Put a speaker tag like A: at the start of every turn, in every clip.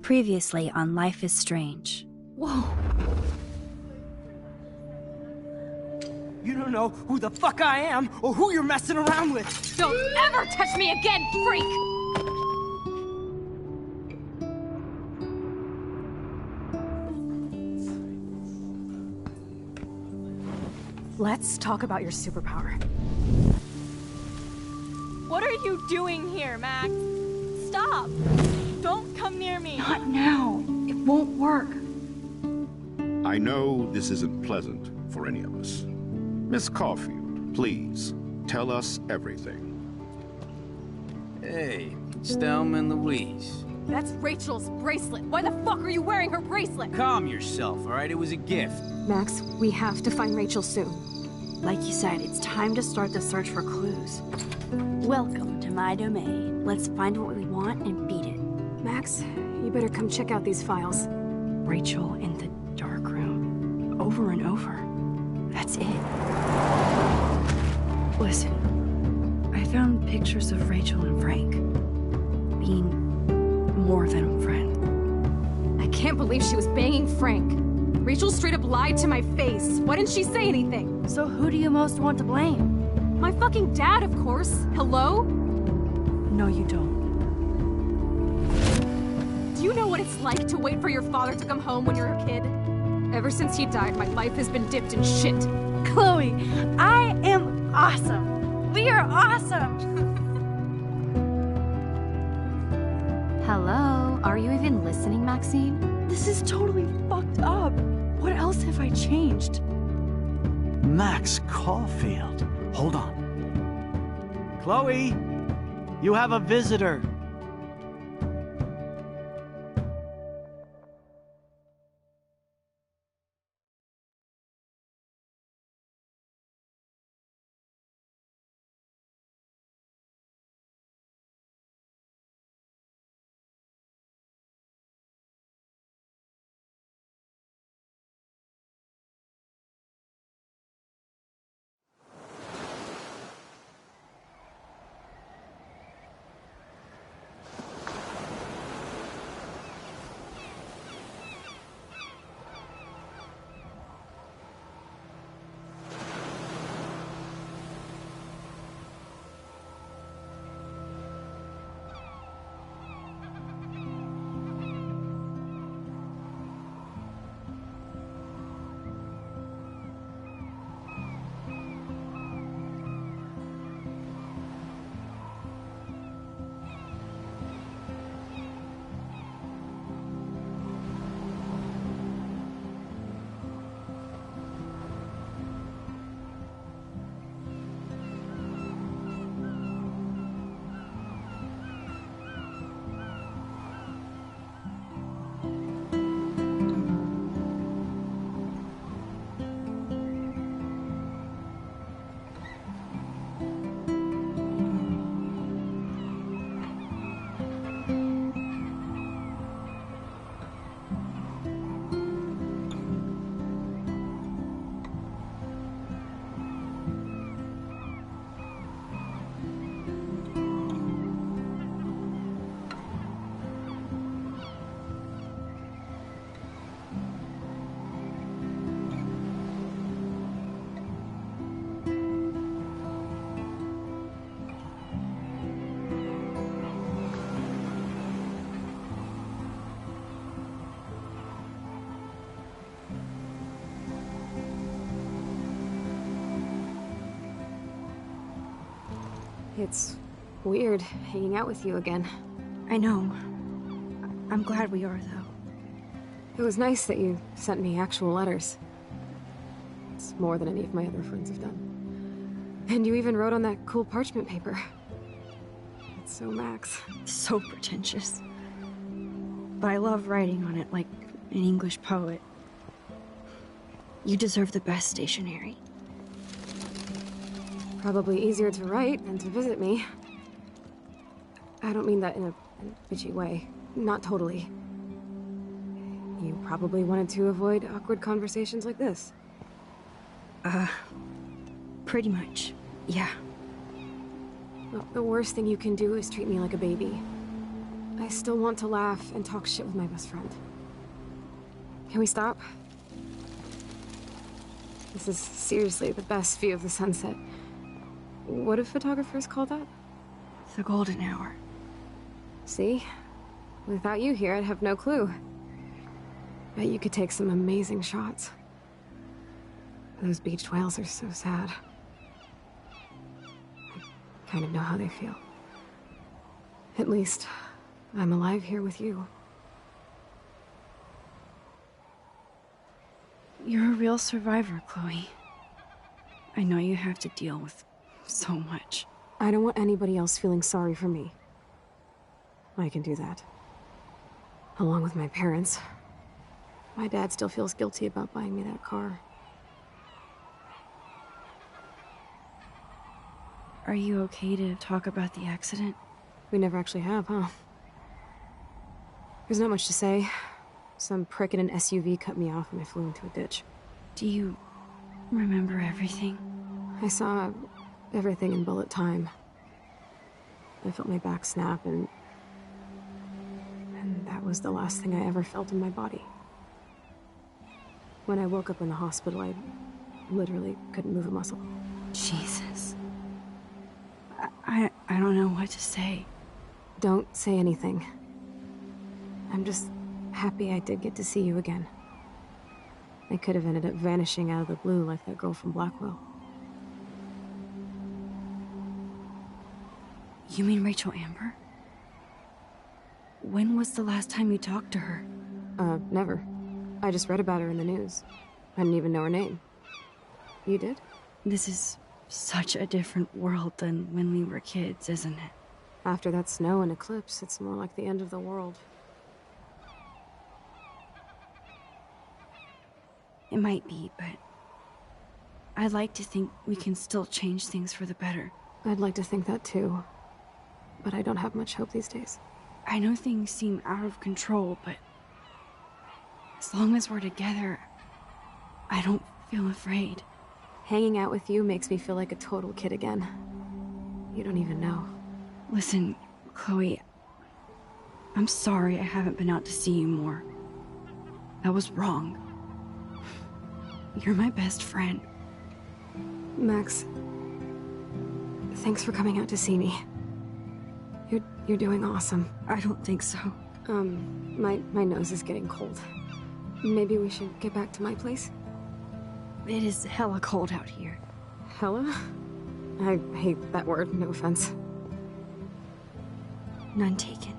A: Previously on Life is Strange.
B: Whoa.
C: You don't know who the fuck I am or who you're messing around with.
B: Don't ever touch me again, freak! Let's talk about your superpower.
D: What are you doing here, Max? Stop! Don't come near me!
B: Not now. It won't work.
E: I know this isn't pleasant for any of us. Miss Caulfield, please, tell us everything.
F: Hey, it's Thelma and Louise.
B: That's Rachel's bracelet. Why the fuck are you wearing her bracelet?
F: Calm yourself, all right? It was a gift.
B: Max, we have to find Rachel soon.
A: Like you said, it's time to start the search for clues. Welcome to my domain. Let's find what we want and beat it.
B: Max, you better come check out these files.
A: Rachel in the dark room. Over and over. That's it. Listen, I found pictures of Rachel and Frank being more than a friend.
B: I can't believe she was banging Frank. Rachel straight up lied to my face. Why didn't she say anything?
A: So who do you most want to blame?
B: My fucking dad, of course. Hello?
A: No, you don't.
B: Do you know what it's like to wait for your father to come home when you're a kid? Ever since he died, my life has been dipped in shit.
A: Chloe, I am awesome. We are awesome.
G: Hello? Are you even listening, Maxine?
A: This is totally fucked up. What else have I changed?
H: Max Caulfield. Hold on. Chloe, you have a visitor.
B: It's weird hanging out with you again.
A: I know. I'm glad we are, though.
B: It was nice that you sent me actual letters. It's more than any of my other friends have done. And you even wrote on that cool parchment paper. It's so Max.
A: So pretentious. But I love writing on it like an English poet. You deserve the best stationery.
B: Probably easier to write than to visit me. I don't mean that in a bitchy way. Not totally. You probably wanted to avoid awkward conversations like this.
A: Pretty much, yeah.
B: Well, the worst thing you can do is treat me like a baby. I still want to laugh and talk shit with my best friend. Can we stop? This is seriously the best view of the sunset. What do photographers call that?
A: The golden hour.
B: See? Without you here, I'd have no clue. Bet you could take some amazing shots. Those beached whales are so sad. I kind of know how they feel. At least, I'm alive here with you.
A: You're a real survivor, Chloe. I know you have to deal with so much.
B: I don't want anybody else feeling sorry for me. I can do that. Along with my parents. My dad still feels guilty about buying me that car.
A: Are you okay to talk about the accident?
B: We never actually have, huh? There's not much to say. Some prick in an SUV cut me off and I flew into a ditch.
A: Do you remember everything?
B: I saw everything in bullet time. I felt my back snap and that was the last thing I ever felt in my body. When I woke up in the hospital, I literally couldn't move a muscle.
A: Jesus. I don't know what to say.
B: Don't say anything. I'm just happy I did get to see you again. I could have ended up vanishing out of the blue like that girl from Blackwell.
A: You mean Rachel Amber? When was the last time you talked to her?
B: Never. I just read about her in the news. I didn't even know her name. You did?
A: This is such a different world than when we were kids, isn't it?
B: After that snow and eclipse, it's more like the end of the world.
A: It might be, but I'd like to think we can still change things for the better.
B: I'd like to think that too. But I don't have much hope these days.
A: I know things seem out of control, but as long as we're together, I don't feel afraid.
B: Hanging out with you makes me feel like a total kid again. You don't even know.
A: Listen, Chloe, I'm sorry I haven't been out to see you more. That was wrong. You're my best friend.
B: Max, thanks for coming out to see me. You're doing awesome.
A: I don't think so.
B: My nose is getting cold. Maybe we should get back to my place?
A: It is hella cold out here.
B: Hella? I hate that word, no offense.
A: None taken.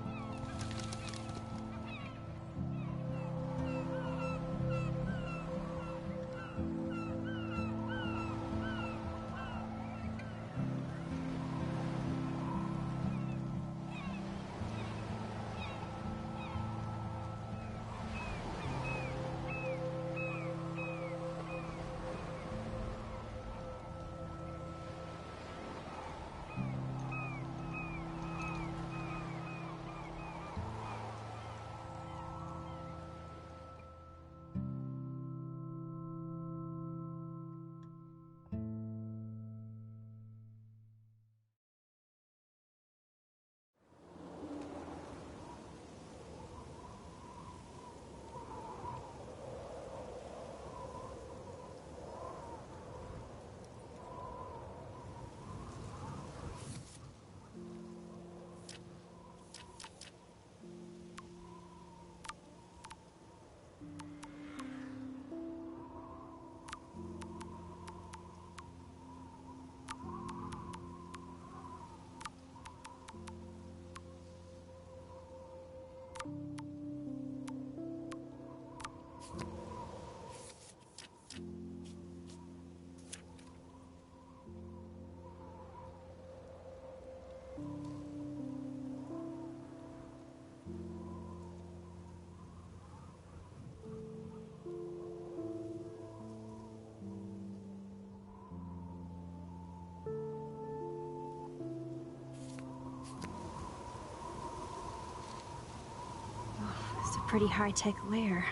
A: Pretty high-tech lair.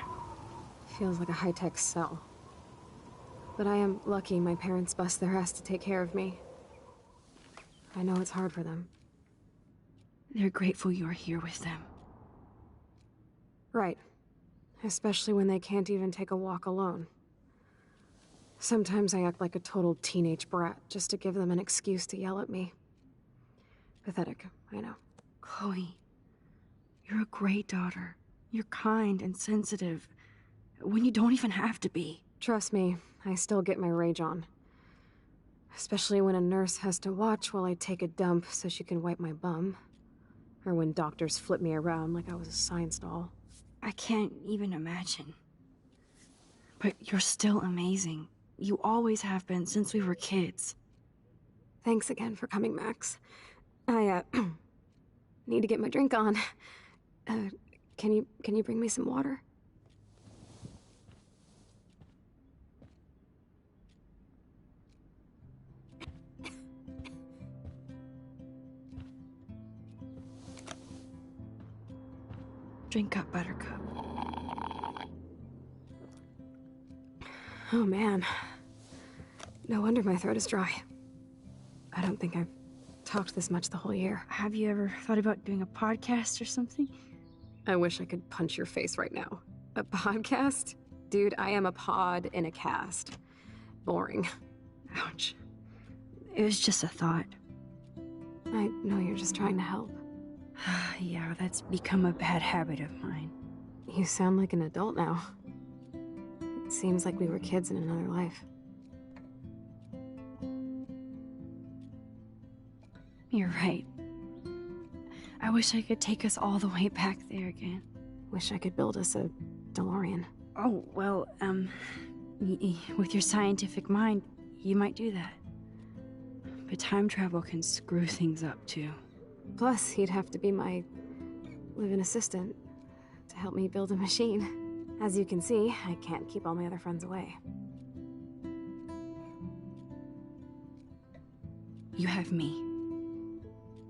B: Feels like a high-tech cell. But I am lucky my parents bust their ass to take care of me. I know it's hard for them.
A: They're grateful you're here with them.
B: Right. Especially when they can't even take a walk alone. Sometimes I act like a total teenage brat just to give them an excuse to yell at me. Pathetic, I know.
A: Chloe, you're a great daughter. You're kind and sensitive when you don't even have to be.
B: Trust me, I still get my rage on. Especially when a nurse has to watch while I take a dump so she can wipe my bum. Or when doctors flip me around like I was a science doll.
A: I can't even imagine. But you're still amazing. You always have been since we were kids.
B: Thanks again for coming, Max. I, need to get my drink on. Can you bring me some water?
A: Drink up, Buttercup.
B: Oh man. No wonder my throat is dry. I don't think I've talked this much the whole year.
A: Have you ever thought about doing a podcast or something?
B: I wish I could punch your face right now. A podcast? Dude, I am a pod in a cast. Boring.
A: Ouch. It was just a thought.
B: I know you're just trying to help.
A: Yeah, that's become a bad habit of mine.
B: You sound like an adult now. It seems like we were kids in another life.
A: You're right. I wish I could take us all the way back there again.
B: Wish I could build us a DeLorean.
A: Oh, well, with your scientific mind, you might do that. But time travel can screw things up, too.
B: Plus, he'd have to be my live-in assistant to help me build a machine. As you can see, I can't keep all my other friends away.
A: You have me.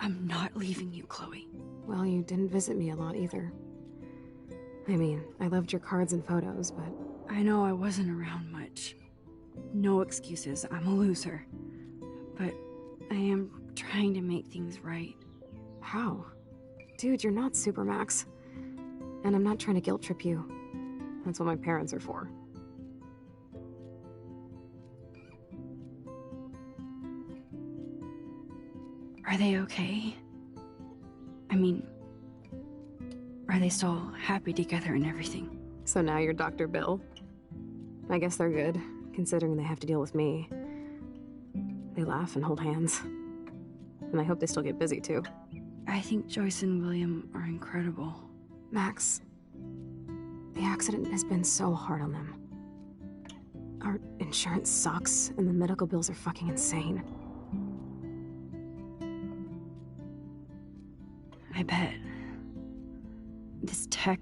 A: I'm not leaving you, Chloe.
B: Well, you didn't visit me a lot either. I mean, I loved your cards and photos, but...
A: I know I wasn't around much. No excuses, I'm a loser. But I am trying to make things right.
B: How? Dude, you're not Supermax. And I'm not trying to guilt trip you. That's what my parents are for.
A: Are they okay? I mean, are they still happy together and everything?
B: So now you're Dr. Bill? I guess they're good, considering they have to deal with me. They laugh and hold hands. And I hope they still get busy, too.
A: I think Joyce and William are incredible.
B: Max, the accident has been so hard on them. Our insurance sucks, and the medical bills are fucking insane.
A: I bet. This tech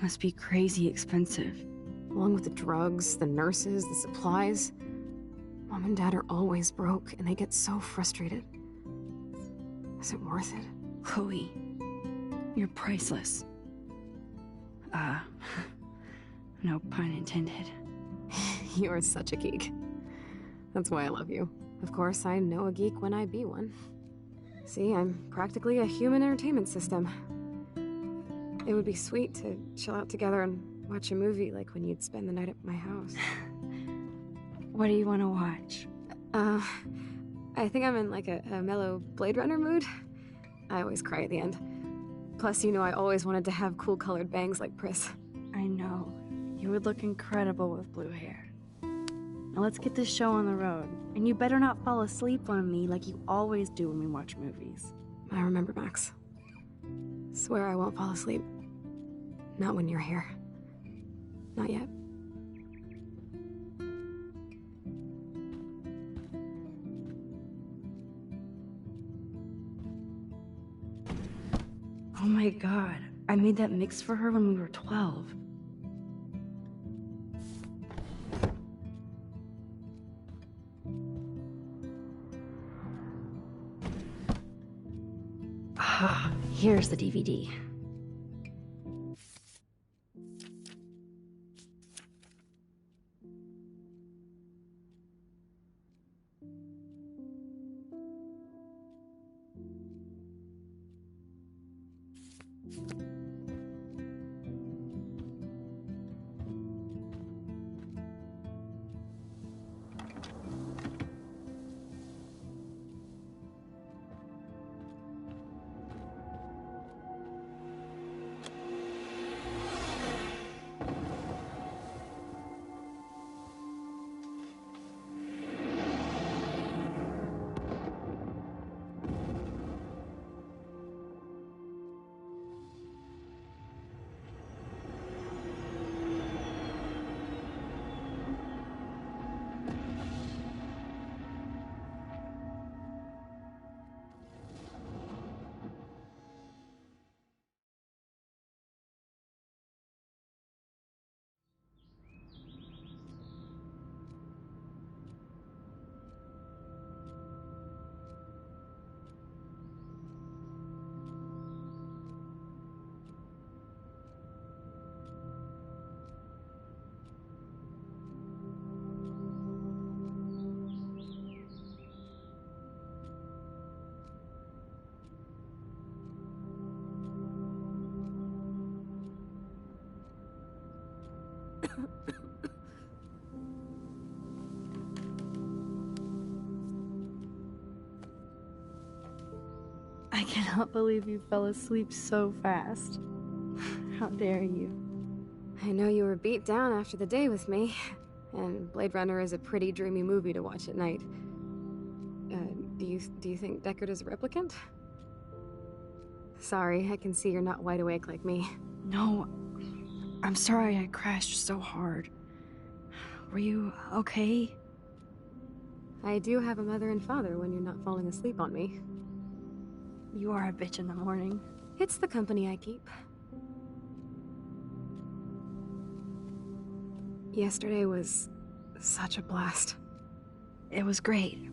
A: must be crazy expensive.
B: Along with the drugs, the nurses, the supplies. Mom and Dad are always broke, and they get so frustrated. Is it worth it?
A: Chloe, you're priceless. No pun intended.
B: You are such a geek. That's why I love you. Of course, I know a geek when I be one. See, I'm practically a human entertainment system. It would be sweet to chill out together and watch a movie like when you'd spend the night at my house.
A: What do you want to watch?
B: I think I'm in like a mellow Blade Runner mood. I always cry at the end. Plus, you know I always wanted to have cool colored bangs like Pris.
A: I know. You would look incredible with blue hair. Now let's get this show on the road. And you better not fall asleep on me like you always do when we watch movies.
B: I remember, Max. Swear I won't fall asleep. Not when you're here. Not yet.
A: Oh my god. I made that mix for her when we were 12. Ah, here's the DVD. I cannot believe you fell asleep so fast. How dare you?
B: I know you were beat down after the day with me, and Blade Runner is a pretty dreamy movie to watch at night. Do you think Deckard is a replicant? Sorry, I can see you're not wide awake like me.
A: No, I'm sorry I crashed so hard. Were you okay?
B: I do have a mother and father when you're not falling asleep on me.
A: You are a bitch in the morning.
B: It's the company I keep. Yesterday was such a blast.
A: It was great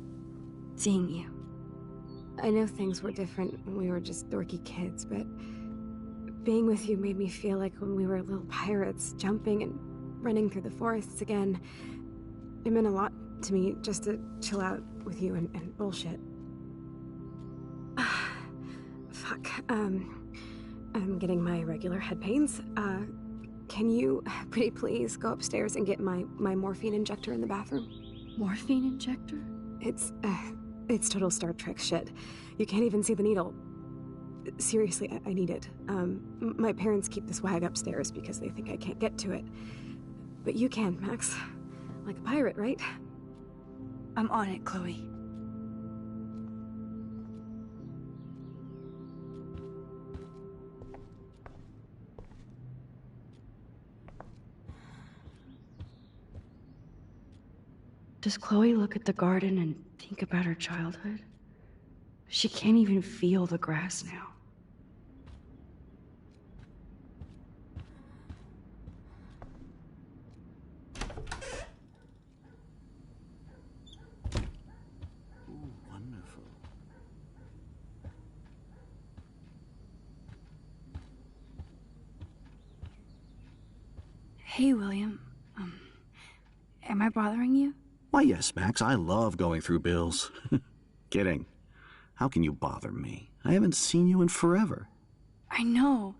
A: seeing you.
B: I know things were different when we were just dorky kids, but being with you made me feel like when we were little pirates, jumping and running through the forests again. It meant a lot to me just to chill out with you and bullshit. Fuck. I'm getting my regular head pains. Can you, pretty please, go upstairs and get my morphine injector in the bathroom?
A: Morphine injector?
B: It's total Star Trek shit. You can't even see the needle. Seriously, I need it. My parents keep this wag upstairs because they think I can't get to it. But you can, Max. Like a pirate, right?
A: I'm on it, Chloe. Does Chloe look at the garden and think about her childhood? She can't even feel the grass now.
H: Ooh, wonderful.
A: Hey, William. Am I bothering you?
H: Why, yes, Max. I love going through bills. Kidding. How can you bother me? I haven't seen you in forever.
A: I know.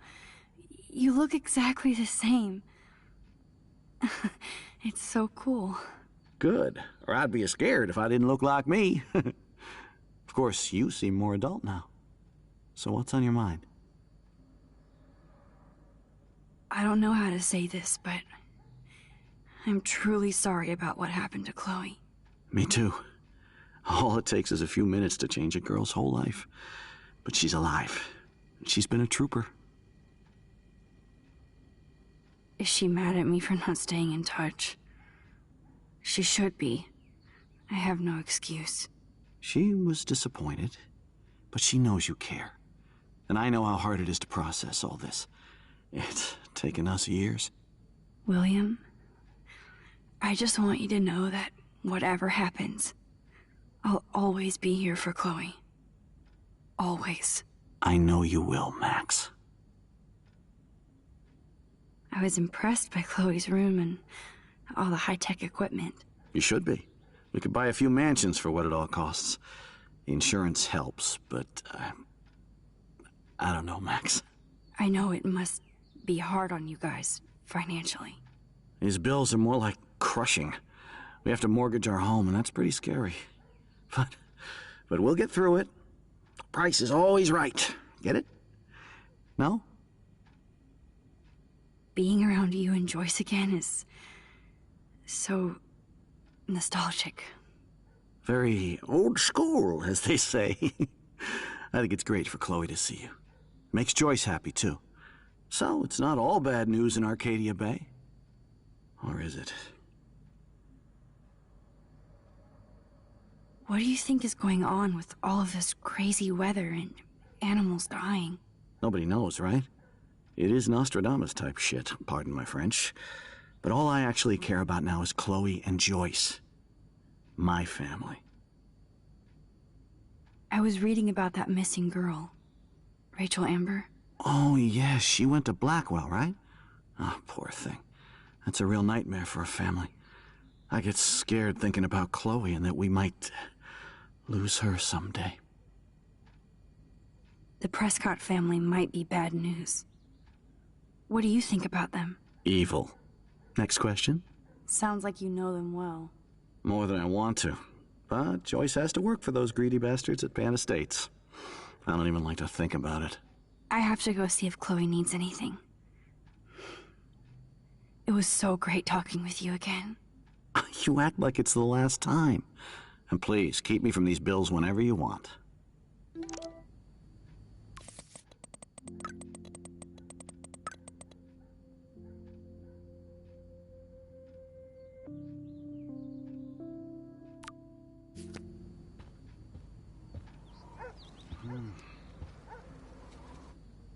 A: You look exactly the same. It's so cool.
H: Good. Or I'd be scared if I didn't look like me. Of course, you seem more adult now. So what's on your mind?
A: I don't know how to say this, but I'm truly sorry about what happened to Chloe.
H: Me too. All it takes is a few minutes to change a girl's whole life. But she's alive. She's been a trooper.
A: Is she mad at me for not staying in touch? She should be. I have no excuse.
H: She was disappointed, but she knows you care. And I know how hard it is to process all this. It's taken us years.
A: William, I just want you to know that whatever happens, I'll always be here for Chloe. Always.
H: I know you will, Max.
A: I was impressed by Chloe's room and all the high-tech equipment.
H: You should be. We could buy a few mansions for what it all costs. The insurance helps, but I don't know, Max.
A: I know it must be hard on you guys, financially.
H: These bills are more like crushing. We have to mortgage our home, and that's pretty scary. But we'll get through it. Price is always right. Get it? No?
A: Being around you and Joyce again is so nostalgic.
H: Very old school, as they say. I think it's great for Chloe to see you. Makes Joyce happy, too. So, it's not all bad news in Arcadia Bay. Or is it?
A: What do you think is going on with all of this crazy weather and animals dying?
H: Nobody knows, right? It is Nostradamus-type shit, pardon my French. But all I actually care about now is Chloe and Joyce. My family.
A: I was reading about that missing girl, Rachel Amber.
H: Oh, yes, she went to Blackwell, right? Oh, poor thing. That's a real nightmare for a family. I get scared thinking about Chloe and that we might lose her someday.
A: The Prescott family might be bad news. What do you think about them?
H: Evil. Next question?
A: Sounds like you know them well.
H: More than I want to. But Joyce has to work for those greedy bastards at Pan Estates. I don't even like to think about it.
A: I have to go see if Chloe needs anything. It was so great talking with you again.
H: You act like it's the last time. And please, keep me from these bills whenever you want.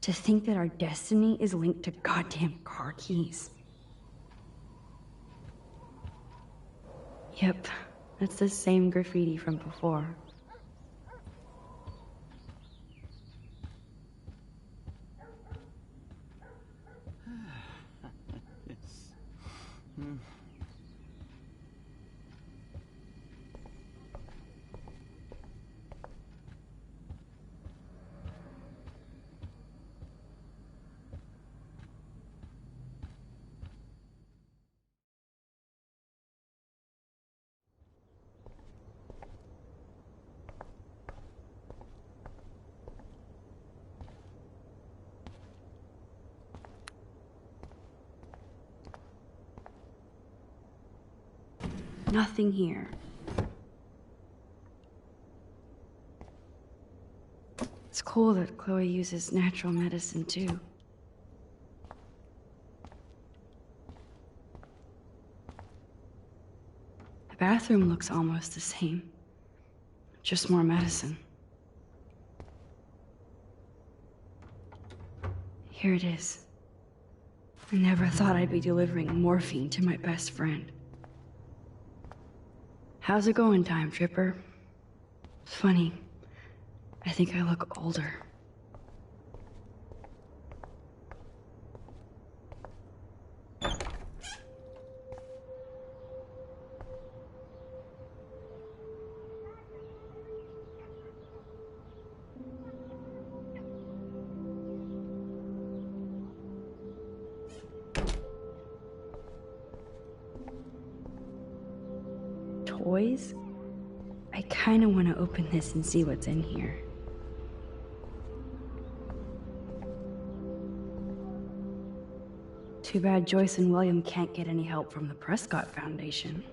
A: To think that our destiny is linked to goddamn car keys. Yep, that's the same graffiti from before. Nothing here. It's cool that Chloe uses natural medicine too. The bathroom looks almost the same. Just more medicine. Here it is. I never thought I'd be delivering morphine to my best friend. How's it going, Time Tripper? It's funny. I think I look older. Toys? I kinda wanna open this and see what's in here. Too bad Joyce and William can't get any help from the Prescott Foundation.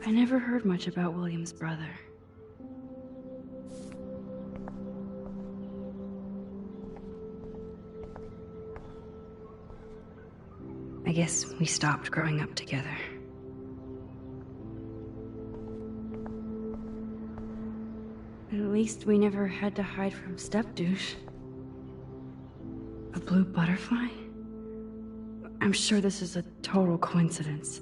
A: I never heard much about William's brother. I guess we stopped growing up together. At least we never had to hide from step-douche. A blue butterfly? I'm sure this is a total coincidence.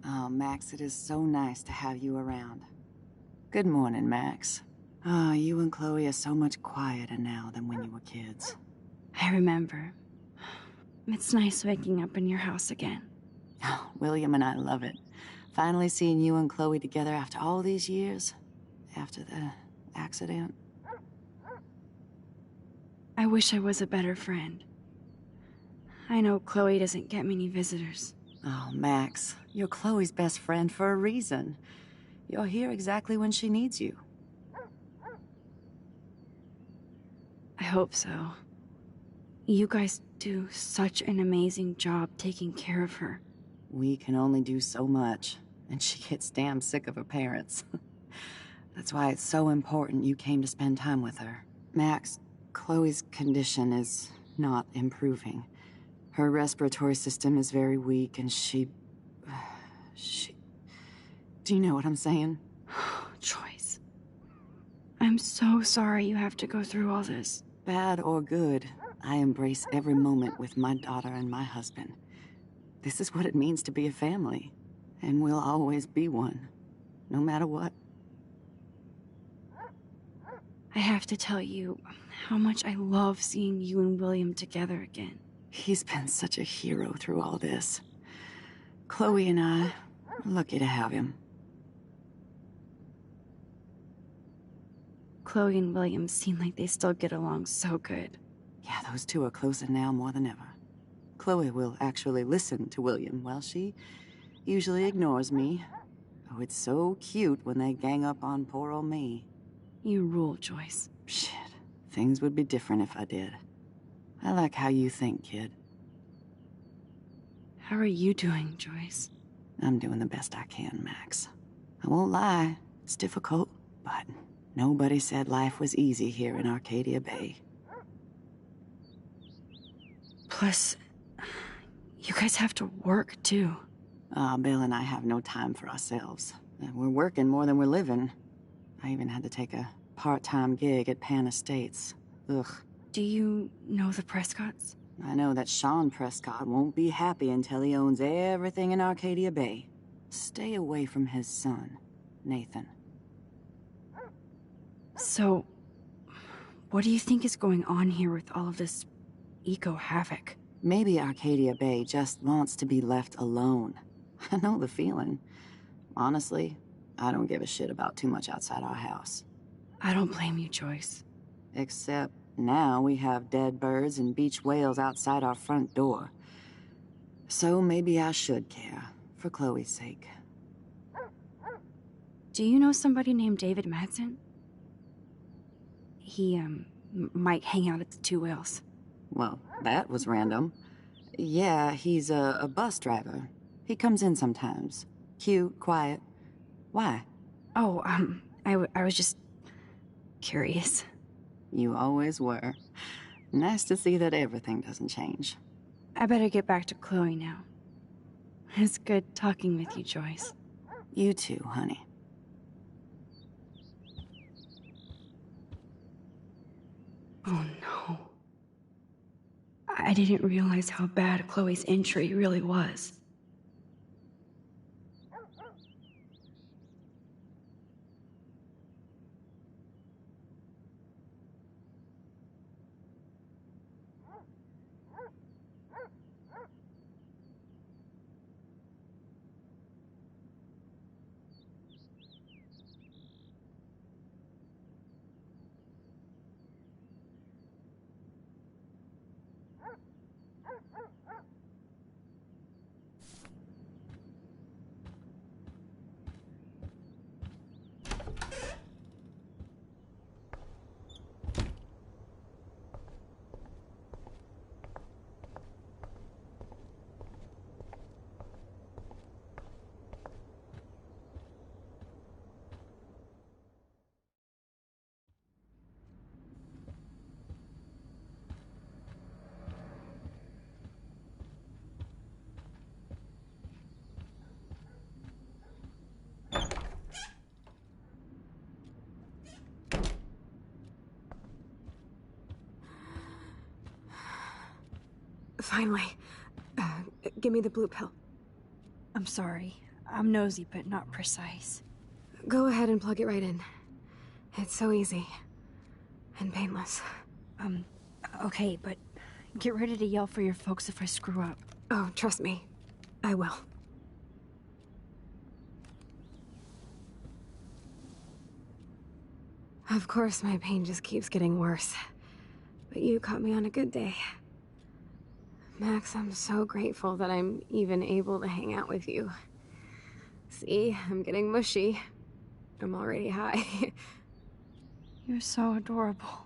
I: Oh, Max, it is so nice to have you around. Good morning, Max. Oh, you and Chloe are so much quieter now than when you were kids.
A: I remember. It's nice waking up in your house again.
I: Oh, William and I love it. Finally seeing you and Chloe together after all these years. After the accident.
A: I wish I was a better friend. I know Chloe doesn't get many visitors.
I: Oh, Max, you're Chloe's best friend for a reason. You're here exactly when she needs you.
A: I hope so. You guys do such an amazing job taking care of her.
I: We can only do so much, and she gets damn sick of her parents. That's why it's so important you came to spend time with her. Max, Chloe's condition is not improving. Her respiratory system is very weak, and she... Do you know what I'm saying?
A: Joyce. I'm so sorry you have to go through all this.
I: Bad or good, I embrace every moment with my daughter and my husband. This is what it means to be a family, and we'll always be one, no matter what.
A: I have to tell you how much I love seeing you and William together again.
I: He's been such a hero through all this. Chloe and I are lucky to have him.
A: Chloe and William seem like they still get along so good.
I: Yeah, those two are closer now more than ever. Chloe will actually listen to William, while she usually ignores me. Oh, it's so cute when they gang up on poor old me.
A: You rule, Joyce.
I: Shit, things would be different if I did. I like how you think, kid.
A: How are you doing, Joyce?
I: I'm doing the best I can, Max. I won't lie, it's difficult, but nobody said life was easy here in Arcadia Bay.
A: Plus, you guys have to work, too.
I: Bill and I have no time for ourselves. We're working more than we're living. I even had to take a part-time gig at Pan Estates. Ugh.
A: Do you know the Prescotts?
I: I know that Sean Prescott won't be happy until he owns everything in Arcadia Bay. Stay away from his son, Nathan.
A: So, what do you think is going on here with all of this eco-havoc?
I: Maybe Arcadia Bay just wants to be left alone. I know the feeling. Honestly, I don't give a shit about too much outside our house.
A: I don't blame you, Joyce.
I: Except now we have dead birds and beach whales outside our front door. So maybe I should care, for Chloe's sake.
A: Do you know somebody named David Madsen? He, might hang out at the Two Whales.
I: Well, that was random. Yeah, he's a bus driver. He comes in sometimes. Cute, quiet. Why?
A: Oh, I was just curious.
I: You always were. Nice to see that everything doesn't change.
A: I better get back to Chloe now. It's good talking with you, Joyce.
I: You too, honey.
A: Oh no. I didn't realize how bad Chloe's injury really was.
B: Finally. Give me the blue pill.
A: I'm sorry. I'm nosy, but not precise.
B: Go ahead and plug it right in. It's so easy. And painless.
A: Okay, but get ready to yell for your folks if I screw up.
B: Oh, trust me. I will. Of course, my pain just keeps getting worse. But you caught me on a good day. Max, I'm so grateful that I'm even able to hang out with you. See, I'm getting mushy. I'm already high.
A: You're so adorable.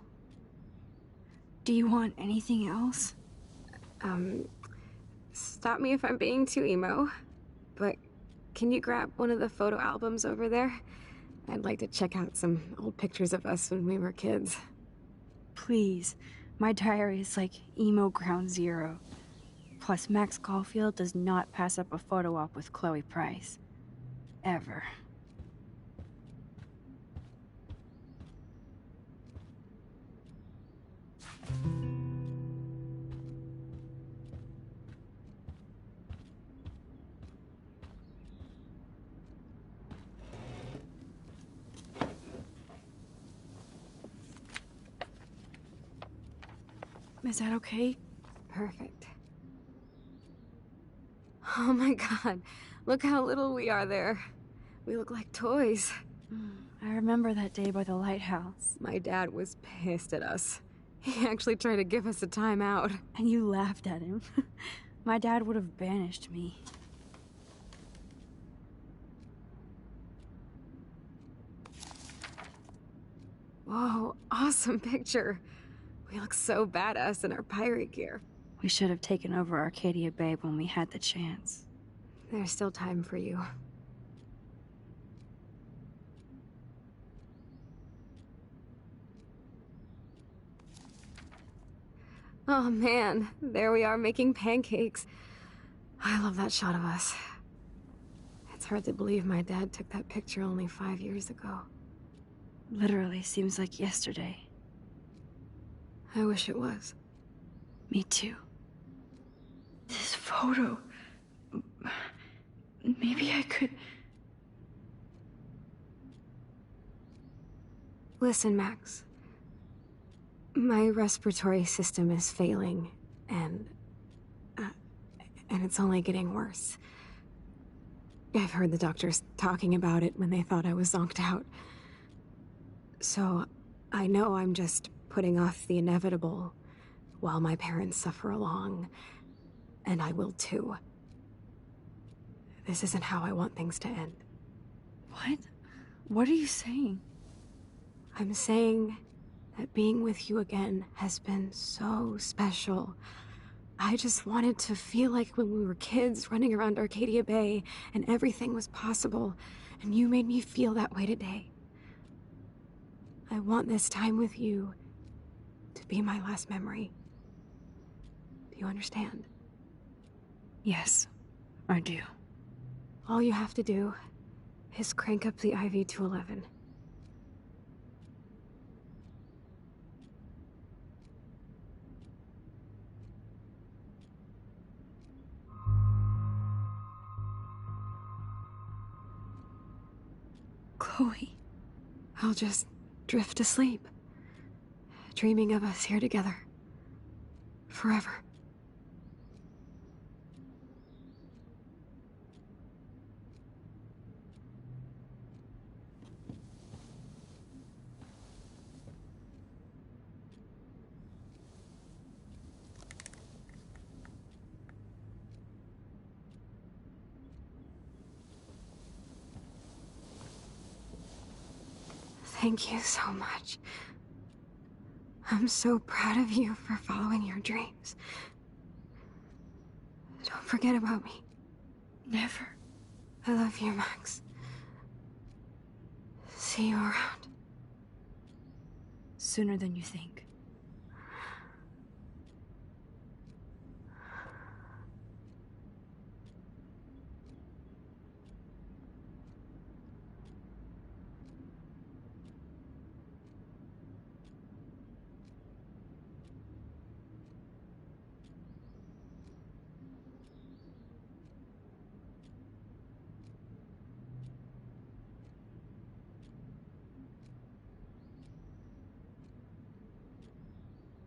A: Do you want anything else?
B: Stop me if I'm being too emo, but can you grab one of the photo albums over there? I'd like to check out some old pictures of us when we were kids.
A: Please. My diary is like emo ground zero. Plus, Max Caulfield does not pass up a photo op with Chloe Price. Ever. Is that okay?
B: Perfect. Oh my god, look how little we are there. We look like toys.
A: I remember that day by the lighthouse.
B: My dad was pissed at us. He actually tried to give us a timeout.
A: And you laughed at him. My dad would have banished me.
B: Whoa, awesome picture. We look so badass in our pirate gear.
A: We should have taken over Arcadia Bay when we had the chance.
B: There's still time for you. Oh man, there we are making pancakes. I love that shot of us. It's hard to believe my dad took that picture only 5 years ago.
A: Literally seems like yesterday.
B: I wish it was.
A: Me too. This photo... Maybe I could...
B: Listen, Max. My respiratory system is failing, and it's only getting worse. I've heard the doctors talking about it when they thought I was zonked out. So, I know I'm just putting off the inevitable while my parents suffer along, and I will too. This isn't how I want things to end.
A: What? What are you saying?
B: I'm saying that being with you again has been so special. I just wanted to feel like when we were kids running around Arcadia Bay and everything was possible, and you made me feel that way today. I want this time with you to be my last memory. Do you understand?
A: Yes, I do.
B: All you have to do is crank up the IV to 11.
A: Chloe.
B: I'll just drift asleep, dreaming of us here together. Forever. Thank you so much. I'm so proud of you for following your dreams. Don't forget about me.
A: Never.
B: I love you, Max. See you around.
A: Sooner than you think.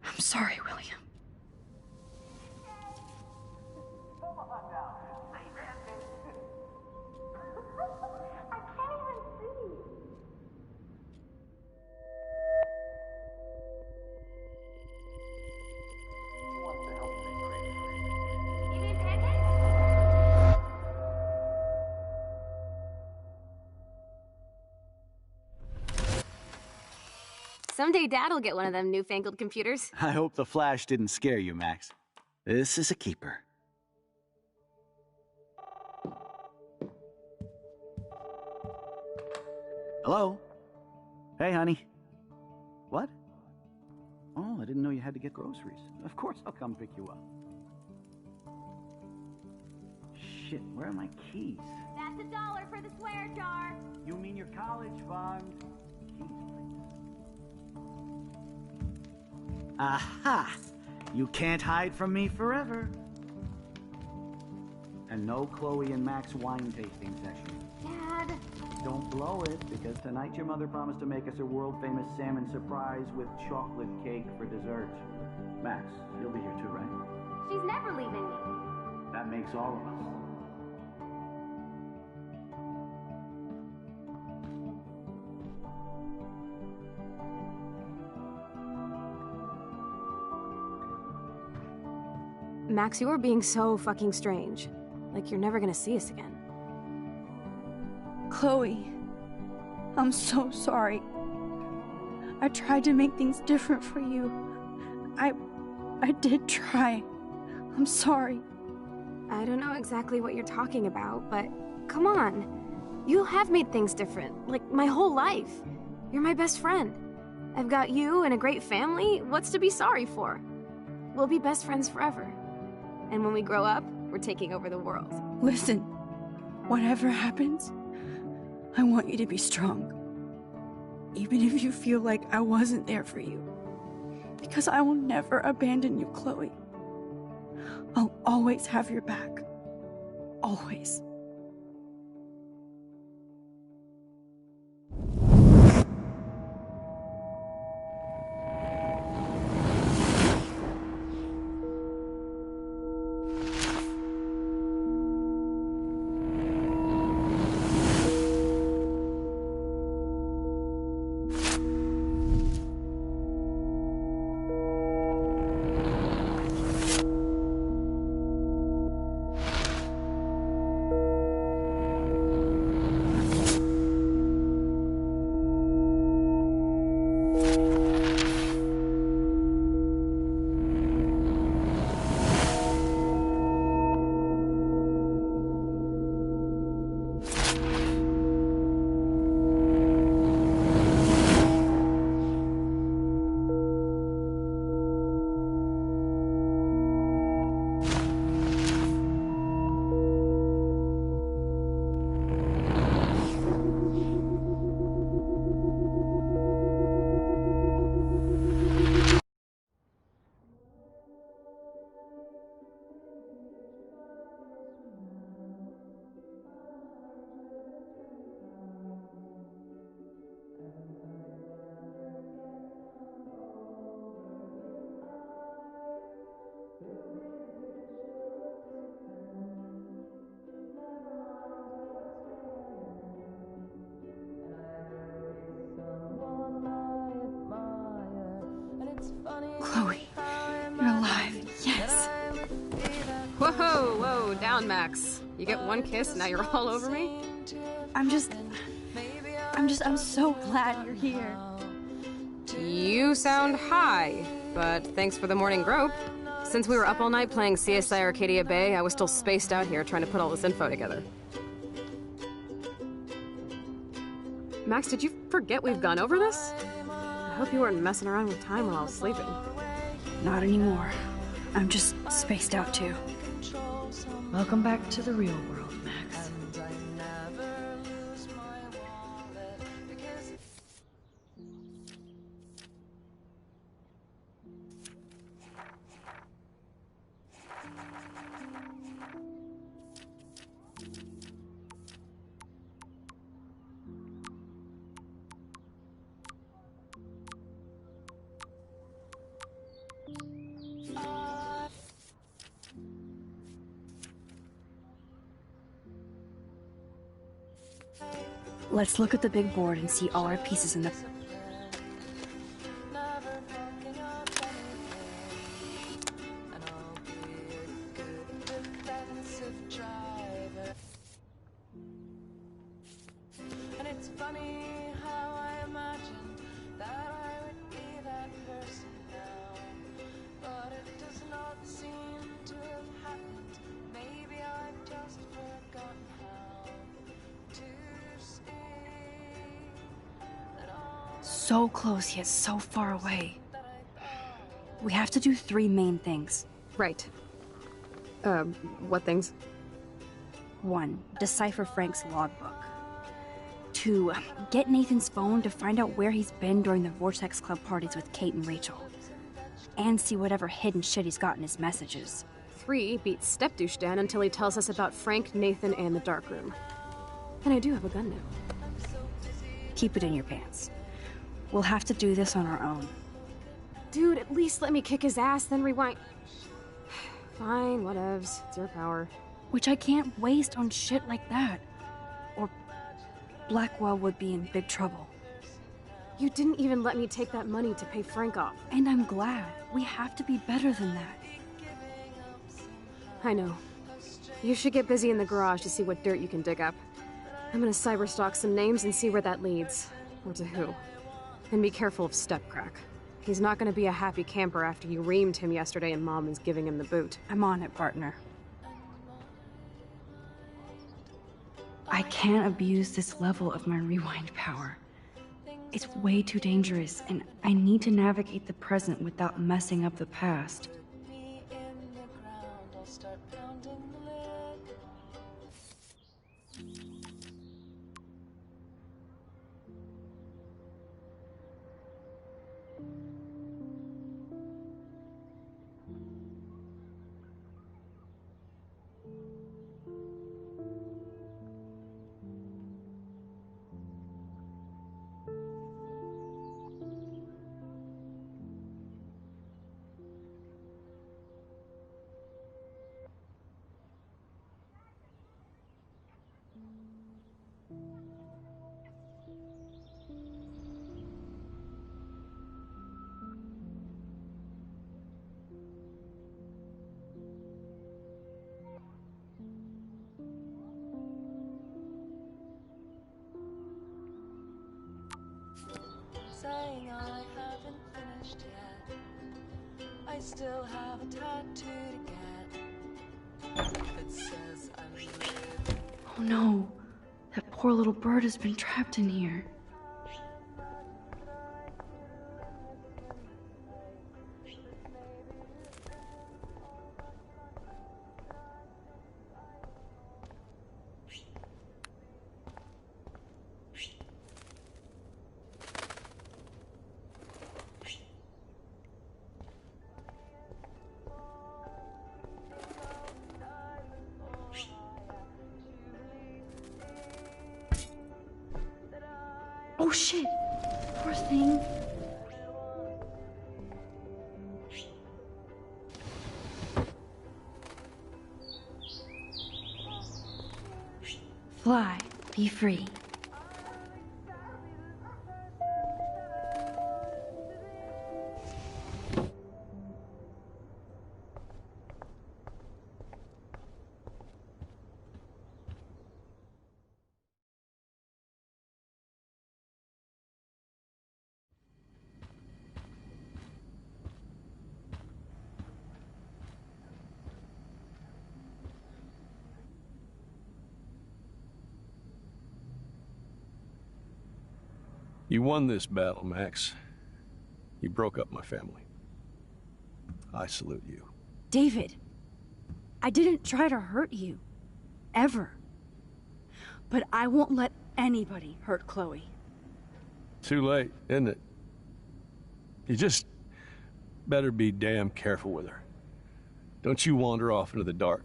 A: I'm sorry, William.
B: Someday Dad'll get one of them newfangled computers.
H: I hope the flash didn't scare you, Max. This is a keeper. Hello? Hey, honey. What? Oh, I didn't know you had to get groceries. Of course I'll come pick you up. Shit, where are my keys?
D: That's $1 for the swear jar.
H: You mean your college fund? Keys, please. Aha! You can't hide from me forever. And no Chloe and Max wine tasting session.
D: Dad,
H: don't blow it, because tonight your mother promised to make us a world-famous salmon surprise with chocolate cake for dessert. Max, you'll be here too, right?
G: She's never leaving me.
H: That makes all of us.
B: Max, you're being so fucking strange. Like you're never gonna see us again.
A: Chloe, I'm so sorry. I tried to make things different for you. I did try. I'm sorry.
B: I don't know exactly what you're talking about, but come on. You have made things different, like my whole life. You're my best friend. I've got you and a great family. What's to be sorry for? We'll be best friends forever. And when we grow up, we're taking over the world.
A: Listen, whatever happens, I want you to be strong. Even if you feel like I wasn't there for you. Because I will never abandon you, Chloe. I'll always have your back. Always. Chloe, you're alive. Yes.
B: Whoa, whoa, down, Max. You get one kiss, now you're all over me?
A: I'm so glad you're here.
B: You sound high, but thanks for the morning grope. Since we were up all night playing CSI Arcadia Bay, I was still spaced out here trying to put all this info together. Max, did you forget we've gone over this? I hope you weren't messing around with time while I was sleeping.
A: Not anymore. I'm just spaced out too.
J: Welcome back to the real world, Max.
A: Let's look at the big board and see all our pieces in the... So close, yet so far away. We have to do 3 main things.
B: Right. What things?
A: 1, decipher Frank's logbook. 2, get Nathan's phone to find out where he's been during the Vortex Club parties with Kate and Rachel. And see whatever hidden shit he's got in his messages.
B: 3, beat Stepdouche Dan until he tells us about Frank, Nathan, and the dark room. And I do have a gun now.
A: keep it in your pants. We'll have to do this on our own.
B: Dude, at least let me kick his ass, then rewind. Fine, whatevs. It's your power.
A: Which I can't waste on shit like that. Or Blackwell would be in big trouble.
B: You didn't even let me take that money to pay Frank off.
A: And I'm glad. We have to be better than that.
B: I know. You should get busy in the garage to see what dirt you can dig up. I'm gonna cyberstalk some names and see where that leads. Or to who. And be careful of Stepcrack. He's not gonna be a happy camper after you reamed him yesterday and Mom is giving him the boot.
A: I'm on it, partner. I can't abuse this level of my rewind power. It's way too dangerous, and I need to navigate the present without messing up the past.
K: Saying I haven't finished yet. I still have a tattoo to get that says I'm living.
A: Oh no, that poor little bird has been trapped in here. Oh shit! Poor thing. Fly, be free.
L: You won this battle, Max. You broke up my family. I salute you.
A: David, I didn't try to hurt you. Ever. But I won't let anybody hurt Chloe.
L: Too late, isn't it? You just better be damn careful with her. Don't you wander off into the dark.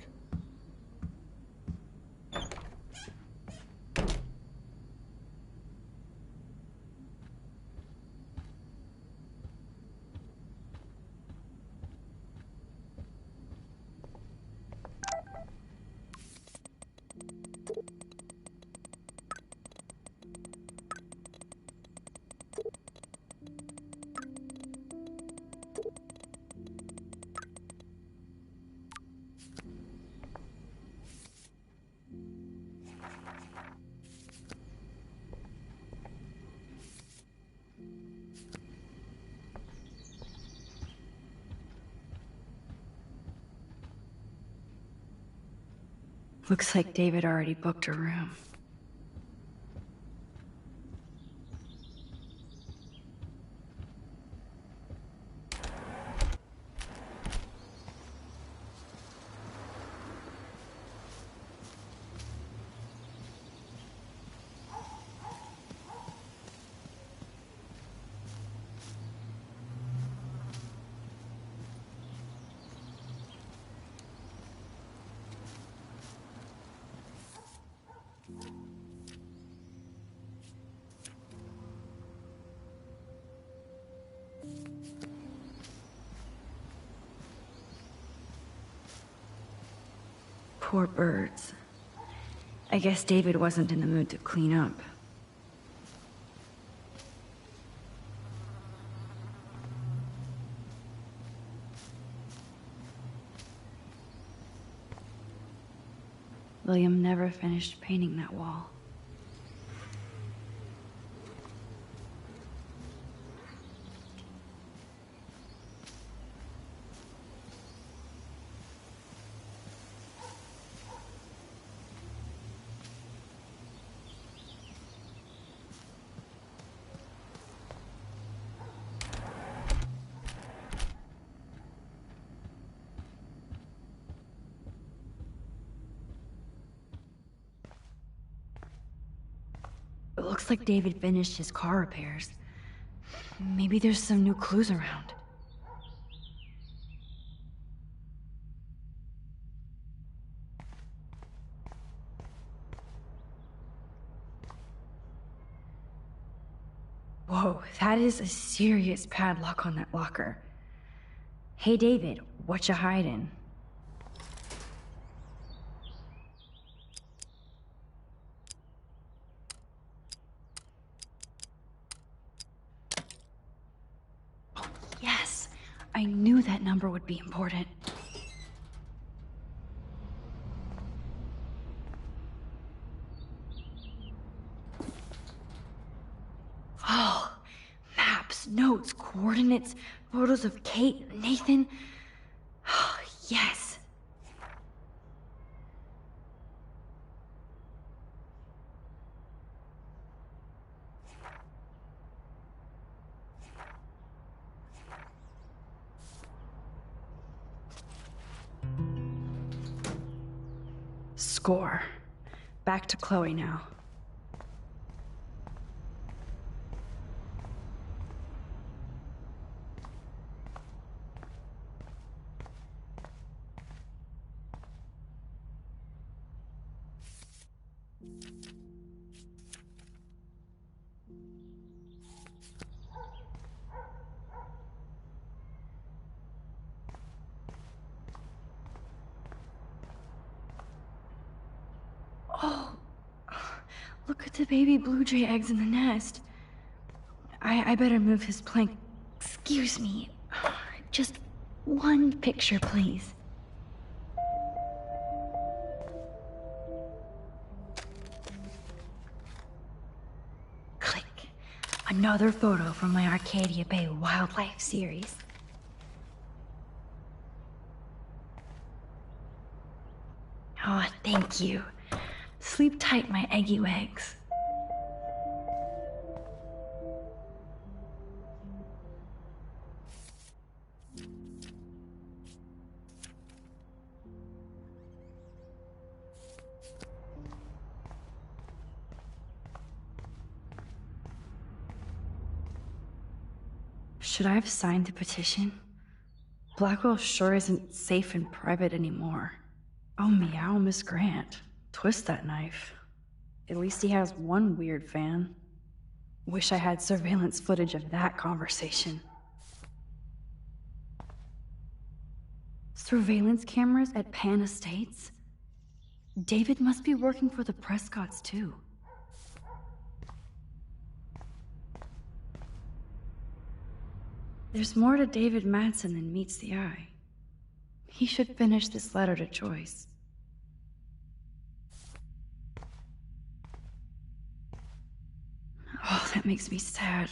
A: Looks like David already booked a room. Poor birds. I guess David wasn't in the mood to clean up. William never finished painting that wall. It looks like David finished his car repairs. Maybe there's some new clues around. Whoa, that is a serious padlock on that locker. Hey David, what you hiding? Yes, I knew that number would be important. Oh, maps, notes, coordinates, photos of Kate, Nathan. Oh, yes. Score. Back to Chloe now. Oh, look at the baby blue jay eggs in the nest. I better move his plank. Excuse me. Just one picture, please. Click. Another photo from my Arcadia Bay wildlife series. Oh, thank you. Sleep tight, my eggy legs. Should I have signed the petition? Blackwell sure isn't safe and private anymore. Oh, meow, Miss Grant. Twist that knife. At least he has one weird fan. Wish I had surveillance footage of that conversation. Surveillance cameras at Pan Estates? David must be working for the Prescotts, too. There's more to David Madsen than meets the eye. He should finish this letter to Joyce. Oh, that makes me sad.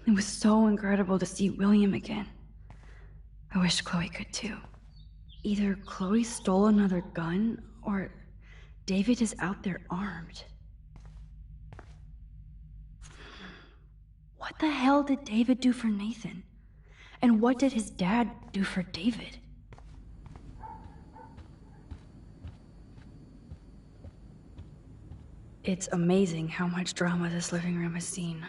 A: It was so incredible to see William again. I wish Chloe could too. Either Chloe stole another gun, or David is out there armed. What the hell did David do for Nathan? And what did his dad do for David? It's amazing how much drama this living room has seen.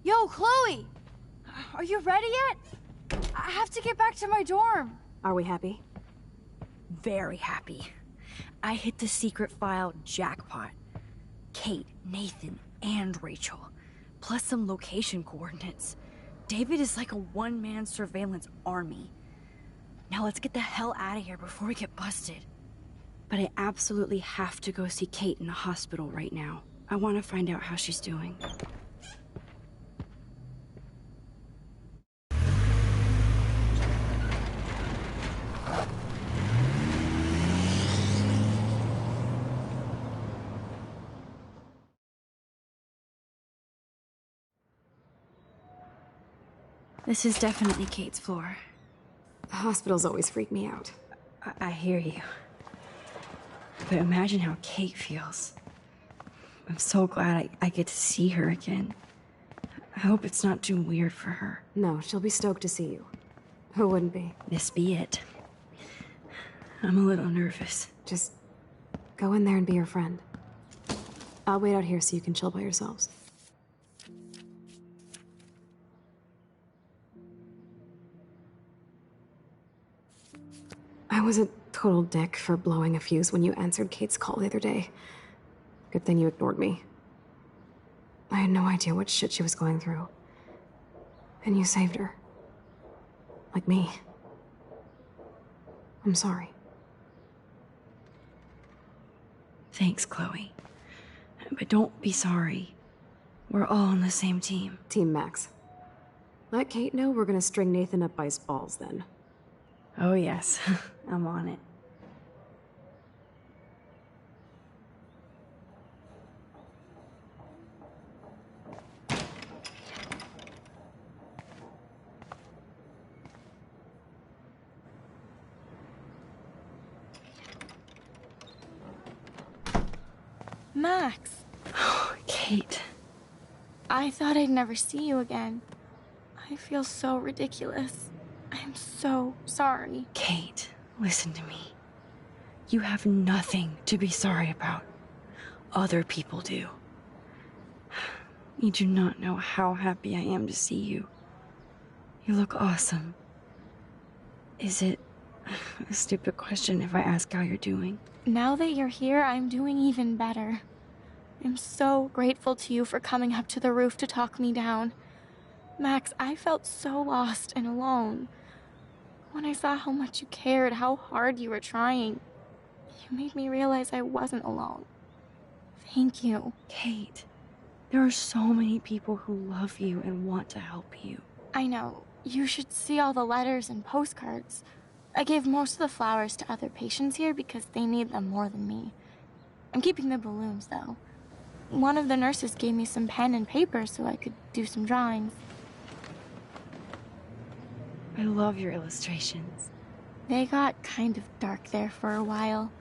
D: Yo, Chloe! Are you ready yet? I have to get back to my dorm.
B: Are we happy?
A: Very happy. I hit the secret file jackpot. Kate, Nathan, and Rachel. Plus some location coordinates. David is like a one-man surveillance army. Now let's get the hell out of here before we get busted. But I absolutely have to go see Kate in the hospital right now. I want to find out how she's doing. This is definitely Kate's floor.
B: Hospitals always freak me out.
A: I hear you. But imagine how Kate feels. I'm so glad I get to see her again. I hope it's not too weird for her.
B: No, she'll be stoked to see you. Who wouldn't be?
A: This be it. I'm a little nervous.
B: Just go in there and be your friend. I'll wait out here so you can chill by yourselves. I was a total dick for blowing a fuse when you answered Kate's call the other day. Good thing you ignored me. I had no idea what shit she was going through. And you saved her. Like me. I'm sorry.
A: Thanks, Chloe. But don't be sorry. We're all on the same team.
B: Team Max. Let Kate know we're gonna string Nathan up by his balls then.
A: Oh yes, I'm on it.
D: Max.
A: Oh, Kate.
D: I thought I'd never see you again. I feel so ridiculous. I'm so sorry.
A: Kate, listen to me. You have nothing to be sorry about. Other people do. You do not know how happy I am to see you. You look awesome. Is it a stupid question if I ask how you're doing?
D: Now that you're here, I'm doing even better. I'm so grateful to you for coming up to the roof to talk me down. Max, I felt so lost and alone. When I saw how much you cared, how hard you were trying, you made me realize I wasn't alone. Thank you.
A: Kate, there are so many people who love you and want to help you.
D: I know. You should see all the letters and postcards. I gave most of the flowers to other patients here because they need them more than me. I'm keeping the balloons, though. One of the nurses gave me some pen and paper so I could do some drawings.
A: I love your illustrations.
D: They got kind of dark there for a while.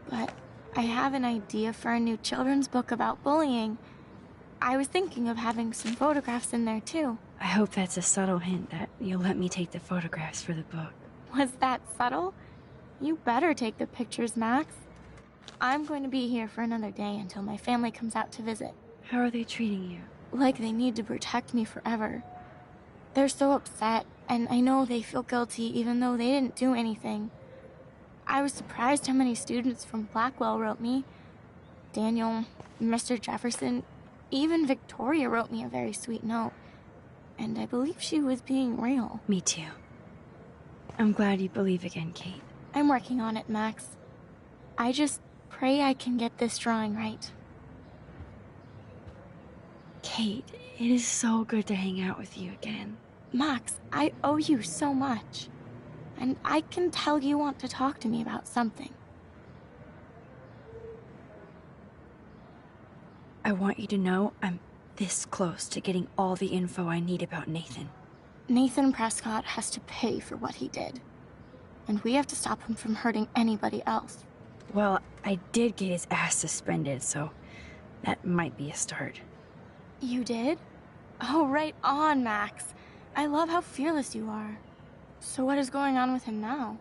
D: But I have an idea for a new children's book about bullying. I was thinking of having some photographs in there, too.
A: I hope that's a subtle hint that you'll let me take the photographs for the book.
D: Was that subtle? You better take the pictures, Max. I'm going to be here for another day until my family comes out to visit.
A: How are they treating you?
D: Like they need to protect me forever. They're so upset, and I know they feel guilty even though they didn't do anything. I was surprised how many students from Blackwell wrote me. Daniel, Mr. Jefferson, even Victoria wrote me a very sweet note. And I believe she was being real.
A: Me too. I'm glad you believe again, Kate.
D: I'm working on it, Max. I just pray I can get this drawing right.
A: Kate, it is so good to hang out with you again.
D: Max, I owe you so much. And I can tell you want to talk to me about something.
A: I want you to know I'm this close to getting all the info I need about Nathan.
D: Nathan Prescott has to pay for what he did. And we have to stop him from hurting anybody else.
A: Well, I did get his ass suspended, so that might be a start.
D: You did? Oh, right on, Max. I love how fearless you are. So what is going on with him now?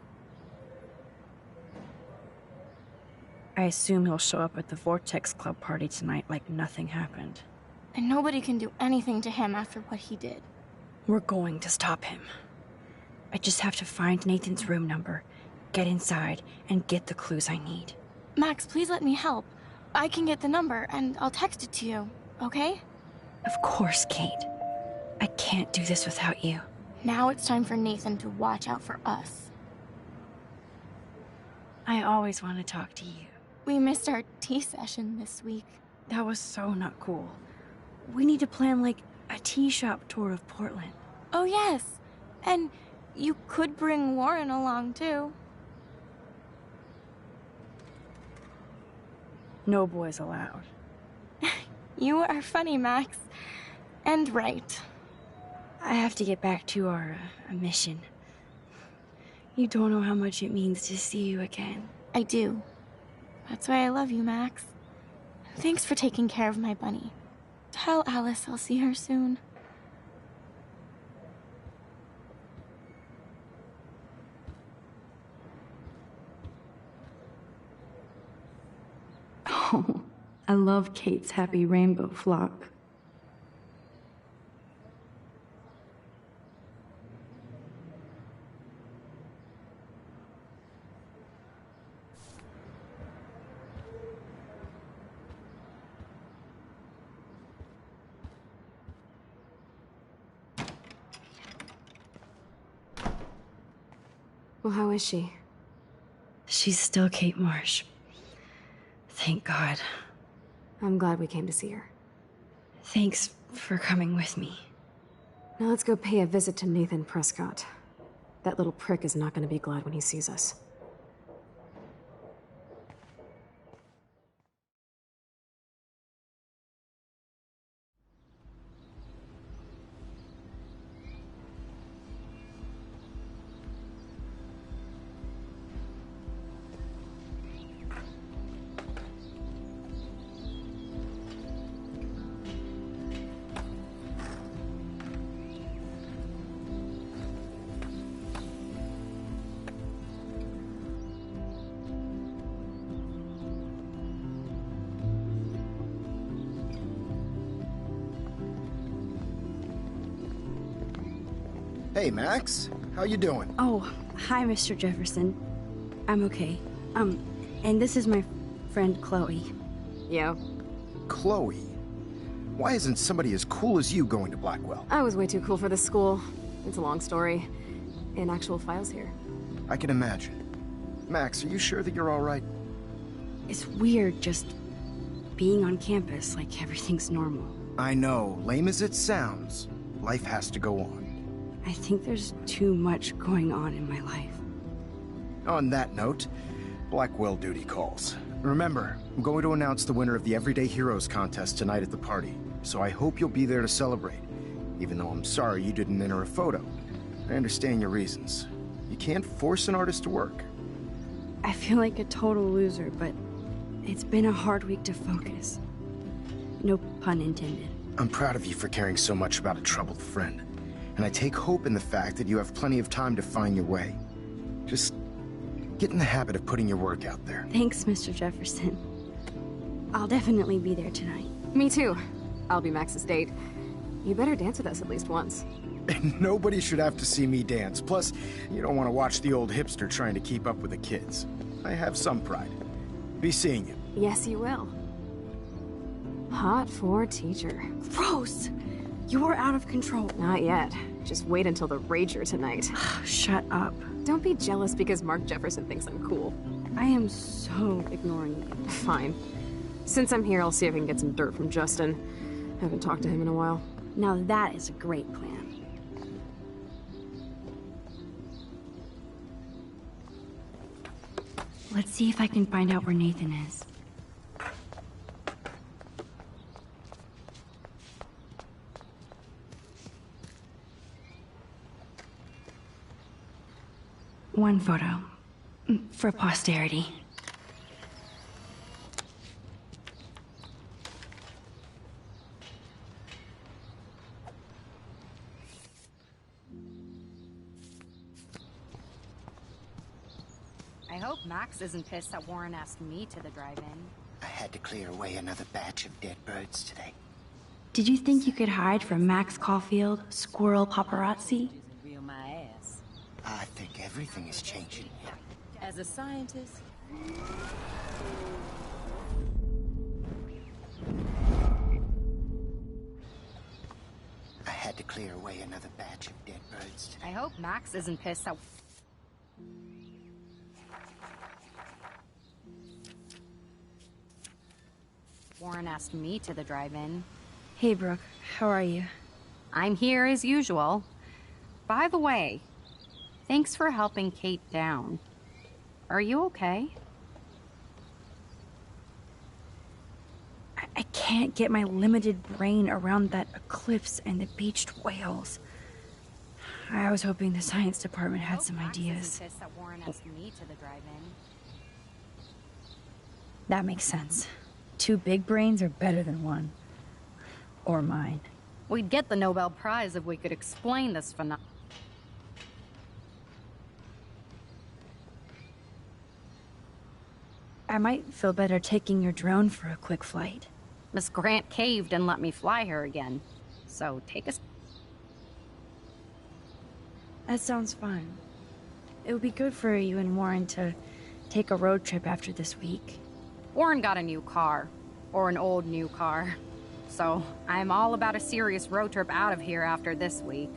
A: I assume he'll show up at the Vortex Club party tonight like nothing happened.
D: And nobody can do anything to him after what he did.
A: We're going to stop him. I just have to find Nathan's room number, get inside, and get the clues I need.
D: Max, please let me help. I can get the number, and I'll text it to you, okay?
A: Of course, Kate. I can't do this without you.
D: Now it's time for Nathan to watch out for us.
A: I always want to talk to you.
D: We missed our tea session this week.
A: That was so not cool. We need to plan, like, a tea shop tour of Portland.
D: Oh, yes. And you could bring Warren along, too.
A: No boys allowed.
D: You are funny, Max. And right.
A: I have to get back to our mission. You don't know how much it means to see you again.
D: I do. That's why I love you, Max. Thanks for taking care of my bunny. Tell Alice I'll see her soon.
A: Oh, I love Kate's happy rainbow flock.
B: Well, how is she?
A: She's still Kate Marsh. Thank God.
B: I'm glad we came to see her.
A: Thanks for coming with me.
B: Now let's go pay a visit to Nathan Prescott. That little prick is not going to be glad when he sees us.
M: Hey, Max. How you doing?
A: Oh, hi, Mr. Jefferson. I'm okay. And this is my friend Chloe.
B: Yo.
M: Chloe? Why isn't somebody as cool as you going to Blackwell?
B: I was way too cool for this school. It's a long story. In actual files here.
M: I can imagine. Max, are you sure that you're all right?
A: It's weird just being on campus like everything's normal.
M: I know. Lame as it sounds, life has to go on.
A: I think there's too much going on in my life.
M: On that note, Blackwell duty calls. Remember, I'm going to announce the winner of the Everyday Heroes contest tonight at the party, so I hope you'll be there to celebrate, even though I'm sorry you didn't enter a photo. I understand your reasons. You can't force an artist to work.
A: I feel like a total loser, but it's been a hard week to focus. No pun intended.
M: I'm proud of you for caring so much about a troubled friend. And I take hope in the fact that you have plenty of time to find your way. Just get in the habit of putting your work out there.
A: Thanks, Mr. Jefferson. I'll definitely be there tonight.
B: Me too. I'll be Max's date. You better dance with us at least once.
M: And nobody should have to see me dance. Plus, you don't want to watch the old hipster trying to keep up with the kids. I have some pride. Be seeing you.
B: Yes, you will. Hot for teacher.
A: Gross! You are out of control.
B: Not yet. Just wait until the rager tonight.
A: Shut up.
B: Don't be jealous because Mark Jefferson thinks I'm cool.
A: I am so ignoring you.
B: Fine. Since I'm here, I'll see if I can get some dirt from Justin. Haven't talked to him in a while.
A: Now that is a great plan. Let's see if I can find out where Nathan is. One photo. For posterity.
N: I hope Max isn't pissed that Warren asked me to the drive-in.
O: I had to clear away another batch of dead birds today.
A: Did you think you could hide from Max Caulfield, squirrel paparazzi?
N: Real my ass.
O: I think everything is changing.
N: As a scientist...
O: I had to clear away another batch of dead birds today.
N: I hope Max isn't pissed that... Warren asked me to the drive-in.
B: Hey, Brooke. How are you?
N: I'm here as usual. By the way, thanks for helping Kate down. Are you okay?
A: I can't get my limited brain around that eclipse and the beached whales. I was hoping the science department had some ideas.
N: That Warren asked me to the drive-in.
A: That makes sense. 2 big brains are better than 1. Or mine.
N: We'd get the Nobel Prize if we could explain this phenomenon.
A: I might feel better taking your drone for a quick flight.
N: Miss Grant caved and let me fly her again. So take us.
A: That sounds fun. It would be good for you and Warren to take a road trip after this week.
N: Warren got a new car. Or an old new car. So I'm all about a serious road trip out of here after this week.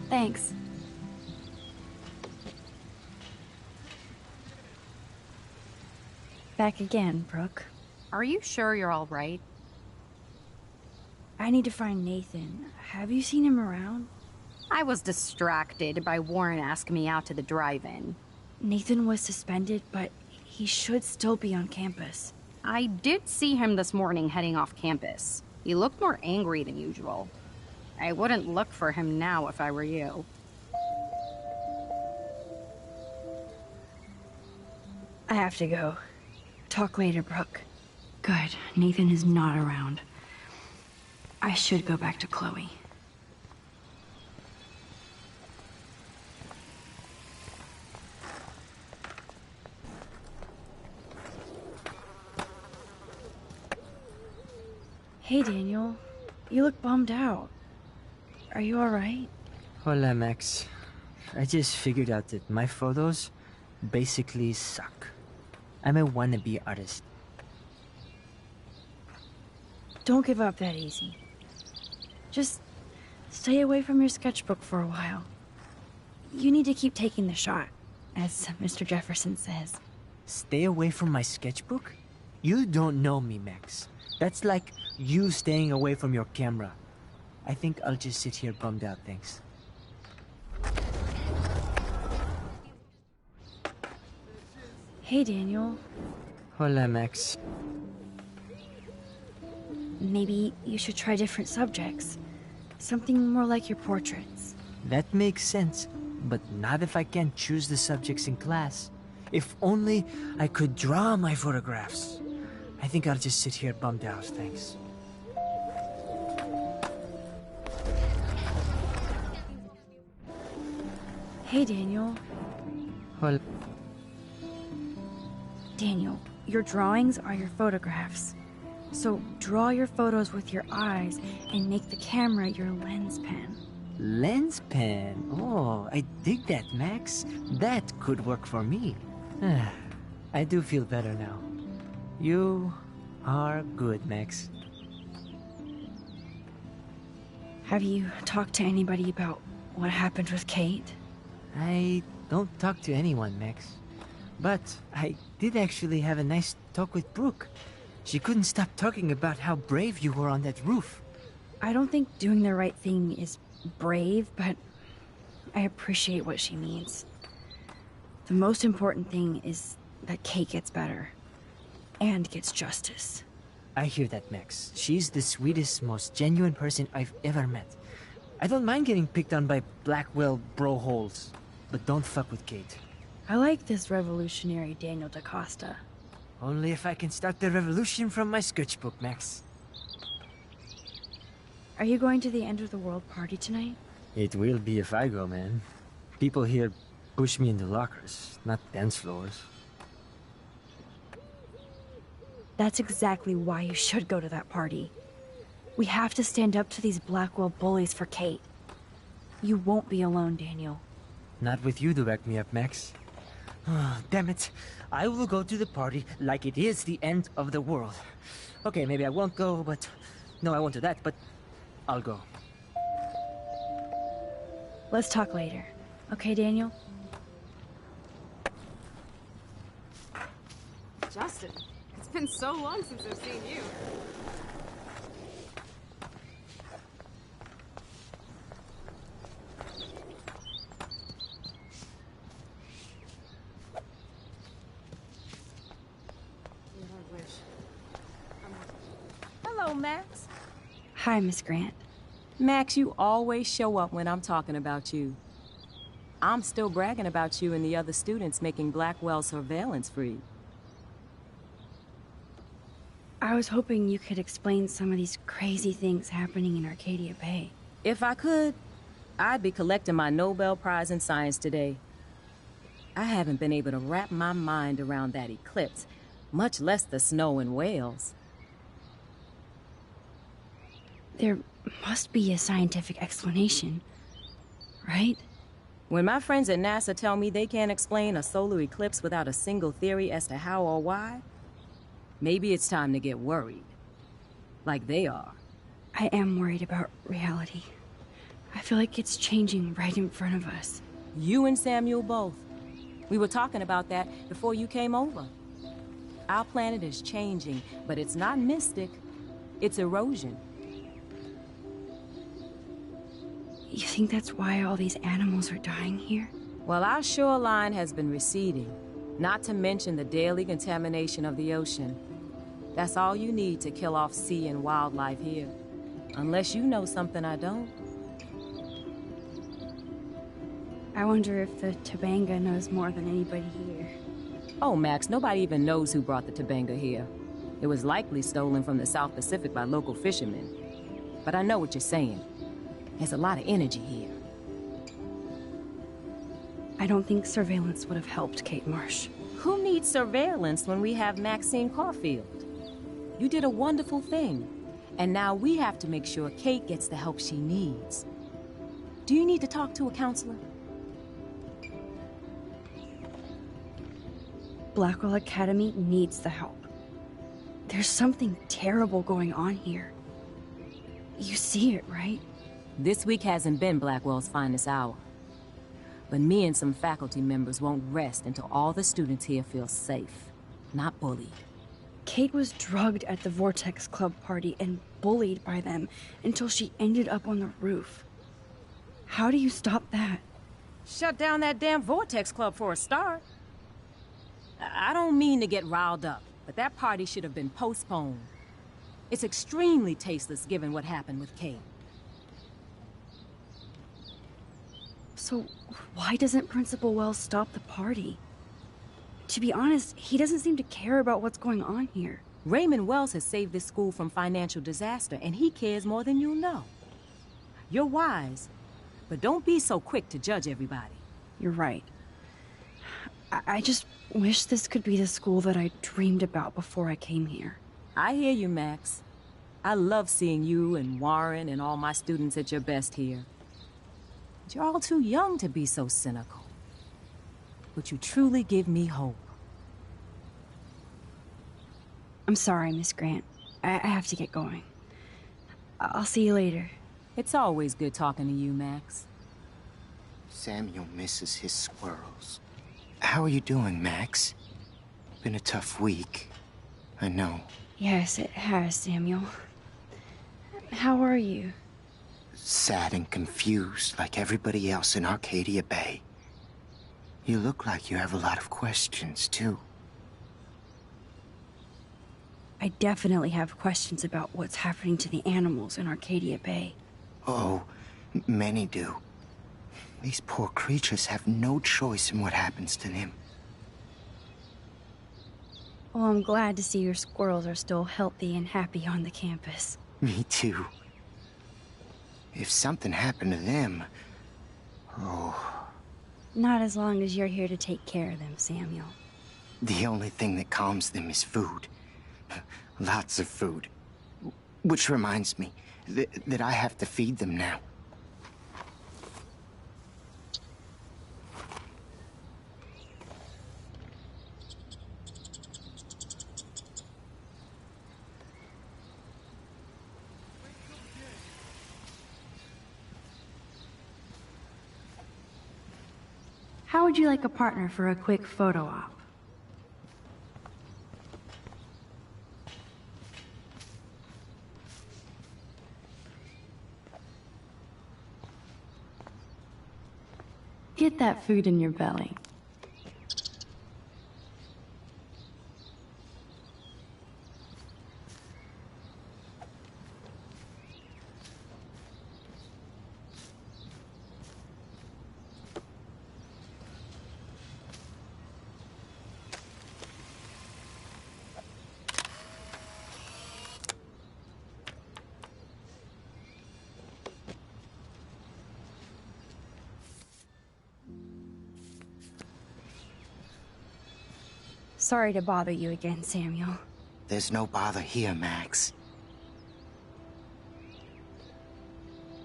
A: Thanks. Back again, Brooke.
N: Are you sure you're all right?
A: I need to find Nathan. Have you seen him around?
N: I was distracted by Warren asking me out to the drive-in.
A: Nathan was suspended, but he should still be on campus.
N: I did see him this morning heading off campus. He looked more angry than usual. I wouldn't look for him now if I were you.
A: I have to go. Talk later, Brooke. Good. Nathan is not around. I should go back to Chloe. Hey, Daniel. You look bummed out. Are you alright?
P: Hola, Max. I just figured out that my photos basically suck. I'm a wannabe artist.
A: Don't give up that easy. Just stay away from your sketchbook for a while. You need to keep taking the shot, as Mr. Jefferson says.
P: Stay away from my sketchbook? You don't know me, Max. That's like you staying away from your camera. I think I'll just sit here bummed out, thanks.
A: Hey, Daniel.
P: Hola, Max.
A: Maybe you should try different subjects. Something more like your portraits.
P: That makes sense, but not if I can't choose the subjects in class. If only I could draw my photographs. I think I'll just sit here bummed out, thanks.
A: Hey, Daniel.
P: Well...
A: Daniel, your drawings are your photographs. So draw your photos with your eyes and make the camera your lens pen.
P: Lens pen? Oh, I dig that, Max. That could work for me. I do feel better now. You are good, Max.
A: Have you talked to anybody about what happened with Kate?
P: I don't talk to anyone, Max. But I did actually have a nice talk with Brooke. She couldn't stop talking about how brave you were on that roof.
A: I don't think doing the right thing is brave, but I appreciate what she means. The most important thing is that Kate gets better. And gets justice.
P: I hear that, Max. She's the sweetest, most genuine person I've ever met. I don't mind getting picked on by Blackwell bro-holes, but don't fuck with Kate.
A: I like this revolutionary Daniel DaCosta.
P: Only if I can start the revolution from my sketchbook, Max.
A: Are you going to the end of the world party tonight?
P: It will be if I go, man. People here push me into lockers, not dance floors.
A: That's exactly why you should go to that party. We have to stand up to these Blackwell bullies for Kate. You won't be alone, Daniel.
P: Not with you to back me up, Max. Oh, damn it. I will go to the party like it is the end of the world. Okay, maybe I won't go, but... No, I won't do that, but I'll go.
A: Let's talk later. Okay, Daniel?
B: Justin, it's been so long since I've seen you.
Q: Hello, Max.
A: Hi, Miss Grant.
Q: Max, you always show up when I'm talking about you. I'm still bragging about you and the other students making Blackwell surveillance free.
A: I was hoping you could explain some of these crazy things happening in Arcadia Bay.
Q: If I could, I'd be collecting my Nobel Prize in Science today. I haven't been able to wrap my mind around that eclipse, much less the snow in Wales.
A: There must be a scientific explanation, right?
Q: When my friends at NASA tell me they can't explain a solar eclipse without a single theory as to how or why, maybe it's time to get worried. Like they are.
A: I am worried about reality. I feel like it's changing right in front of us.
Q: You and Samuel both. We were talking about that before you came over. Our planet is changing, but it's not mystic. It's erosion.
A: You think that's why all these animals are dying here?
Q: Well, our shoreline has been receding, not to mention the daily contamination of the ocean. That's all you need to kill off sea and wildlife here. Unless you know something I don't.
A: I wonder if the Tabanga knows more than anybody here.
Q: Oh, Max, nobody even knows who brought the Tabanga here. It was likely stolen from the South Pacific by local fishermen. But I know what you're saying. There's a lot of energy here.
A: I don't think surveillance would have helped Kate Marsh.
Q: Who needs surveillance when we have Maxine Caulfield? You did a wonderful thing. And now we have to make sure Kate gets the help she needs. Do you need to talk to a counselor?
A: Blackwell Academy needs the help. There's something terrible going on here. You see it, right?
Q: This week hasn't been Blackwell's finest hour. But me and some faculty members won't rest until all the students here feel safe, not bullied.
A: Kate was drugged at the Vortex Club party and bullied by them until she ended up on the roof. How do you stop that?
Q: Shut down that damn Vortex Club for a start. I don't mean to get riled up, but that party should have been postponed. It's extremely tasteless given what happened with Kate.
A: So, why doesn't Principal Wells stop the party? To be honest, he doesn't seem to care about what's going on here.
Q: Raymond Wells has saved this school from financial disaster, and he cares more than you'll know. You're wise, but don't be so quick to judge everybody.
A: You're right. I just wish this could be the school that I dreamed about before I came here.
Q: I hear you, Max. I love seeing you and Warren and all my students at your best here. But you're all too young to be so cynical. But you truly give me hope.
A: I'm sorry, Miss Grant. I have to get going. I'll see you later.
Q: It's always good talking to you, Max.
O: Samuel misses his squirrels. How are you doing, Max? Been a tough week. I know.
A: Yes, it has, Samuel. How are you?
O: Sad and confused, like everybody else in Arcadia Bay. You look like you have a lot of questions, too.
A: I definitely have questions about what's happening to the animals in Arcadia Bay.
O: Oh, many do. These poor creatures have no choice in what happens to them.
A: Well, I'm glad to see your squirrels are still healthy and happy on the campus.
O: Me too. If something happened to them... Oh...
A: Not as long as you're here to take care of them, Samuel.
O: The only thing that calms them is food. Lots of food. Which reminds me that I have to feed them now.
A: How would you like a partner for a quick photo op? Get that food in your belly. Sorry to bother you again, Samuel.
O: There's no bother here, Max.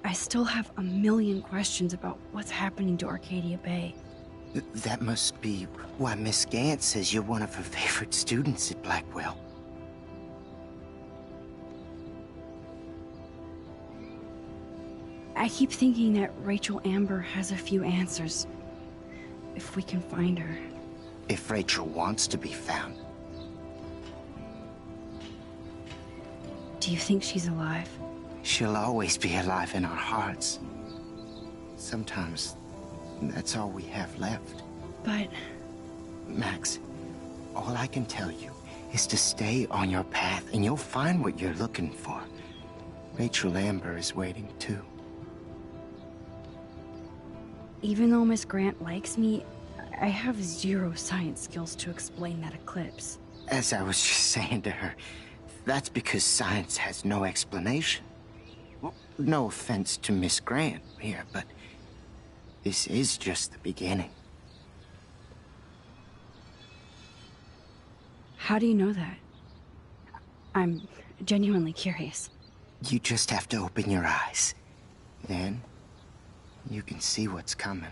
A: I still have a million questions about what's happening to Arcadia Bay.
O: That must be why Miss Gant says you're one of her favorite students at Blackwell.
A: I keep thinking that Rachel Amber has a few answers. If we can find her.
O: If Rachel wants to be found.
A: Do you think she's alive?
O: She'll always be alive in our hearts. Sometimes, that's all we have left.
A: But...
O: Max, all I can tell you is to stay on your path and you'll find what you're looking for. Rachel Amber is waiting too.
A: Even though Miss Grant likes me, I have zero science skills to explain that eclipse.
O: As I was just saying to her, that's because science has no explanation. Well, no offense to Miss Grant here, but this is just the beginning.
A: How do you know that? I'm genuinely curious.
O: You just have to open your eyes. Then, you can see what's coming.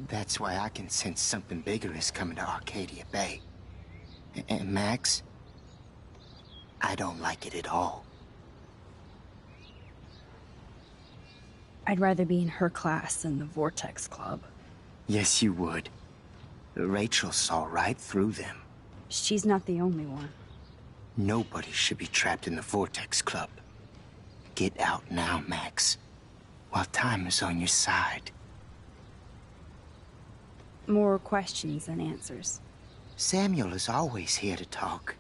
O: That's why I can sense something bigger is coming to Arcadia Bay. And Max, I don't like it at all.
A: I'd rather be in her class than the Vortex Club.
O: Yes, you would. Rachel saw right through them.
A: She's not the only one.
O: Nobody should be trapped in the Vortex Club. Get out now, Max, while time is on your side.
A: More questions than answers.
O: Samuel is always here to talk.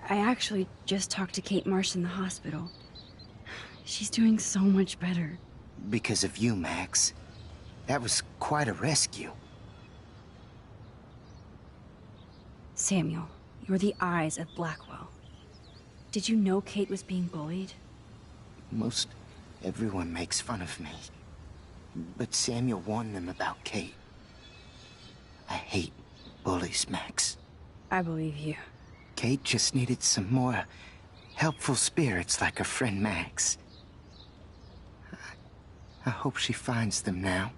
A: I actually just talked to Kate Marsh in the hospital. She's doing so much better.
O: Because of you, Max. That was quite a rescue.
A: Samuel, you're the eyes of Blackwell. Did you know Kate was being bullied?
O: Most everyone makes fun of me. But Samuel warned them about Kate. I hate bullies, Max.
A: I believe you.
O: Kate just needed some more helpful spirits like her friend Max. I hope she finds them now.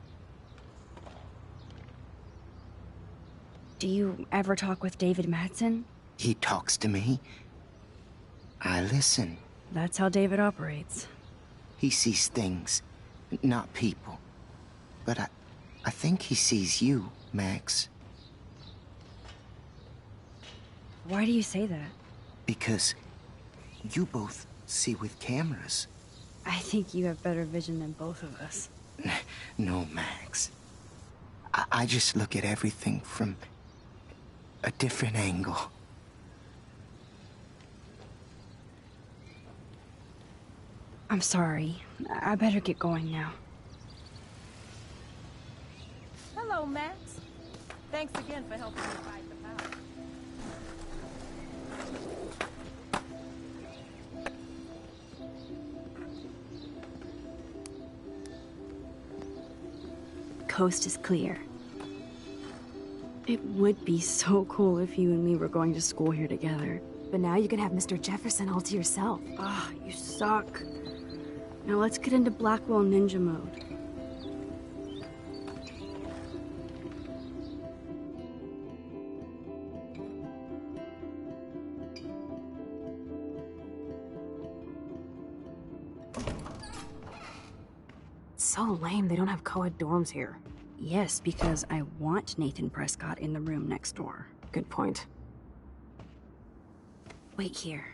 A: Do you ever talk with David Madsen?
O: He talks to me. I listen.
A: That's how David operates.
O: He sees things, not people. But I think he sees you, Max.
A: Why do you say that?
O: Because you both see with cameras.
A: I think you have better vision than both of us.
O: No, Max. I just look at everything from a different angle.
A: I'm sorry. I better get going now.
Q: Hello, Max. Thanks again for helping me fight the power.
A: coast is clear. It would be so cool if you and me were going to school here together.
B: But now you can have Mr. Jefferson all to yourself.
A: Ah, you suck. Now let's get into Blackwell Ninja mode.
B: It's so lame they don't have co-ed dorms here.
A: Yes, because I want Nathan Prescott in the room next door.
B: Good point.
A: Wait here.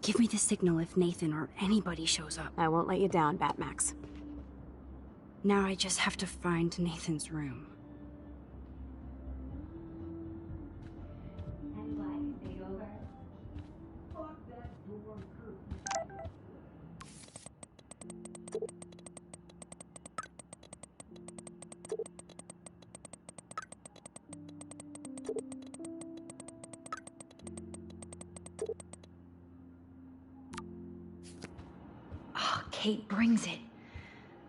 A: Give me the signal if Nathan or anybody shows up.
B: I won't let you down, Batmax.
A: Now I just have to find Nathan's room. Kate brings it.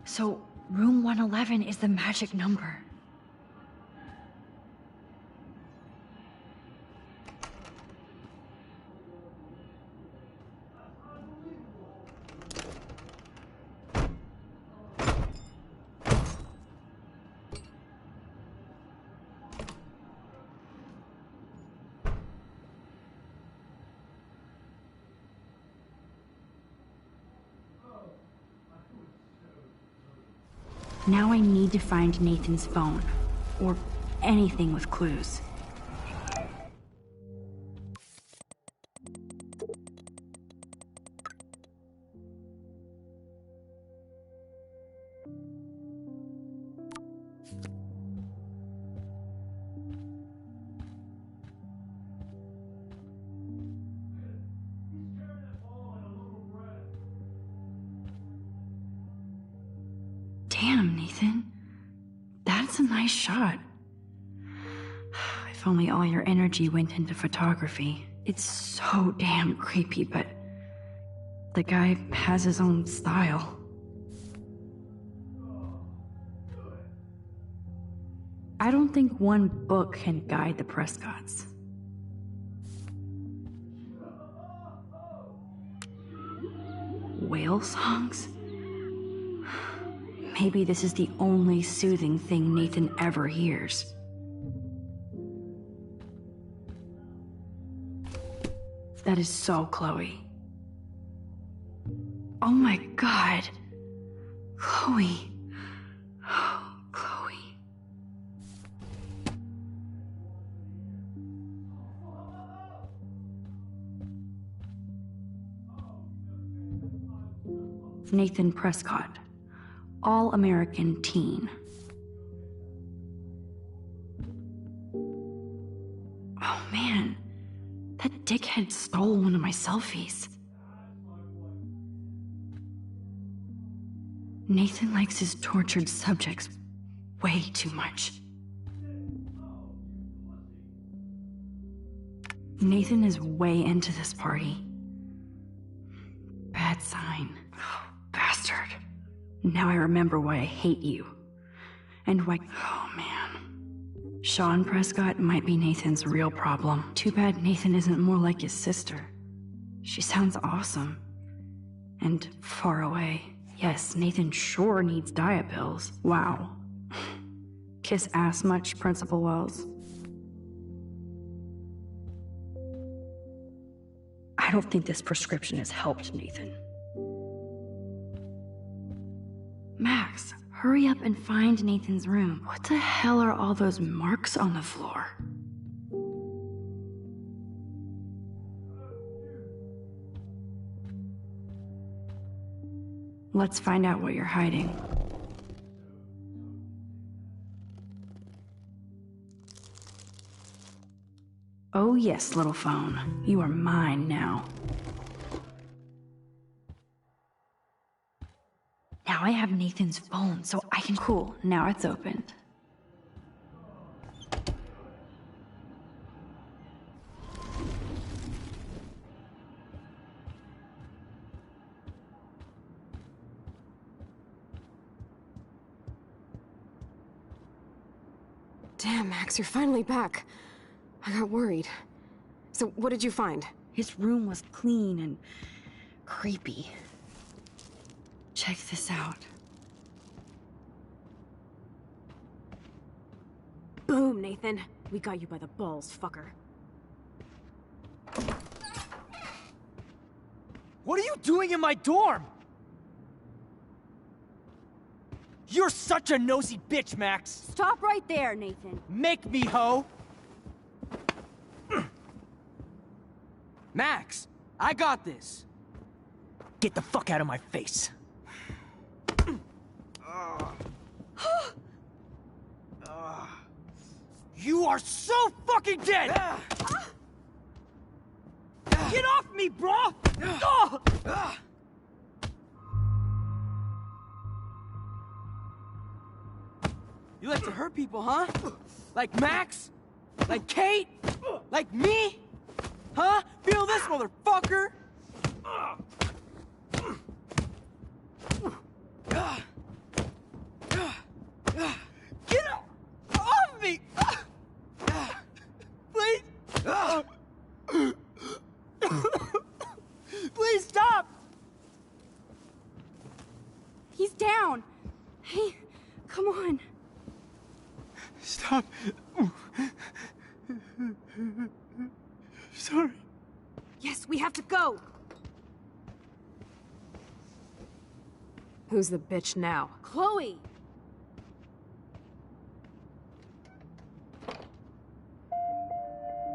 A: So, room 111 is the magic number. Now I need to find Nathan's phone, or anything with clues. Damn, Nathan. That's a nice shot. If only all your energy went into photography. It's so damn creepy, but the guy has his own style. I don't think one book can guide the Prescotts. Whale songs? Maybe this is the only soothing thing Nathan ever hears. That is so Chloe. Oh my god. Chloe. Oh, Chloe. Nathan Prescott. All-American teen. Oh man, that dickhead stole one of my selfies. Nathan likes his tortured subjects way too much. Nathan is way into this party. Bad sign. Oh, bastard. Now I remember why I hate you. And why... Oh, man. Sean Prescott might be Nathan's real problem. Too bad Nathan isn't more like his sister. She sounds awesome. And far away. Yes, Nathan sure needs diet pills. Wow. Kiss ass much, Principal Wells? I don't think this prescription has helped Nathan. Max, hurry up and find Nathan's room. What the hell are all those marks on the floor? Let's find out what you're hiding. Oh yes, little phone. You are mine now. Now I have Nathan's phone, so I can... Cool, now it's opened.
B: Damn, Max, you're finally back. I got worried. So, what did you find?
A: His room was clean and creepy. Check this out.
B: Boom, Nathan. We got you by the balls, fucker.
C: What are you doing in my dorm? You're such a nosy bitch, Max.
A: Stop right there, Nathan.
C: Make me, ho. Max, I got this. Get the fuck out of my face. You are so fucking dead! Get off me, bro! You like to hurt people, huh? Like Max? Like Kate? Like me? Huh? Feel this, motherfucker! Get off me! Please! Please stop!
A: He's down. Hey, come on.
C: Stop. Sorry.
B: Yes, we have to go! Who's the bitch now?
A: Chloe!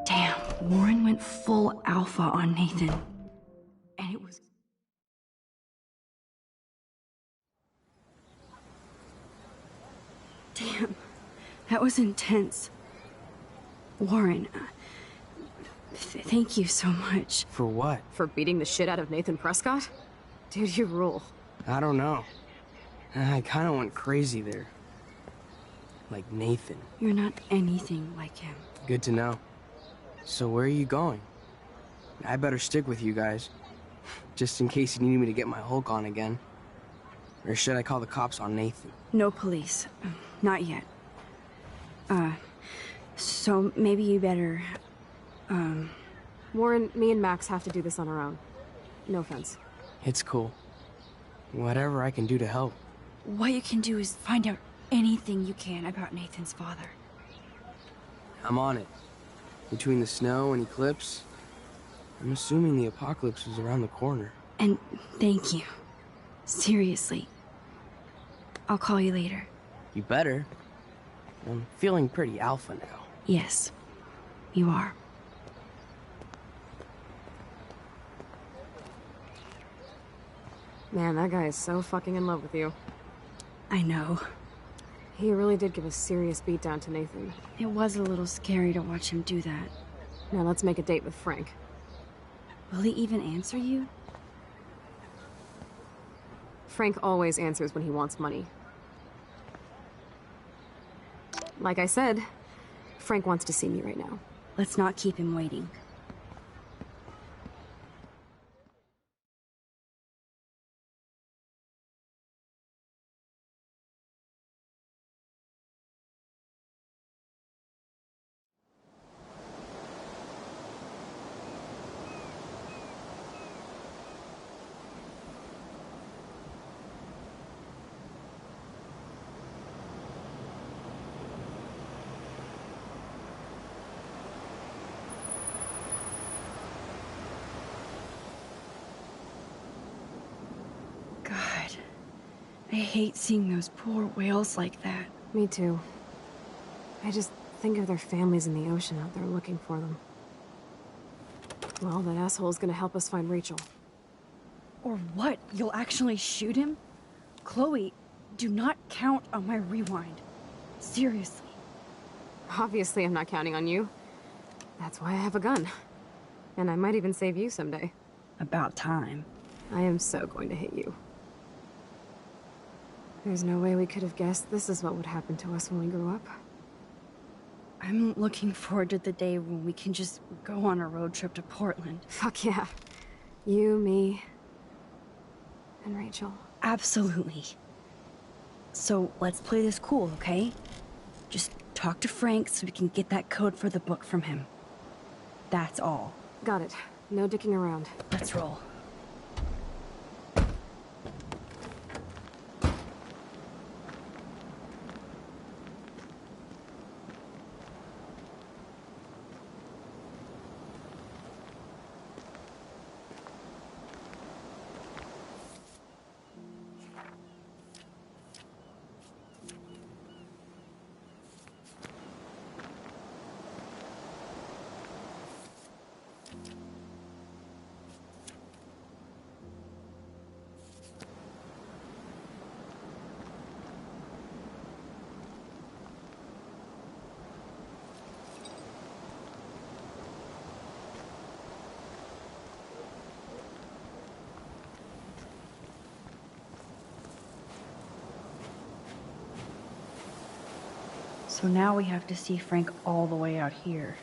A: Damn, Warren went full alpha on Nathan. And it was... Damn, that was intense. Warren, thank you so much.
C: For what?
B: For beating the shit out of Nathan Prescott? Dude, you rule.
C: I don't know. I kind of went crazy there. Like Nathan.
A: You're not anything like him.
C: Good to know. So where are you going? I better stick with you guys. Just in case you need me to get my Hulk on again. Or should I call the cops on Nathan?
A: No police. Not yet. So maybe you better,
B: Warren, me and Max have to do this on our own. No offense.
C: It's cool. Whatever I can do to help.
A: What you can do is find out anything you can about Nathan's father.
C: I'm on it. Between the snow and eclipse, I'm assuming the apocalypse is around the corner.
A: And thank you. Seriously. I'll call you later.
C: You better. I'm feeling pretty alpha now.
A: Yes, you are.
B: Man, that guy is so fucking in love with you.
A: I know.
B: He really did give a serious beatdown to Nathan.
A: It was a little scary to watch him do that.
B: Now let's make a date with Frank.
A: Will he even answer you?
B: Frank always answers when he wants money. Like I said, Frank wants to see me right now.
A: Let's not keep him waiting. God, I hate seeing those poor whales like that.
B: Me too. I just think of their families in the ocean out there looking for them. Well, that asshole's gonna help us find Rachel.
A: Or what? You'll actually shoot him? Chloe, do not count on my rewind. Seriously.
B: Obviously, I'm not counting on you. That's why I have a gun. And I might even save you someday.
A: About time.
B: I am so going to hit you. There's no way we could have guessed this is what would happen to us when we grew up.
A: I'm looking forward to the day when we can just go on a road trip to Portland.
B: Fuck yeah. You, me, and Rachel.
A: Absolutely. So let's play this cool, okay? Just talk to Frank so we can get that code for the book from him. That's all.
B: Got it. No dicking around.
A: Let's roll. So now we have to see Frank all the way out here.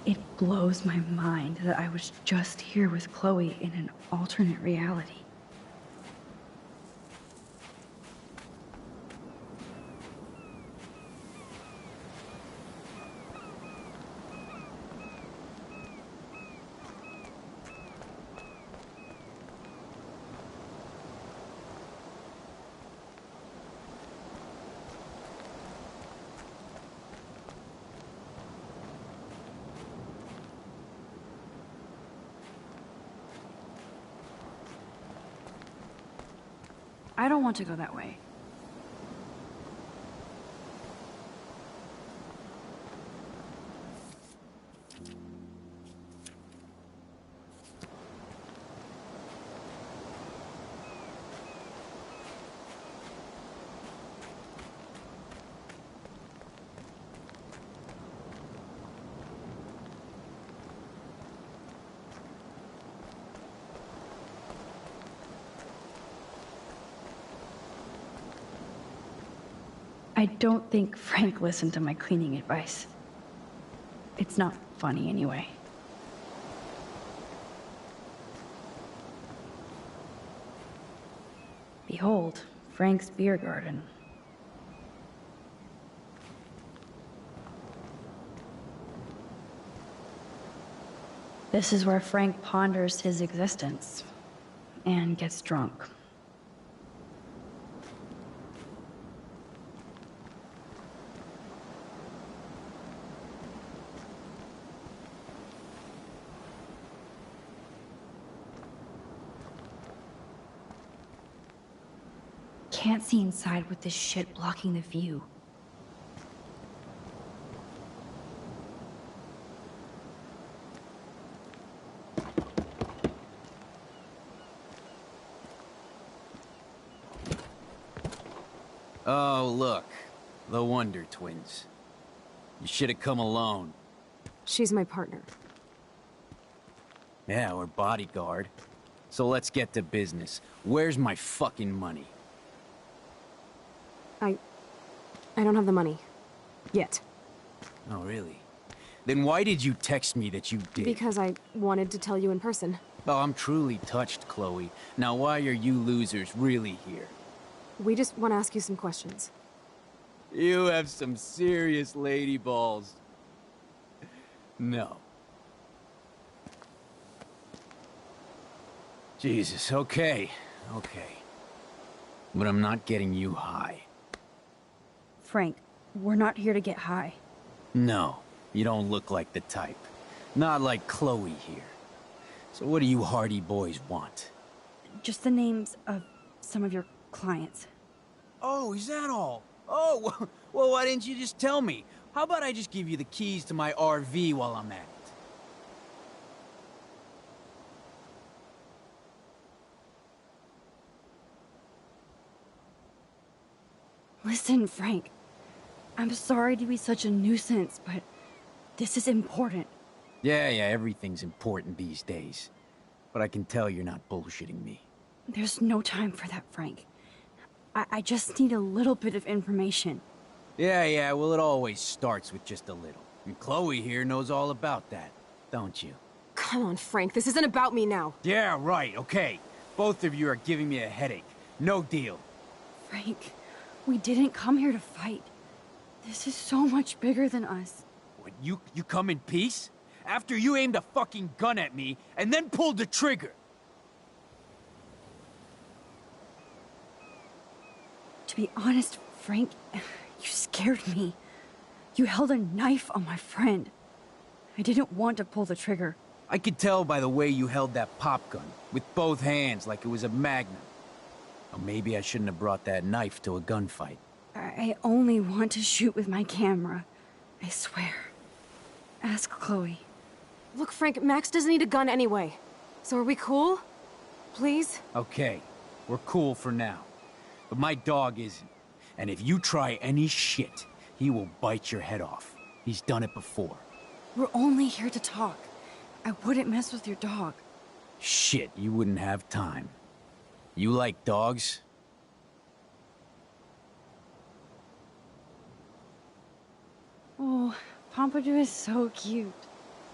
A: It blows my mind that I was just here with Chloe in an alternate reality. I don't want to go that way. I don't think Frank listened to my cleaning advice. It's not funny anyway. Behold, Frank's beer garden. This is where Frank ponders his existence and gets drunk. Can't see inside with this shit blocking the view.
F: Oh, look. The Wonder Twins. You should have come alone.
B: She's my partner.
F: Yeah, or bodyguard. So let's get to business. Where's my fucking money?
B: I don't have the money. Yet.
F: Oh, really? Then why did you text me that you did?
B: Because I wanted to tell you in person.
F: Oh, I'm truly touched, Chloe. Now why are you losers really here?
B: We just want to ask you some questions.
F: You have some serious lady balls. No. Jesus, okay. But I'm not getting you high.
A: Frank, we're not here to get high.
F: No, you don't look like the type. Not like Chloe here. So what do you hardy boys want?
A: Just the names of some of your clients.
F: Oh, is that all? Oh, well, why didn't you just tell me? How about I just give you the keys to my RV while I'm at it?
A: Listen, Frank. I'm sorry to be such a nuisance, but this is important.
F: Yeah, everything's important these days. but I can tell you're not bullshitting me.
A: There's no time for that, Frank. I just need a little bit of information.
F: Yeah, well, it always starts with just a little. And Chloe here knows all about that, don't you?
B: Come on, Frank, this isn't about me now.
F: Yeah, right, okay. Both of you are giving me a headache. No deal.
A: Frank, we didn't come here to fight. This is so much bigger than us.
F: What, you come in peace? After you aimed a fucking gun at me, and then pulled the trigger?
A: To be honest, Frank, you scared me. You held a knife on my friend. I didn't want to pull the trigger.
F: I could tell by the way you held that pop gun, with both hands like it was a magnum. Or maybe I shouldn't have brought that knife to a gunfight.
A: I only want to shoot with my camera. I swear. Ask Chloe.
B: Look, Frank, Max doesn't need a gun anyway. So are we cool? Please?
F: Okay, we're cool for now. But my dog isn't. And if you try any shit, he will bite your head off. He's done it before.
A: We're only here to talk. I wouldn't mess with your dog.
F: Shit, you wouldn't have time. You like dogs?
A: Oh, Pompadour is so cute.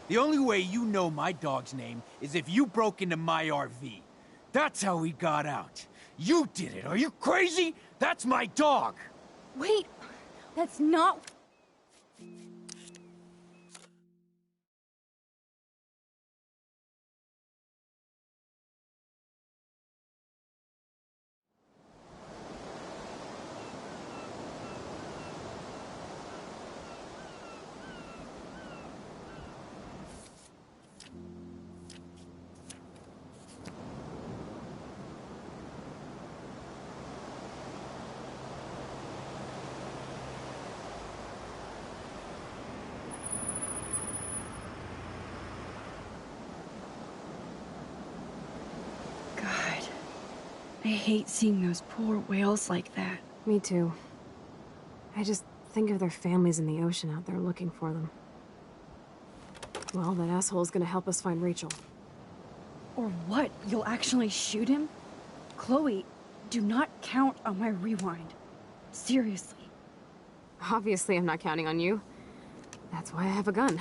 F: The only way you know my dog's name is if you broke into my RV. That's how we got out. You did it. Are you crazy? That's my dog.
A: Wait, that's not... I hate seeing those poor whales like that.
B: Me too. I just think of their families in the ocean out there looking for them. Well, that asshole's gonna help us find Rachel.
A: Or what? You'll actually shoot him? Chloe, do not count on my rewind. Seriously.
B: Obviously, I'm not counting on you. That's why I have a gun.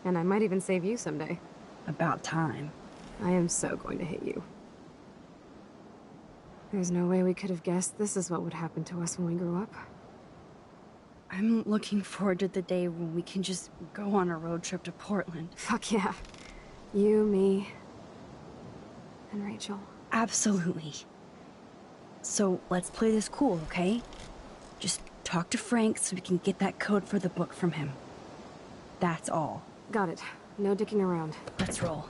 B: And I might even save you someday.
A: About time.
B: I am so going to hit you. There's no way we could have guessed this is what would happen to us when we grew up.
A: I'm looking forward to the day when we can just go on a road trip to Portland.
B: Fuck yeah. You, me, and Rachel.
A: Absolutely. So let's play this cool, okay? Just talk to Frank so we can get that code for the book from him. That's all.
B: Got it. No dicking around.
A: Let's roll.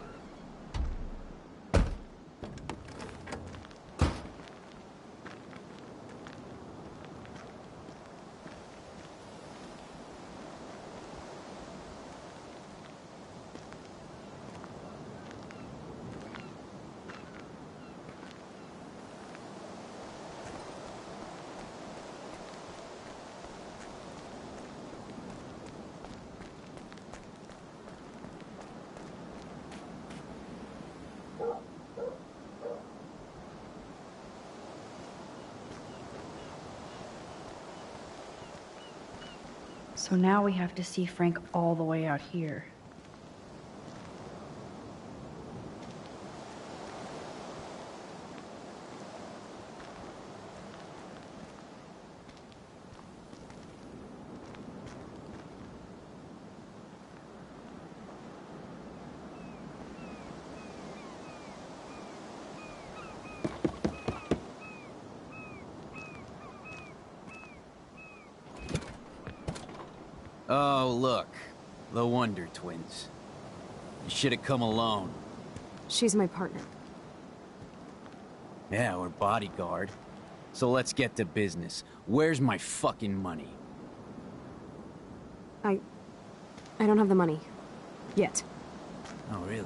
A: So now we have to see Frank all the way out here.
F: Oh, look. The Wonder Twins. You should have come alone.
B: She's my partner.
F: Yeah, or bodyguard. So let's get to business. Where's my fucking money?
B: I don't have the money. Yet.
F: Oh, really?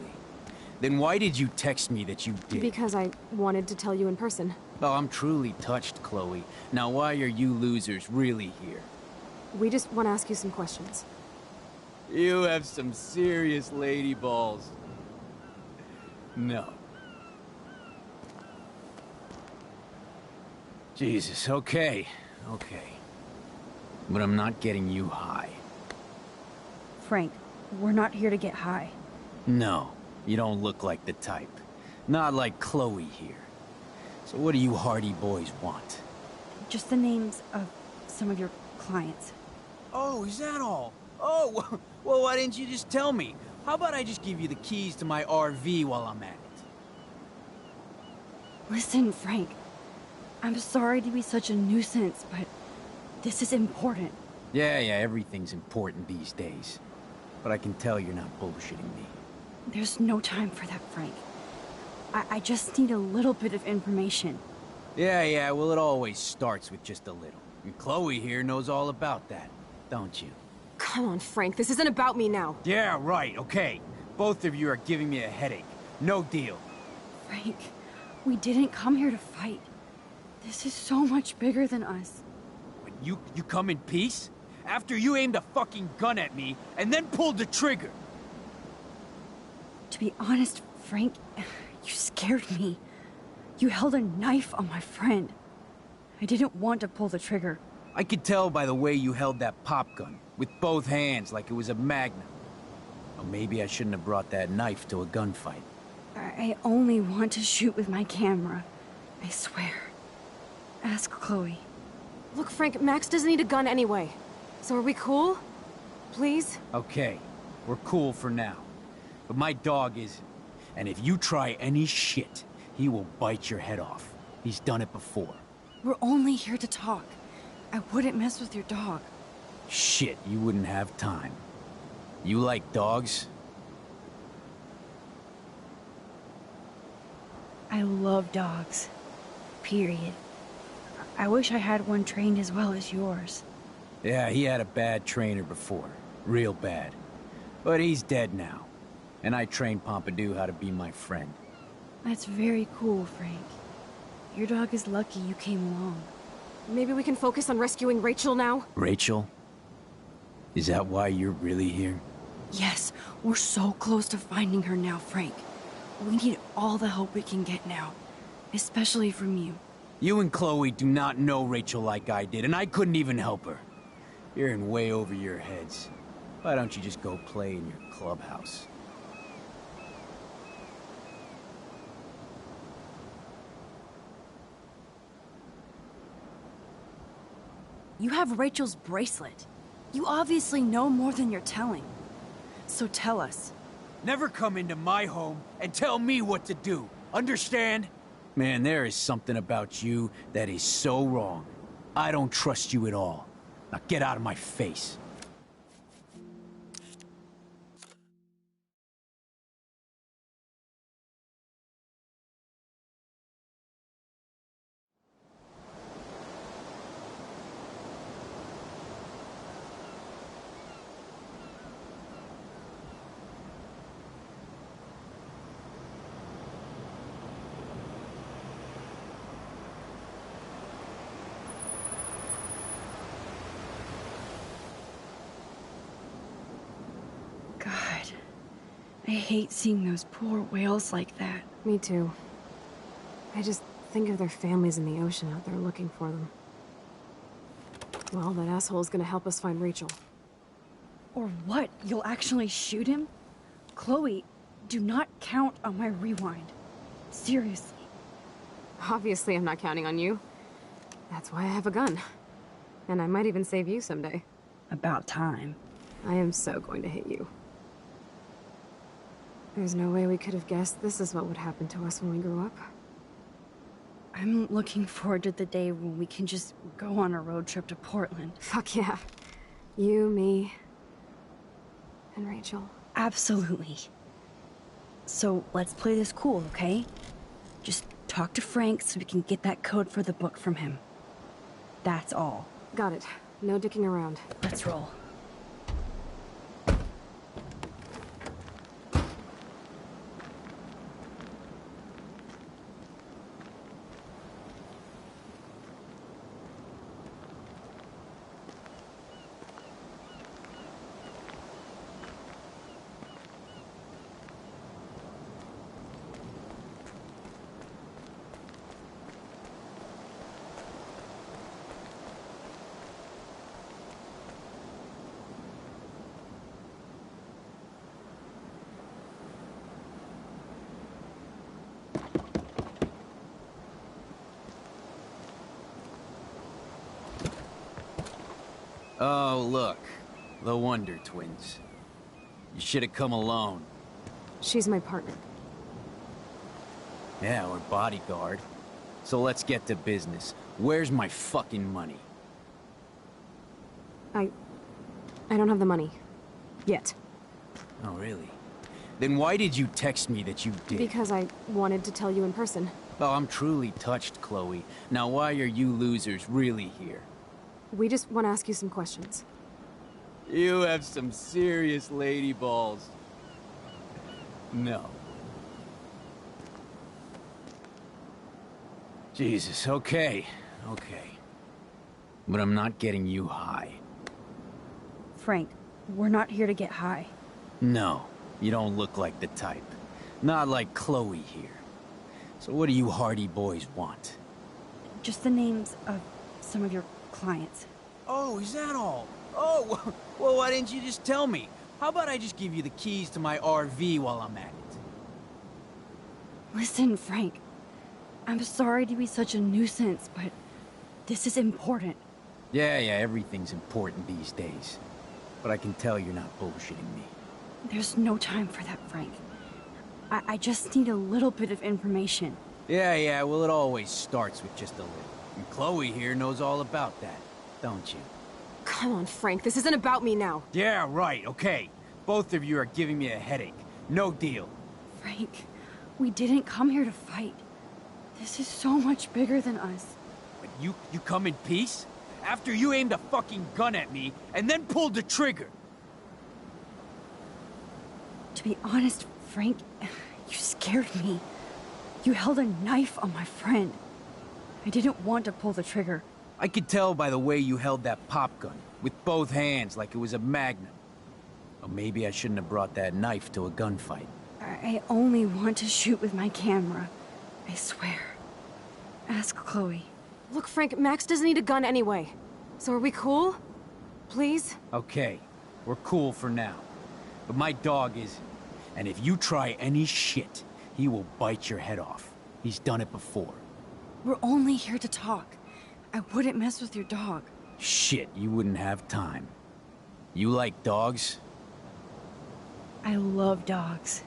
F: Then why did you text me that you did?
B: Because I wanted to tell you in person.
F: Oh, I'm truly touched, Chloe. Now why are you losers really here?
B: We just want to ask you some questions.
F: You have some serious lady balls. No. Jesus, okay. Okay. But I'm not getting you high.
A: Frank, we're not here to get high.
F: No, you don't look like the type. Not like Chloe here. So what do you hardy boys want?
A: Just the names of some of your clients.
F: Oh, is that all? Oh, well, why didn't you just tell me? How about I just give you the keys to my RV while I'm at it?
A: Listen, Frank. I'm sorry to be such a nuisance, but this is important.
F: Yeah, everything's important these days. But I can tell you're not bullshitting me.
A: There's no time for that, Frank. I just need a little bit of information.
F: Yeah, well, it always starts with just a little. And Chloe here knows all about that, don't you?
B: Come on, Frank, this isn't about me now.
F: Yeah, right, okay. Both of you are giving me a headache. No deal.
A: Frank, we didn't come here to fight. This is so much bigger than us.
F: You come in peace? After you aimed a fucking gun at me, and then pulled the trigger!
A: To be honest, Frank, you scared me. You held a knife on my friend. I didn't want to pull the trigger.
F: I could tell by the way you held that pop gun, with both hands like it was a magnum. Or maybe I shouldn't have brought that knife to a gunfight.
A: I only want to shoot with my camera. I swear. Ask Chloe.
B: Look, Frank, Max doesn't need a gun anyway. So are we cool? Please?
F: Okay, we're cool for now. But my dog isn't. And if you try any shit, he will bite your head off. He's done it before.
A: We're only here to talk. I wouldn't mess with your dog.
F: Shit, you wouldn't have time. You like dogs?
A: I love dogs. Period. I wish I had one trained as well as yours.
F: Yeah, he had a bad trainer before. Real bad. But he's dead now. And I trained Pompidou how to be my friend.
A: That's very cool, Frank. Your dog is lucky you came along.
B: Maybe we can focus on rescuing Rachel now?
F: Rachel? Is that why you're really here?
A: Yes, we're so close to finding her now, Frank. We need all the help we can get now. Especially from you.
F: You and Chloe do not know Rachel like I did, and I couldn't even help her. You're in way over your heads. Why don't you just go play in your clubhouse?
A: You have Rachel's bracelet. You obviously know more than you're telling. So tell us.
F: Never come into my home and tell me what to do. Understand? Man, there is something about you that is so wrong. I don't trust you at all. Now get out of my face.
A: God, I hate seeing those poor whales like that.
B: Me too. I just think of their families in the ocean out there looking for them. Well, that asshole's gonna help us find Rachel.
A: Or what? You'll actually shoot him? Chloe, do not count on my rewind. Seriously.
B: Obviously, I'm not counting on you. That's why I have a gun. And I might even save you someday.
A: About time.
B: I am so going to hit you. There's no way we could have guessed this is what would happen to us when we grew up.
A: I'm looking forward to the day when we can just go on a road trip to Portland.
B: Fuck yeah. You, me, and Rachel.
A: Absolutely. So let's play this cool, okay? Just talk to Frank so we can get that code for the book from him. That's all.
B: Got it. No dicking around.
A: Let's roll.
F: Oh, look. The Wonder Twins. You should have come alone.
B: She's my partner.
F: Yeah, or bodyguard. So let's get to business. Where's my fucking money?
B: I don't have the money. Yet.
F: Oh, really? Then why did you text me that you did?
B: Because I wanted to tell you in person.
F: Oh, I'm truly touched, Chloe. Now why are you losers really here?
B: We just want to ask you some questions.
F: You have some serious lady balls. No. Jesus, okay. But I'm not getting you high.
A: Frank, we're not here to get high.
F: No, you don't look like the type. Not like Chloe here. So what do you hardy boys want?
A: Just the names of some of your clients.
F: Oh, is that all? Oh, well, why didn't you just tell me? How about I just give you the keys to my RV while I'm at it?
A: Listen, Frank. I'm sorry to be such a nuisance, but this is important.
F: Yeah, everything's important these days. But I can tell you're not bullshitting me.
A: There's no time for that, Frank. I just need a little bit of information.
F: Yeah, well, it always starts with just a little. And Chloe here knows all about that, don't you?
B: Come on, Frank, this isn't about me now.
F: Yeah, right, okay. Both of you are giving me a headache. No deal.
A: Frank, we didn't come here to fight. This is so much bigger than us.
F: But you come in peace? After you aimed a fucking gun at me, and then pulled the trigger!
A: To be honest, Frank, you scared me. You held a knife on my friend. I didn't want to pull the trigger.
F: I could tell by the way you held that pop gun, with both hands like it was a magnum. Or maybe I shouldn't have brought that knife to a gunfight.
A: I only want to shoot with my camera. I swear. Ask Chloe.
B: Look, Frank, Max doesn't need a gun anyway. So are we cool? Please?
F: Okay, we're cool for now. But my dog isn't. And if you try any shit, he will bite your head off. He's done it before.
A: We're only here to talk. I wouldn't mess with your dog.
F: Shit, you wouldn't have time. You like dogs?
A: I love dogs.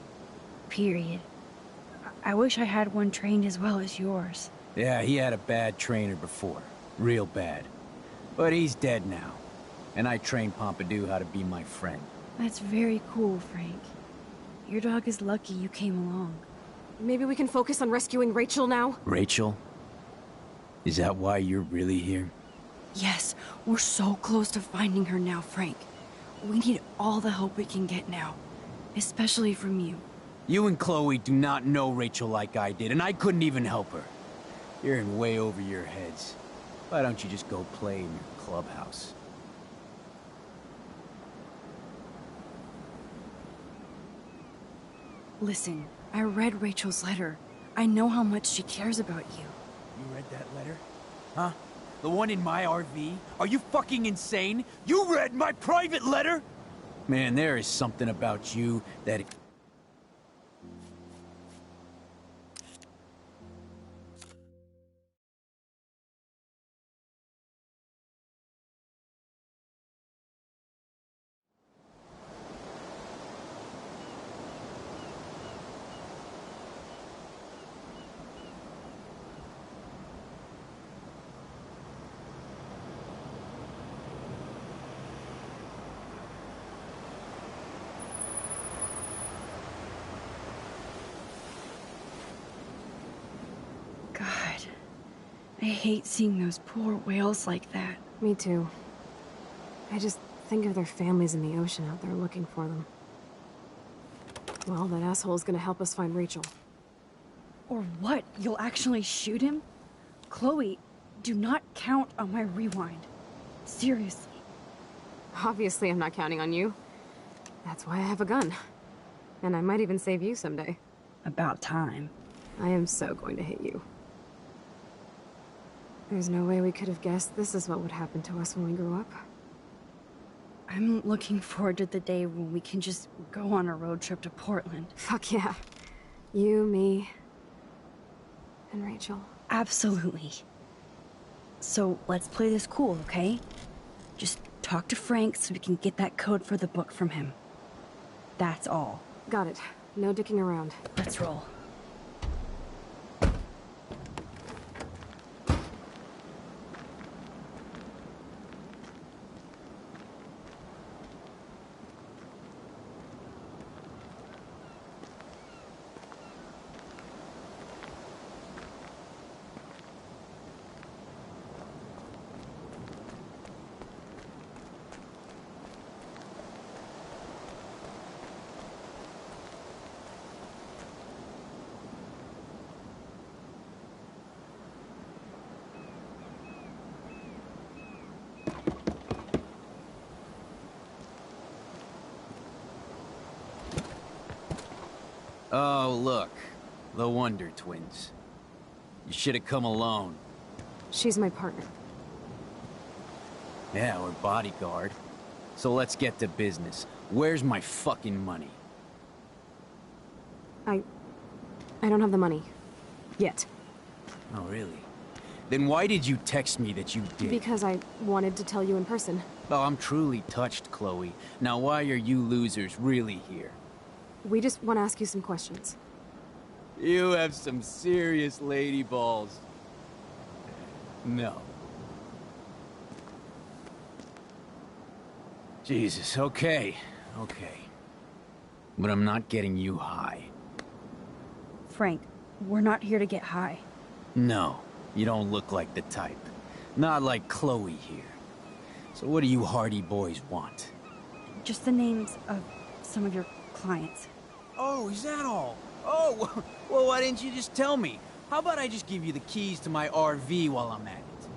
A: Period. I wish I had one trained as well as yours.
F: Yeah, he had a bad trainer before. Real bad. But he's dead now. And I trained Pompidou how to be my friend.
A: That's very cool, Frank. Your dog is lucky you came along.
B: Maybe we can focus on rescuing Rachel now?
F: Rachel? Is that why you're really here?
A: Yes, we're so close to finding her now, Frank. We need all the help we can get now. Especially from you.
F: You and Chloe do not know Rachel like I did, and I couldn't even help her. You're in way over your heads. Why don't you just go play in your clubhouse?
A: Listen, I read Rachel's letter. I know how much she cares about you.
F: You read that letter? Huh? The one in my RV? Are you fucking insane? You read my private letter? Man, there is something about you that...
A: God, I hate seeing those poor whales like that.
B: Me too. I just think of their families in the ocean out there looking for them. Well, that asshole's gonna help us find Rachel.
A: Or what? You'll actually shoot him? Chloe, do not count on my rewind. Seriously.
B: Obviously, I'm not counting on you. That's why I have a gun. And I might even save you someday.
A: About time.
B: I am so going to hit you. There's no way we could have guessed this is what would happen to us when we grew up.
A: I'm looking forward to the day when we can just go on a road trip to Portland.
B: Fuck yeah. You, me, and Rachel.
A: Absolutely. So let's play this cool, okay? Just talk to Frank so we can get that code for the book from him. That's all.
B: Got it. No dicking around.
A: Let's roll.
F: Oh, look. The Wonder Twins. You should have come alone.
B: She's my partner.
F: Yeah, or bodyguard. So let's get to business. Where's my fucking money?
B: I don't have the money. Yet.
F: Oh, really? Then why did you text me that you did?
B: Because I wanted to tell you in person.
F: Oh, I'm truly touched, Chloe. Now why are you losers really here?
B: We just want to ask you some questions.
F: You have some serious lady balls. No. Jesus, okay. But I'm not getting you high.
A: Frank, we're not here to get high.
F: No, you don't look like the type. Not like Chloe here. So what do you hardy boys want?
A: Just the names of some of your clients.
F: Oh, is that all? Oh, well, why didn't you just tell me? How about I just give you the keys to my RV while I'm at it?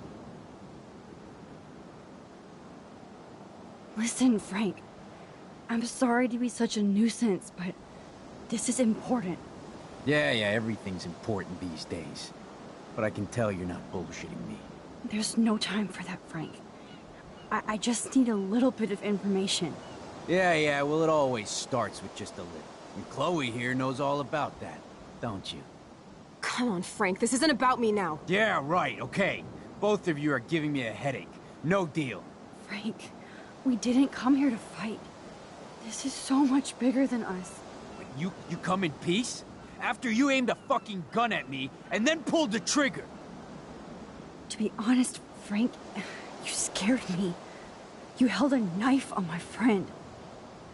A: Listen, Frank. I'm sorry to be such a nuisance, but this is important.
F: Yeah, everything's important these days. But I can tell you're not bullshitting me.
A: There's no time for that, Frank. I just need a little bit of information.
F: Yeah, well, it always starts with just a little. And Chloe here knows all about that, don't you?
B: Come on, Frank, this isn't about me now.
F: Yeah, right, okay. Both of you are giving me a headache. No deal.
A: Frank, we didn't come here to fight. This is so much bigger than us.
F: You come in peace? After you aimed a fucking gun at me, and then pulled the trigger!
A: To be honest, Frank, you scared me. You held a knife on my friend.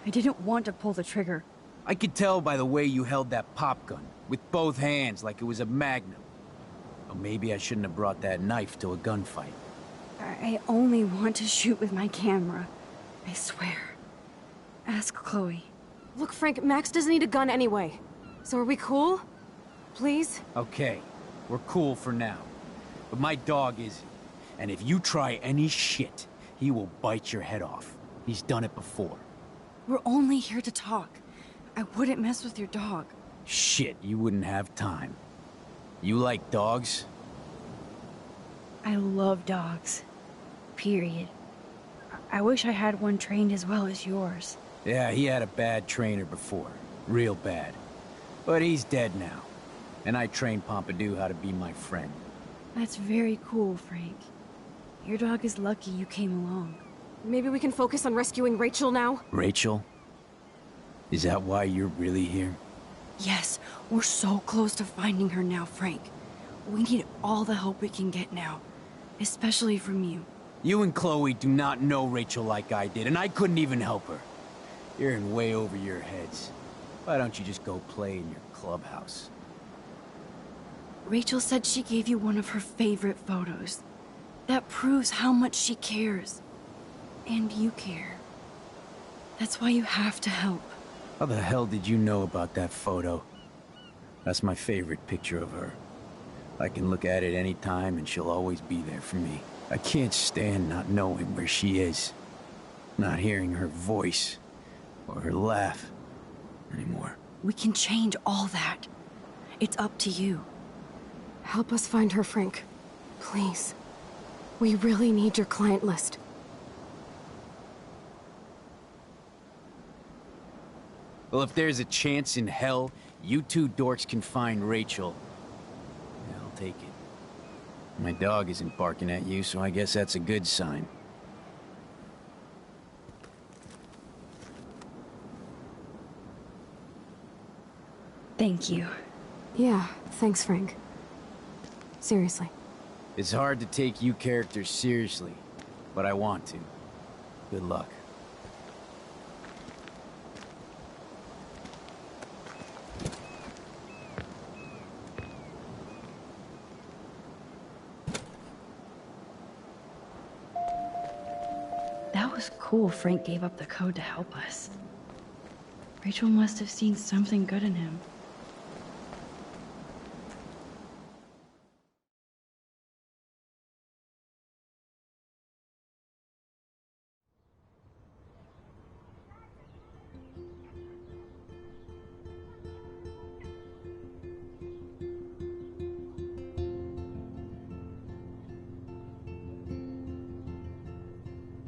A: I didn't want to pull the trigger.
F: I could tell by the way you held that pop gun, with both hands like it was a magnum. Or maybe I shouldn't have brought that knife to a gunfight.
A: I only want to shoot with my camera. I swear. Ask Chloe.
B: Look, Frank, Max doesn't need a gun anyway. So are we cool? Please?
F: Okay, we're cool for now. But my dog isn't. And if you try any shit, he will bite your head off. He's done it before.
A: We're only here to talk. I wouldn't mess with your dog.
F: Shit, you wouldn't have time. You like dogs?
A: I love dogs. Period. I wish I had one trained as well as yours.
F: Yeah, he had a bad trainer before. Real bad. But he's dead now. And I trained Pompidou how to be my friend.
A: That's very cool, Frank. Your dog is lucky you came along.
B: Maybe we can focus on rescuing Rachel now?
F: Rachel? Is that why you're really here?
A: Yes, we're so close to finding her now, Frank. We need all the help we can get now. Especially from you.
F: You and Chloe do not know Rachel like I did, and I couldn't even help her. You're in way over your heads. Why don't you just go play in your clubhouse?
A: Rachel said she gave you one of her favorite photos. That proves how much she cares. And you care. That's why you have to help.
F: How the hell did you know about that photo? That's my favorite picture of her. I can look at it any time and she'll always be there for me. I can't stand not knowing where she is. Not hearing her voice or her laugh anymore.
A: We can change all that. It's up to you.
B: Help us find her, Frank. Please. We really need your client list.
F: Well, if there's a chance in hell, you two dorks can find Rachel. Yeah, I'll take it. My dog isn't barking at you, so I guess that's a good sign.
J: Thank you.
B: Yeah, thanks, Frank. Seriously.
F: It's hard to take you characters seriously, but I want to. Good luck.
J: That was cool Frank gave up the code to help us. Rachel must have seen something good in him.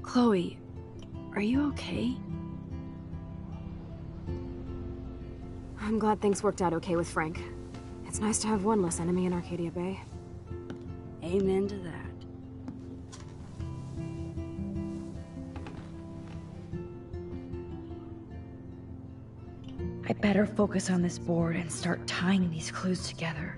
J: Chloe, are you okay?
B: I'm glad things worked out okay with Frank. It's nice to have one less enemy in Arcadia Bay.
J: Amen to that. I better focus on this board and start tying these clues together.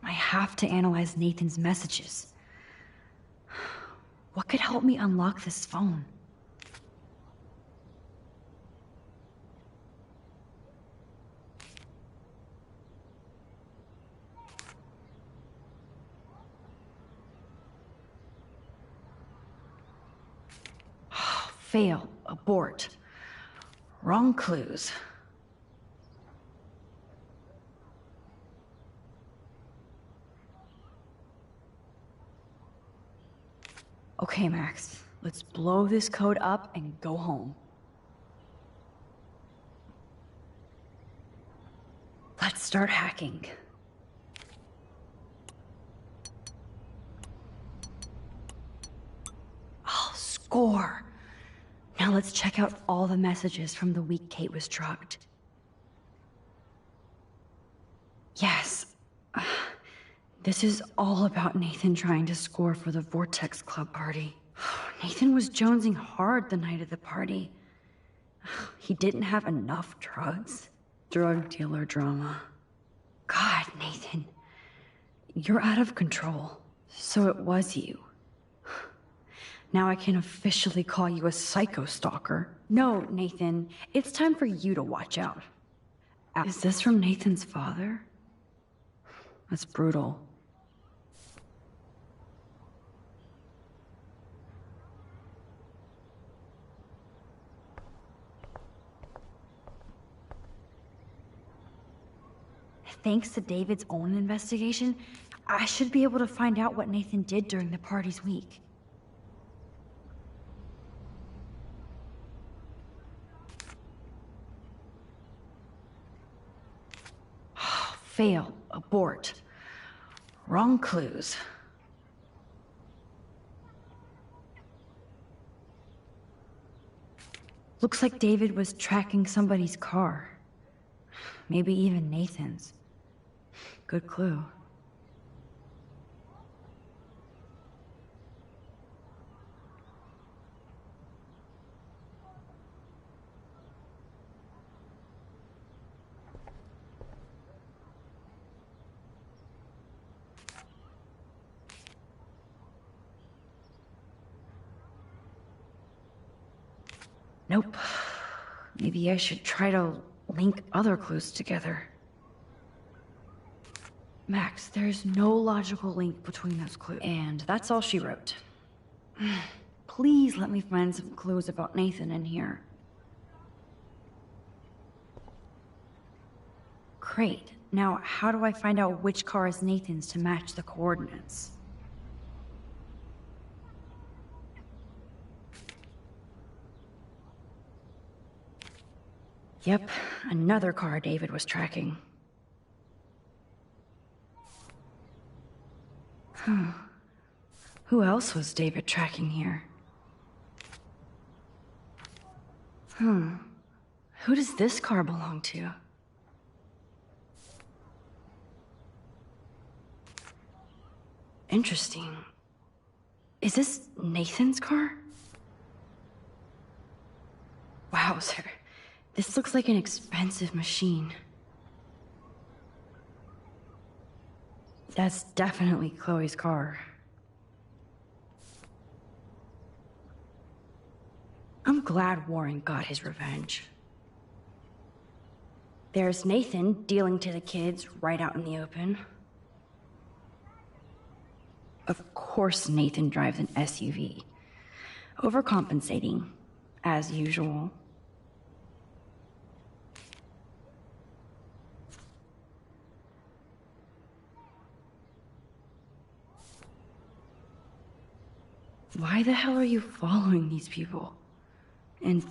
J: I have to analyze Nathan's messages. What could help me unlock this phone? Fail. Abort. Wrong clues. Okay, Max. Let's blow this code up and go home. Let's start hacking. Oh, score! Now let's check out all the messages from the week Kate was drugged. Yes. This is all about Nathan trying to score for the Vortex Club party. Nathan was jonesing hard the night of the party. He didn't have enough drugs. Drug dealer drama. God, Nathan. You're out of control. So it was you. Now I can officially call you a psycho stalker. No, Nathan. It's time for you to watch out. Is this from Nathan's father? That's brutal. Thanks to David's own investigation, I should be able to find out what Nathan did during the party's week. Fail. Abort. Wrong clues. Looks like David was tracking somebody's car. Maybe even Nathan's. Good clue. Nope. Maybe I should try to link other clues together. Max, there's no logical link between those clues. And that's all she wrote. Please let me find some clues about Nathan in here. Great. Now, how do I find out which car is Nathan's to match the coordinates? Yep, another car David was tracking. Who else was David tracking here? Who does this car belong to? Interesting. Is this Nathan's car? Wowzer. This looks like an expensive machine. That's definitely Chloe's car. I'm glad Warren got his revenge. There's Nathan dealing to the kids right out in the open. Of course Nathan drives an SUV. Overcompensating, as usual. Why the hell are you following these people? And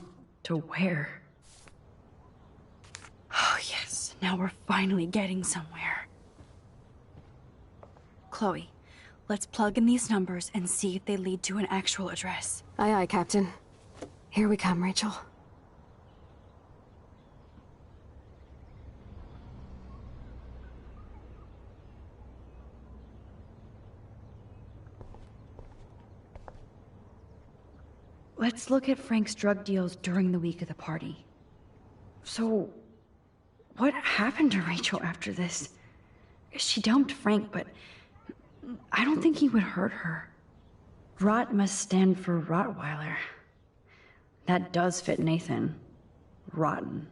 J: to where? Oh yes, now we're finally getting somewhere. Chloe, let's plug in these numbers and see if they lead to an actual address.
B: Aye, aye, Captain. Here we come, Rachel.
J: Let's look at Frank's drug deals during the week of the party. So, what happened to Rachel after this? She dumped Frank, but I don't think he would hurt her. Rot must stand for Rottweiler. That does fit Nathan. Rotten.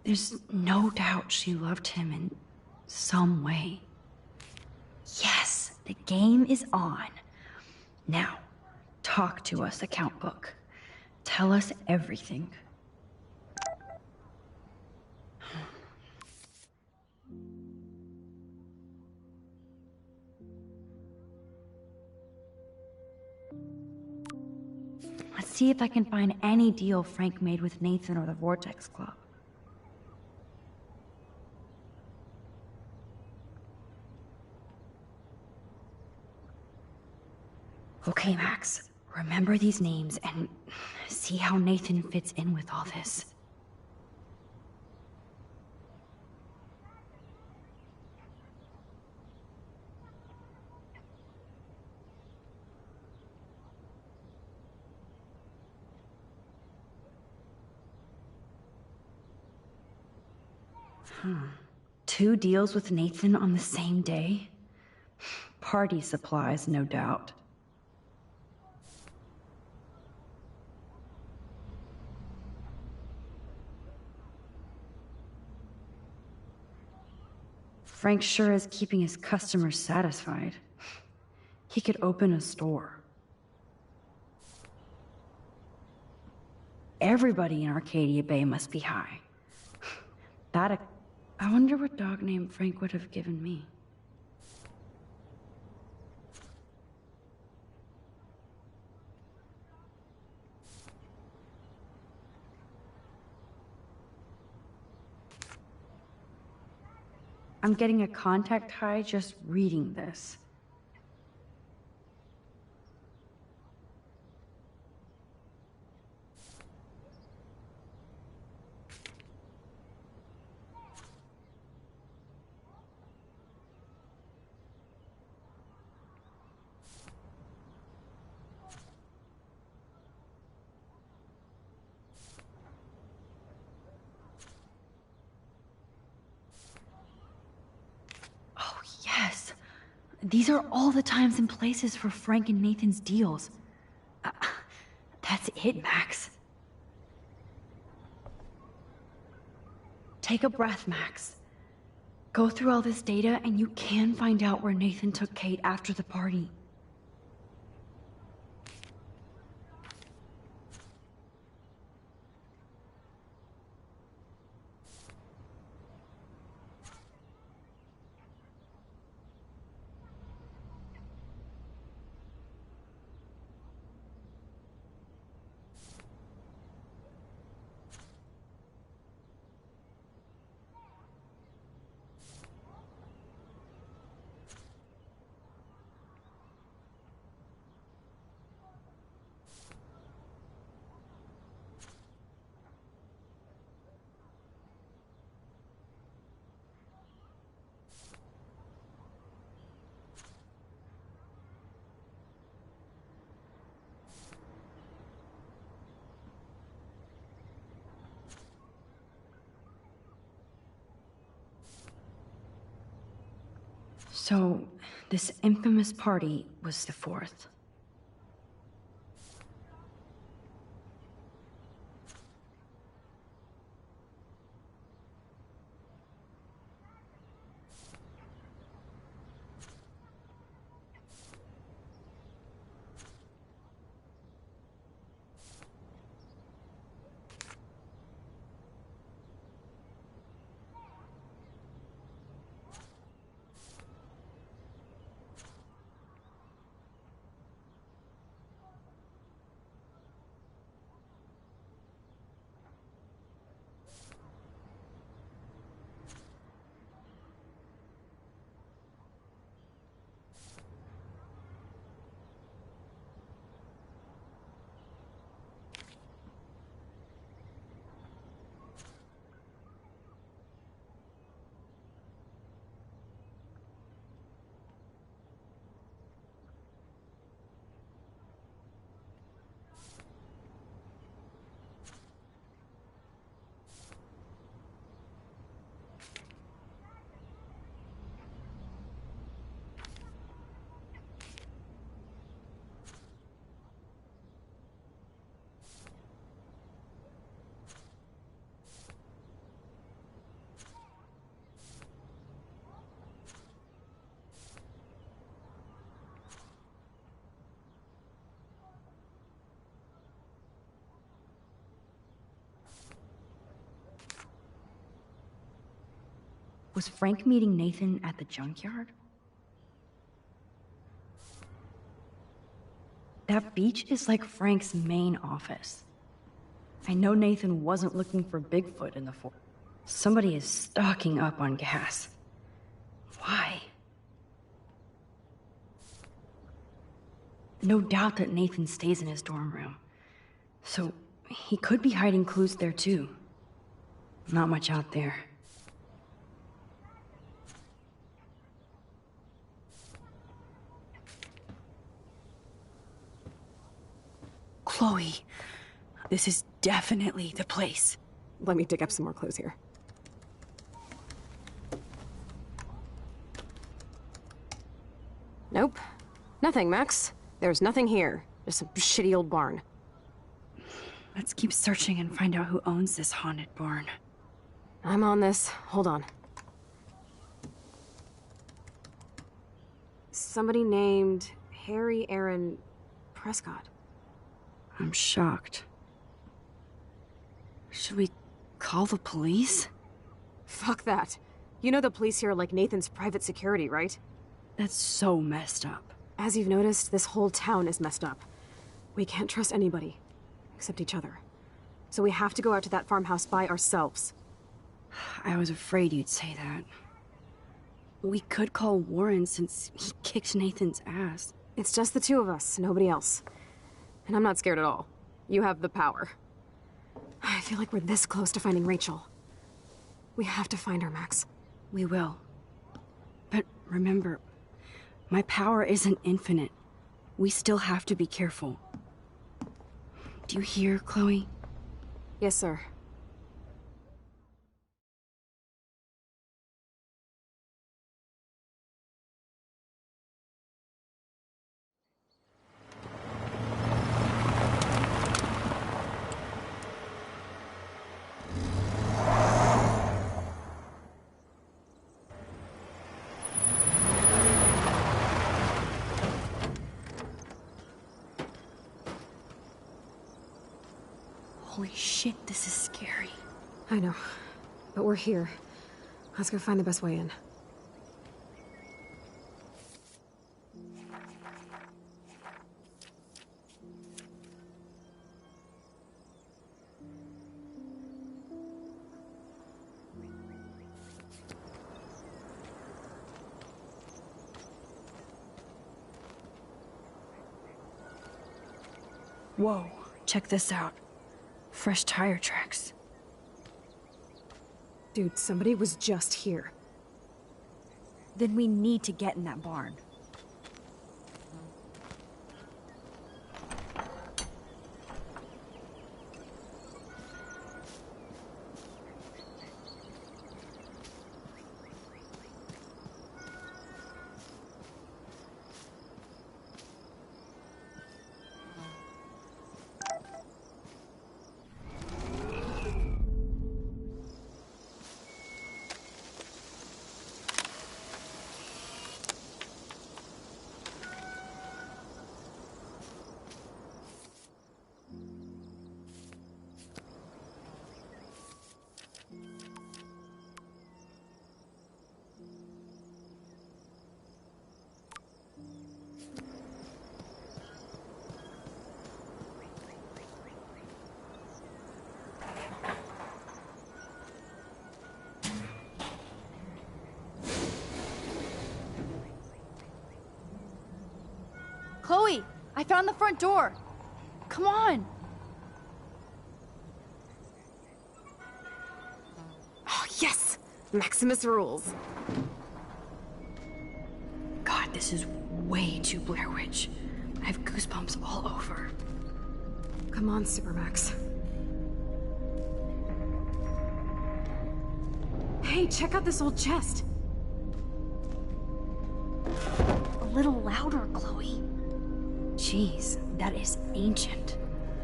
J: There's no doubt she loved him in some way. Yes, the game is on. Now, talk to us, account book. Tell us everything. Let's see if I can find any deal Frank made with Nathan or the Vortex Club. Okay, Max. Remember these names and see how Nathan fits in with all this. Two deals with Nathan on the same day? Party supplies, no doubt. Frank sure is keeping his customers satisfied. He could open a store. Everybody in Arcadia Bay must be high. I wonder what dog name Frank would have given me. I'm getting a contact high just reading this. Yes. These are all the times and places for Frank and Nathan's deals. That's it, Max. Take a breath, Max. Go through all this data and you can find out where Nathan took Kate after the party. So, this infamous party was the 4th. Was Frank meeting Nathan at the junkyard? That beach is like Frank's main office. I know Nathan wasn't looking for Bigfoot in the forest. Somebody is stocking up on gas. Why? No doubt that Nathan stays in his dorm room. So, he could be hiding clues there too. Not much out there.
A: Chloe, this is definitely the place.
B: Let me dig up some more clues here. Nope. Nothing, Max. There's nothing here. Just some shitty old barn.
J: Let's keep searching and find out who owns this haunted barn.
B: I'm on this. Hold on. Somebody named Harry Aaron Prescott.
J: I'm shocked. Should we call the police?
B: Fuck that. You know the police here are like Nathan's private security, right?
J: That's so messed up.
B: As you've noticed, this whole town is messed up. We can't trust anybody, except each other. So we have to go out to that farmhouse by ourselves.
J: I was afraid you'd say that. We could call Warren since he kicked Nathan's ass.
B: It's just the two of us, nobody else. And I'm not scared at all. You have the power. I feel like we're this close to finding Rachel. We have to find her, Max.
J: We will. But remember, my power isn't infinite. We still have to be careful. Do you hear, Chloe?
B: Yes, sir.
J: Holy shit, this is scary.
B: I know. But we're here. Let's go find the best way in.
J: Whoa, check this out. Fresh tire tracks.
B: Dude, somebody was just here.
J: Then we need to get in that barn.
A: Chloe, I found the front door. Come on.
B: Oh, yes! Maximus rules.
J: God, this is way too Blair Witch. I have goosebumps all over.
B: Come on, Supermax. Hey, check out this old chest.
J: A little louder, Chloe. Jeez, that is ancient.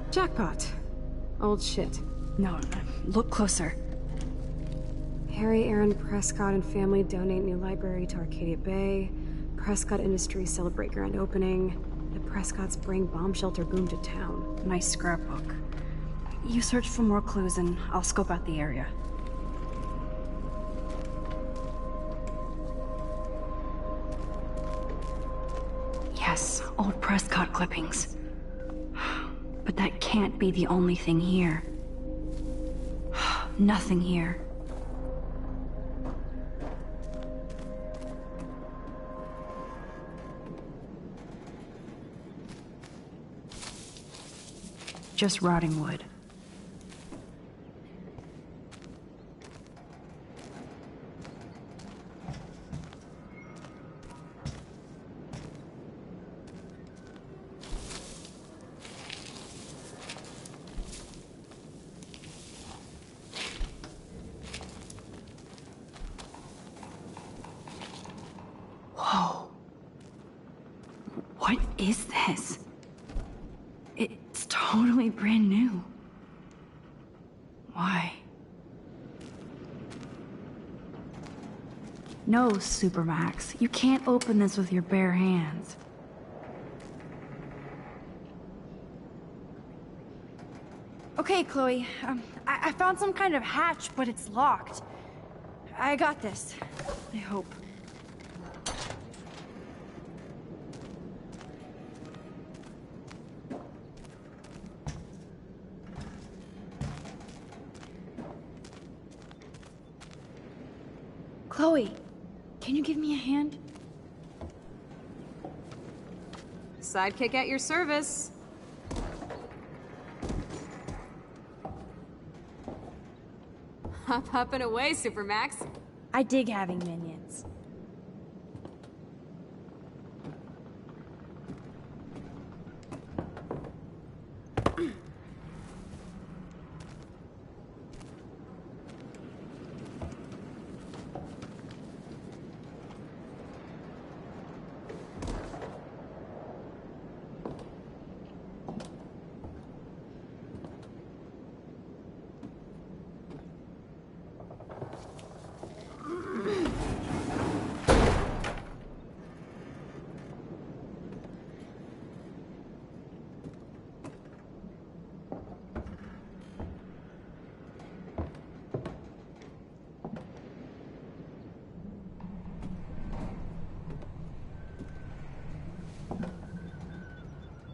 B: Jackpot. Old shit.
J: No, look closer.
B: Harry Aaron Prescott and family donate new library to Arcadia Bay. Prescott Industries celebrate grand opening. The Prescotts bring bomb shelter boom to town.
J: Nice scrapbook. You search for more clues and I'll scope out the area. Yes, old Prescott clippings. But that can't be the only thing here. Nothing here. Just rotting wood. Whoa. What is this? It's totally brand new. Why? No, Supermax. You can't open this with your bare hands. Okay, Chloe. I found some kind of hatch, but it's locked. I got this. I hope. Chloe, can you give me a hand?
B: Sidekick at your service. Hop and away, Supermax.
A: I dig having minions.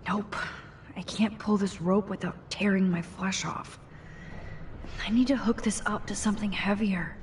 J: Nope. I can't pull this rope without tearing my flesh off. I need to hook this up to something heavier.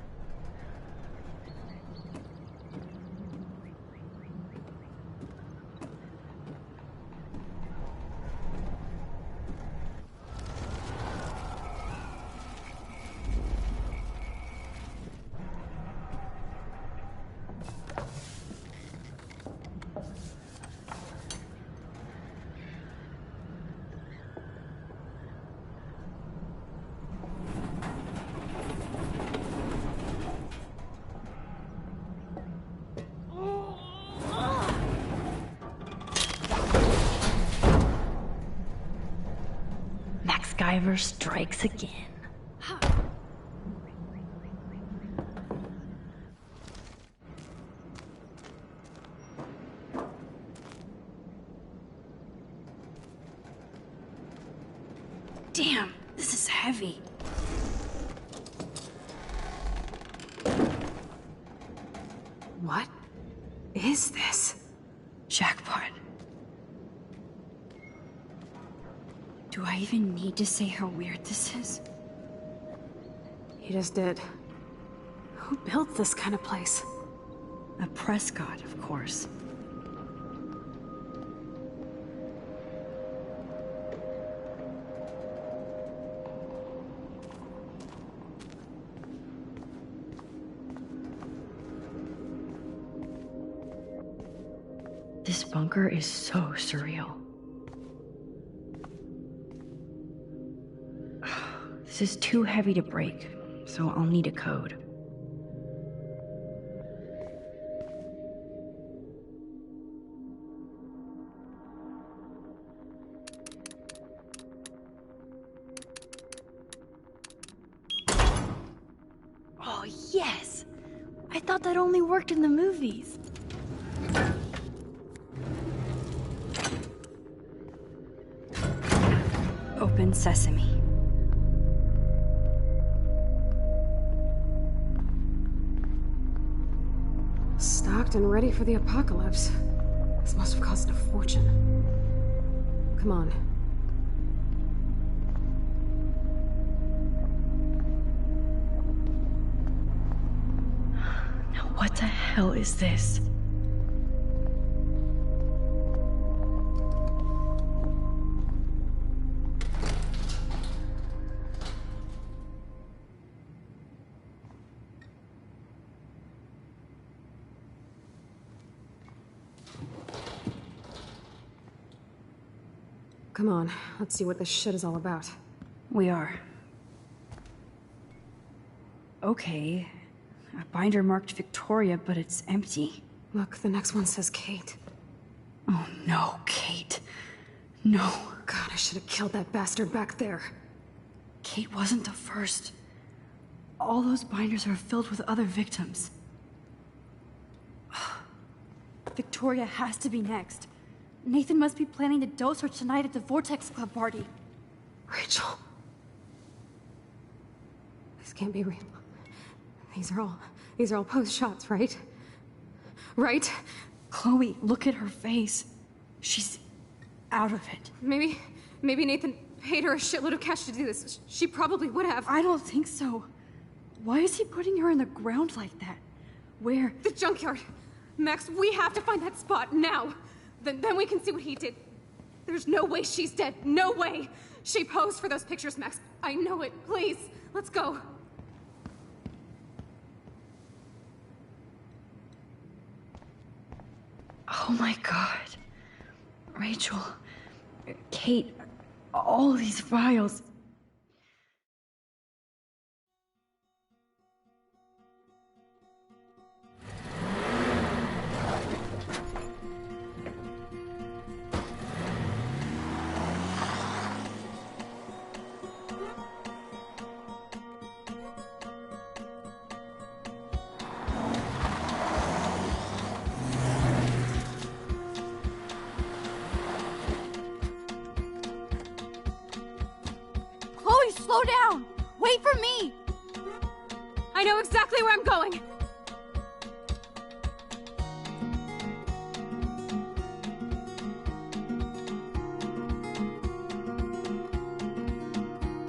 J: MacGyver strikes again. Damn, this is heavy.
B: What is this?
J: Jackpot. Do I even need to say how weird this is?
B: You just did. Who built this kind of place?
J: A Prescott, of course. This bunker is so surreal. This is too heavy to break, so I'll need a code.
A: Oh, yes! I thought that only worked in the movies.
J: Open sesame.
B: Stocked and ready for the apocalypse. This must have cost a fortune. Come on.
J: Now what the hell is this?
B: Come on, let's see what this shit is all about.
J: We are. Okay. A binder marked Victoria, but it's empty.
B: Look, the next one says Kate.
J: Oh no, Kate. No.
B: God, I should have killed that bastard back there.
J: Kate wasn't the first. All those binders are filled with other victims. Victoria has to be next. Nathan must be planning to dose her tonight at the Vortex Club party.
B: Rachel. This can't be real. These are all post shots, right? Right?
J: Chloe, look at her face. She's out of it.
B: Maybe Nathan paid her a shitload of cash to do this. She probably would have.
J: I don't think so. Why is he putting her in the ground like that? Where?
B: The junkyard. Max, we have to find that spot now. Then we can see what he did. There's no way she's dead. No way. She posed for those pictures, Max. I know it. Please, let's go.
J: Oh my God. Rachel, Kate, all these files.
A: Slow down! Wait for me!
B: I know exactly where I'm going!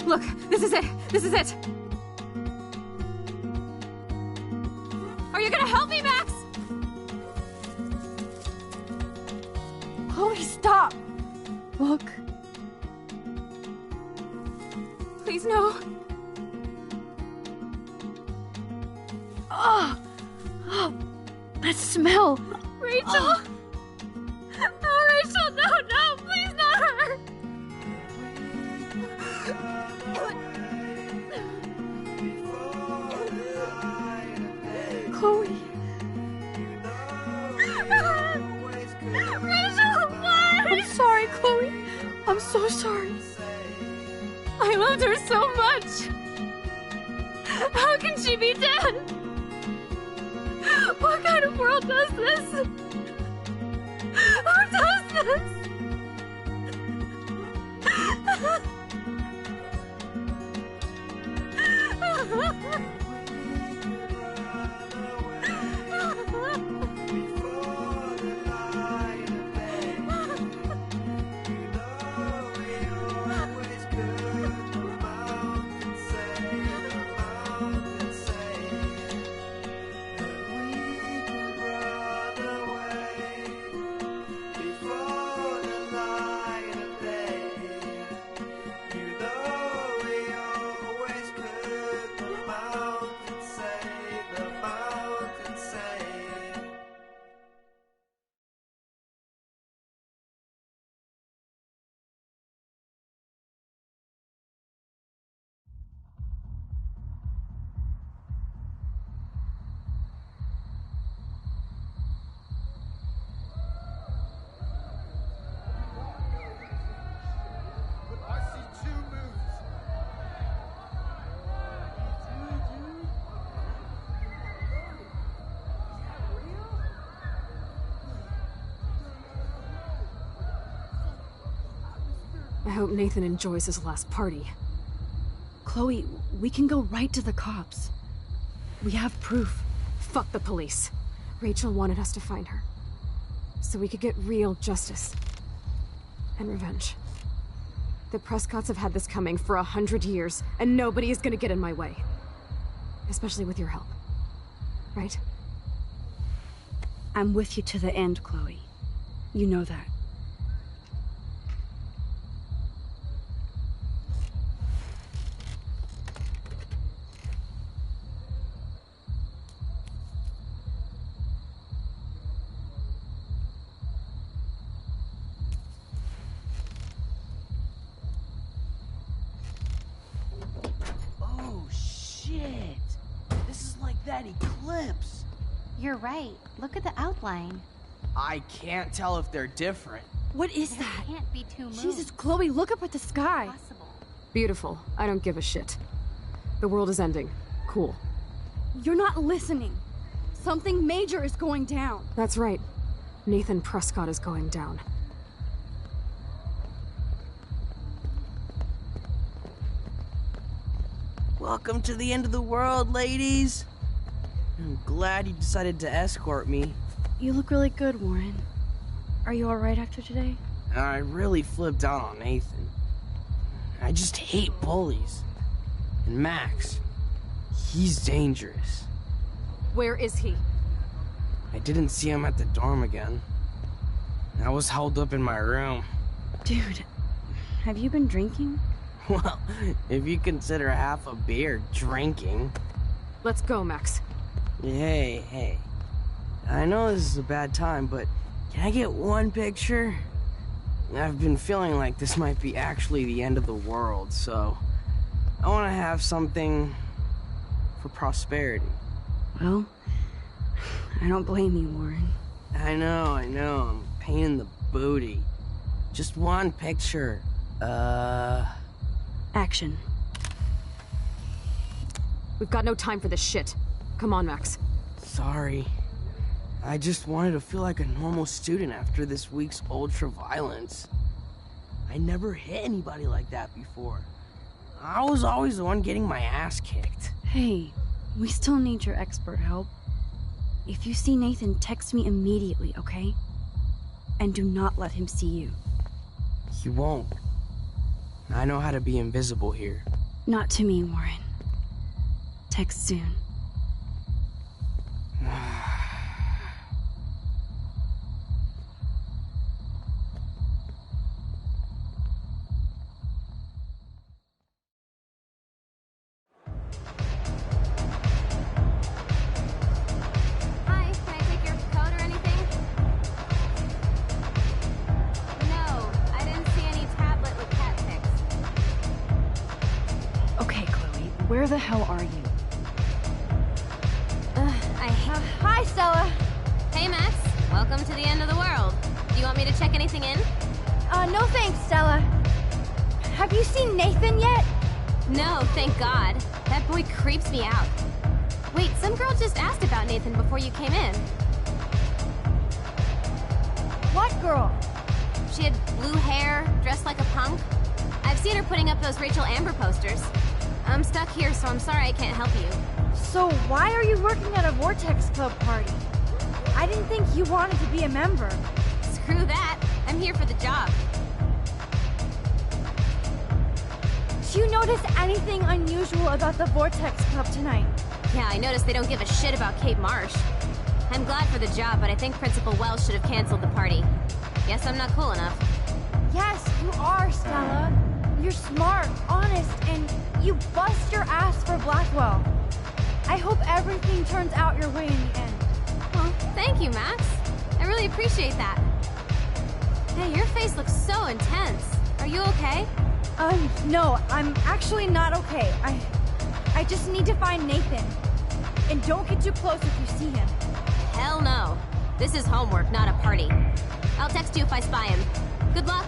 B: Look, this is it! This is it! Are you gonna help me, Max?
A: Chloe, stop! Look.
B: Please, no.
A: Oh, that smell.
B: Rachel. Oh, Rachel, no, please not her.
A: Chloe.
B: Rachel, what?
A: I'm sorry, Chloe. I'm so sorry.
B: I loved her so much! How can she be dead? What kind of world does this? Who does this? I hope Nathan enjoys his last party.
J: Chloe, we can go right to the cops. We have proof.
B: Fuck the police. Rachel wanted us to find her. So we could get real justice. And revenge. The Prescotts have had this coming for 100 years, and nobody is gonna get in my way. Especially with your help. Right?
J: I'm with you to the end, Chloe. You know that.
C: That eclipse!
D: You're right. Look at the outline.
C: I can't tell if they're different.
J: What is that?
D: Can't be two moons.
J: Jesus, Chloe, look up at the sky.
B: Beautiful. I don't give a shit. The world is ending. Cool.
J: You're not listening. Something major is going down.
B: That's right. Nathan Prescott is going down.
C: Welcome to the end of the world, ladies. I'm glad you decided to escort me.
J: You look really good, Warren. Are you alright after today?
C: I really flipped out on Nathan. I just hate bullies. And Max, he's dangerous.
B: Where is he?
C: I didn't see him at the dorm again. I was held up in my room.
J: Dude, have you been drinking?
C: Well, if you consider half a beer drinking.
B: Let's go, Max.
C: Hey. I know this is a bad time, but can I get one picture? I've been feeling like this might be actually the end of the world, so I want to have something for prosperity.
J: Well, I don't blame you, Warren.
C: I know. I'm a pain in the booty. Just one picture.
J: Action.
B: We've got no time for this shit. Come on, Max.
C: Sorry. I just wanted to feel like a normal student after this week's ultra-violence. I never hit anybody like that before. I was always the one getting my ass kicked.
J: Hey, we still need your expert help. If you see Nathan, text me immediately, okay? And do not let him see you.
C: He won't. I know how to be invisible here.
J: Not to me, Warren. Text soon.
G: Hi, can I take your coat or anything? No, I didn't see any tablet with cat pics.
J: Okay, Chloe, where the hell are you?
G: Hi, Stella. Hey, Max. Welcome to the end of the world. Do you want me to check anything in?
R: No thanks, Stella. Have you seen Nathan yet?
G: No, thank God. That boy creeps me out. Wait, some girl just asked about Nathan before you came in.
R: What girl?
G: She had blue hair, dressed like a punk. I've seen her putting up those Rachel Amber posters. I'm stuck here, so I'm sorry I can't help you.
R: So why are you working at a Vortex Club party? I didn't think you wanted to be a member.
G: Screw that. I'm here for the job.
R: Do you notice anything unusual about the Vortex Club tonight?
G: Yeah, I noticed they don't give a shit about Cape Marsh. I'm glad for the job, but I think Principal Wells should have canceled the party. Guess I'm not cool enough.
R: Yes, you are, Stella. You're smart, honest, and you bust your ass for Blackwell. I hope everything turns out your way in the end.
G: Well, thank you, Max. I really appreciate that. Hey, your face looks so intense. Are you okay?
R: No, I'm actually not okay. I just need to find Nathan. And don't get too close if you see him.
G: Hell no. This is homework, not a party. I'll text you if I spy him. Good luck.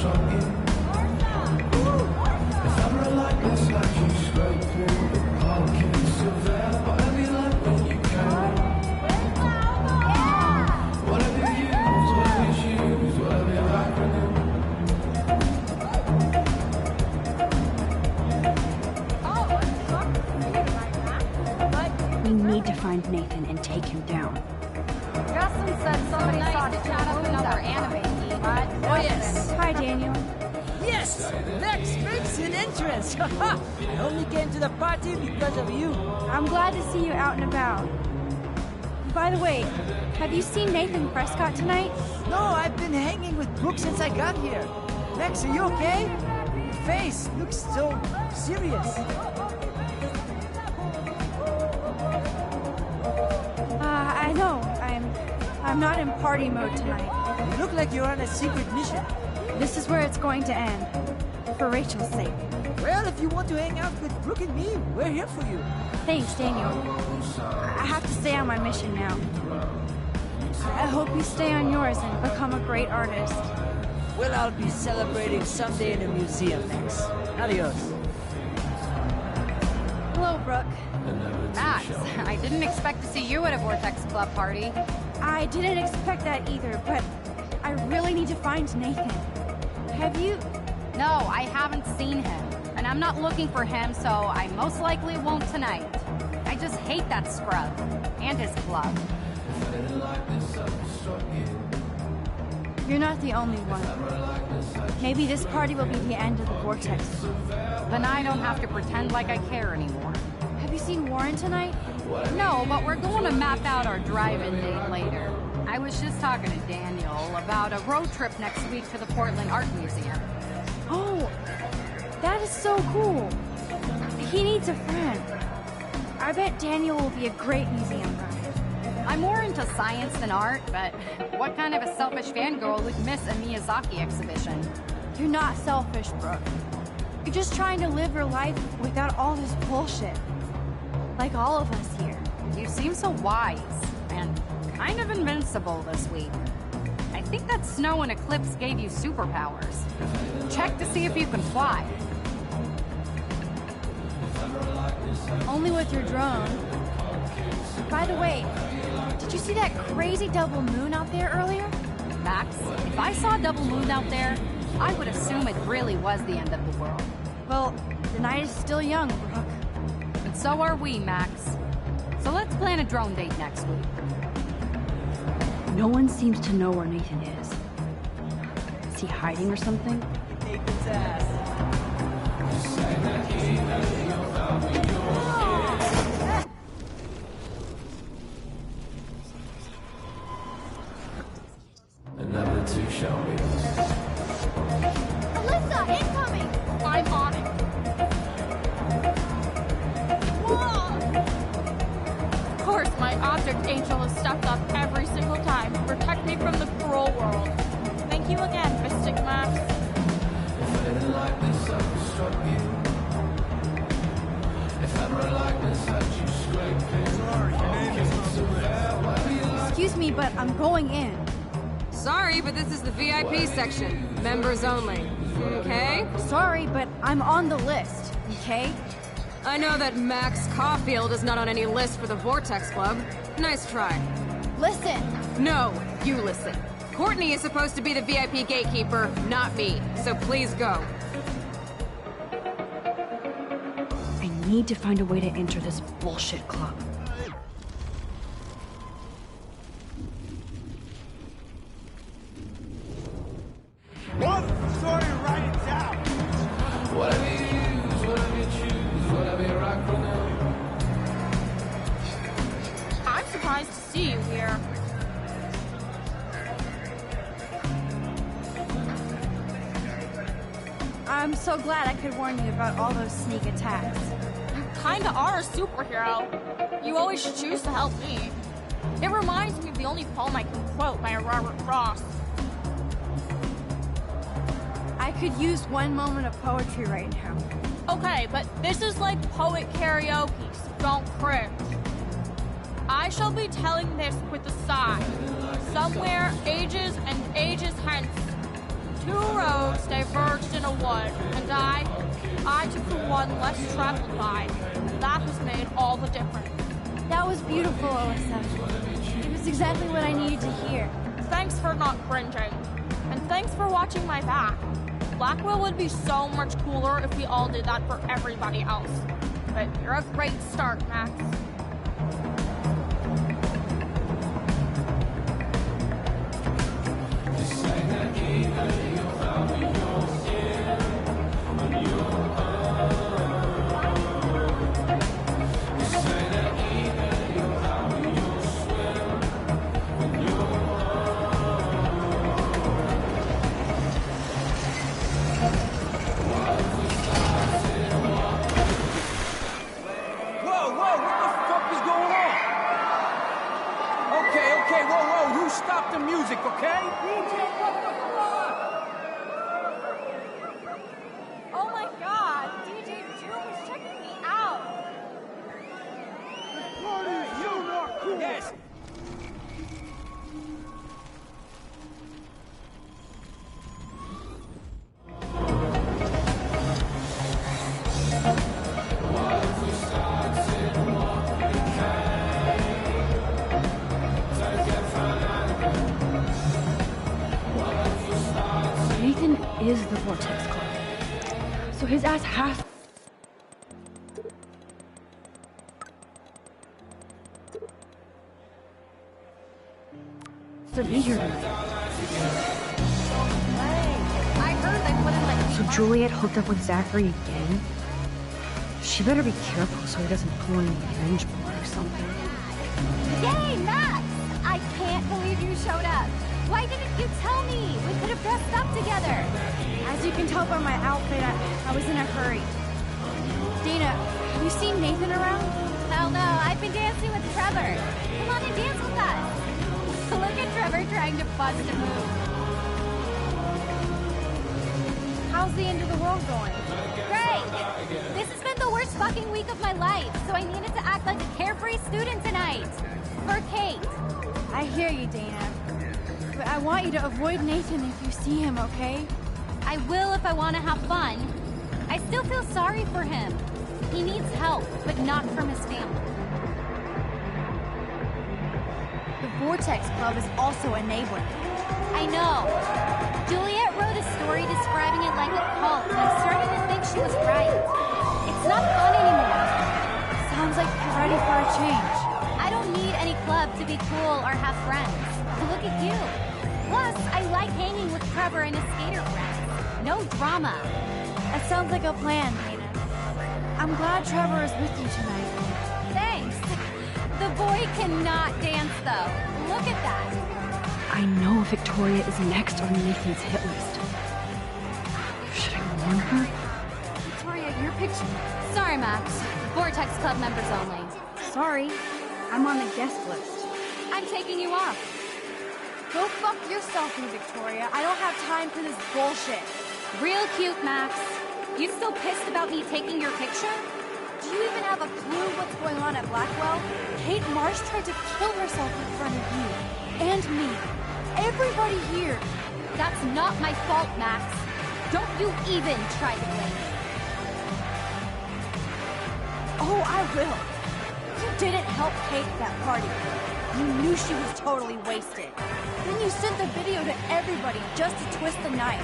J: We need to find Nathan and take him down.
N: Justin said somebody saw to chat up another anime team.
S: Oh, yes.
J: Hi, Daniel.
S: Yes! Max makes an entrance! I only came to the party because of you.
R: I'm glad to see you out and about. By the way, have you seen Nathan Prescott tonight?
S: No, I've been hanging with Brooke since I got here. Max, are you okay? Your face looks so serious.
R: I know. I'm not in party mode tonight.
S: You look like you're on a secret mission.
R: This is where it's going to end. For Rachel's sake.
S: Well, if you want to hang out with Brooke and me, we're here for you.
R: Thanks, Daniel. I have to stay on my mission now. I hope you stay on yours and become a great artist.
S: Well, I'll be celebrating someday in a museum next. Adios.
R: Hello, Brooke.
N: Max, I didn't expect to see you at a Vortex Club party.
R: I didn't expect that either, but I really need to find Nathan. Have you...
N: No, I haven't seen him. And I'm not looking for him, so I most likely won't tonight. I just hate that scrub. And his club.
R: You're not the only one. Maybe this party will be the end of the Vortex.
N: Then I don't have to pretend like I care anymore.
R: Have you seen Warren tonight?
N: No, but we're going to map out our drive-in date later. I was just talking to Daniel about a road trip next week to the Portland Art Museum.
R: Oh, that is so cool. He needs a friend. I bet Daniel will be a great museum guide.
N: I'm more into science than art, but what kind of a selfish fangirl would miss a Miyazaki exhibition?
R: You're not selfish, Brooke. You're just trying to live your life without all this bullshit. Like all of us here.
N: You seem so wise, and kind of invincible this week. I think that snow and eclipse gave you superpowers. Check to see if you can fly.
R: Only with your drone. By the way, did you see that crazy double moon out there earlier?
N: Max, if I saw a double moon out there, I would assume it really was the end of the world.
R: Well, the night is still young, Brooke.
N: And so are we, Max. So let's plan a drone date next week.
J: No one seems to know where Nathan is. Is he hiding or something?
S: Nathan's ass.
K: Another two show me.
R: Alyssa, incoming!
D: I'm on it. Whoa! Of course, my object angel has stepped up every single time to protect me from the cruel world. Thank you again, Mystic Max.
K: If I didn't like this, I would struck you. If ever like this, I'd you scraping.
R: Excuse me, but I'm going in.
B: Sorry, but this is the VIP section. Members only. Okay?
R: Sorry, but I'm on the list, okay?
B: I know that Max Caulfield is not on any list for the Vortex Club. Nice try.
R: Listen!
B: No, you listen. Courtney is supposed to be the VIP gatekeeper, not me. So please go.
J: I need to find a way to enter this bullshit club.
K: What story write it down? Whatever you use, whatever you choose, whatever you rock for now.
D: I'm surprised to see you here.
R: I'm so glad I could warn you about all those sneak attacks.
D: You kinda are a superhero. You always choose to help me. It reminds me of the only poem I can quote by Robert Frost.
R: I could use one moment of poetry right now.
D: Okay, but this is like poet karaoke, so don't cringe. I shall be telling this with a sigh. Somewhere, ages and ages hence,
T: Two roads diverged in a wood, and I took the one less traveled by, and that has made all the difference.
R: That was beautiful, Alyssa. It was exactly what I needed to hear.
T: Thanks for not cringing, and thanks for watching my back. Blackwell would be so much cooler if we all did that for everybody else. But you're a great start, Max.
F: Stop the music, okay?
T: Oh my god, DJ Doom is checking me out.
F: You're not cool. Yes.
J: Nathan is the Vortex Club, so his ass has to be here tonight.
T: I heard they put in like...
J: So Juliet hooked up with Zachary again? She better be careful so he doesn't pull any revenge porn or something.
G: Yay, Max! I can't believe you showed up. Why didn't you tell me? We could have dressed up together.
R: As you can tell by my outfit, I was in a hurry. Dana, have you seen Nathan around?
G: Hell no, I've been dancing with Trevor. Come on and dance with us. Look at Trevor trying to bust a move.
R: How's the end of the world going?
G: Great! This has been the worst fucking week of my life, so I needed to act like a carefree student tonight. For Kate.
R: I hear you, Dana. But I want you to avoid Nathan if you see him, okay?
G: I will if I want to have fun. I still feel sorry for him. He needs help, but not from his family.
R: The Vortex Club is also enabling.
G: I know. Juliet wrote a story describing it like a cult, and I'm starting to think she was right. It's not fun anymore.
R: Sounds like you're ready for a change.
G: I don't need any club to be cool or have friends. Look at you. Plus, I like hanging with Trevor and his skater friends. No drama.
R: That sounds like a plan, Dana. I'm glad Trevor is with you tonight.
G: Thanks. The boy cannot dance, though. Look at that.
J: I know Victoria is next on Nathan's hit list. Should I warn her?
G: Victoria, your picture. Sorry, Max. Vortex Club members only.
R: Sorry. I'm on the guest list.
G: I'm taking you off.
R: Go fuck yourself, Victoria. I don't have time for this bullshit.
G: Real cute, Max. You still pissed about me taking your picture?
R: Do you even have a clue what's going on at Blackwell? Kate Marsh tried to kill herself in front of you. And me. Everybody here.
G: That's not my fault, Max. Don't you even try to blame me.
R: Oh, I will. You didn't help Kate at that party. You knew she was totally wasted. Then you sent the video to everybody just to twist the knife.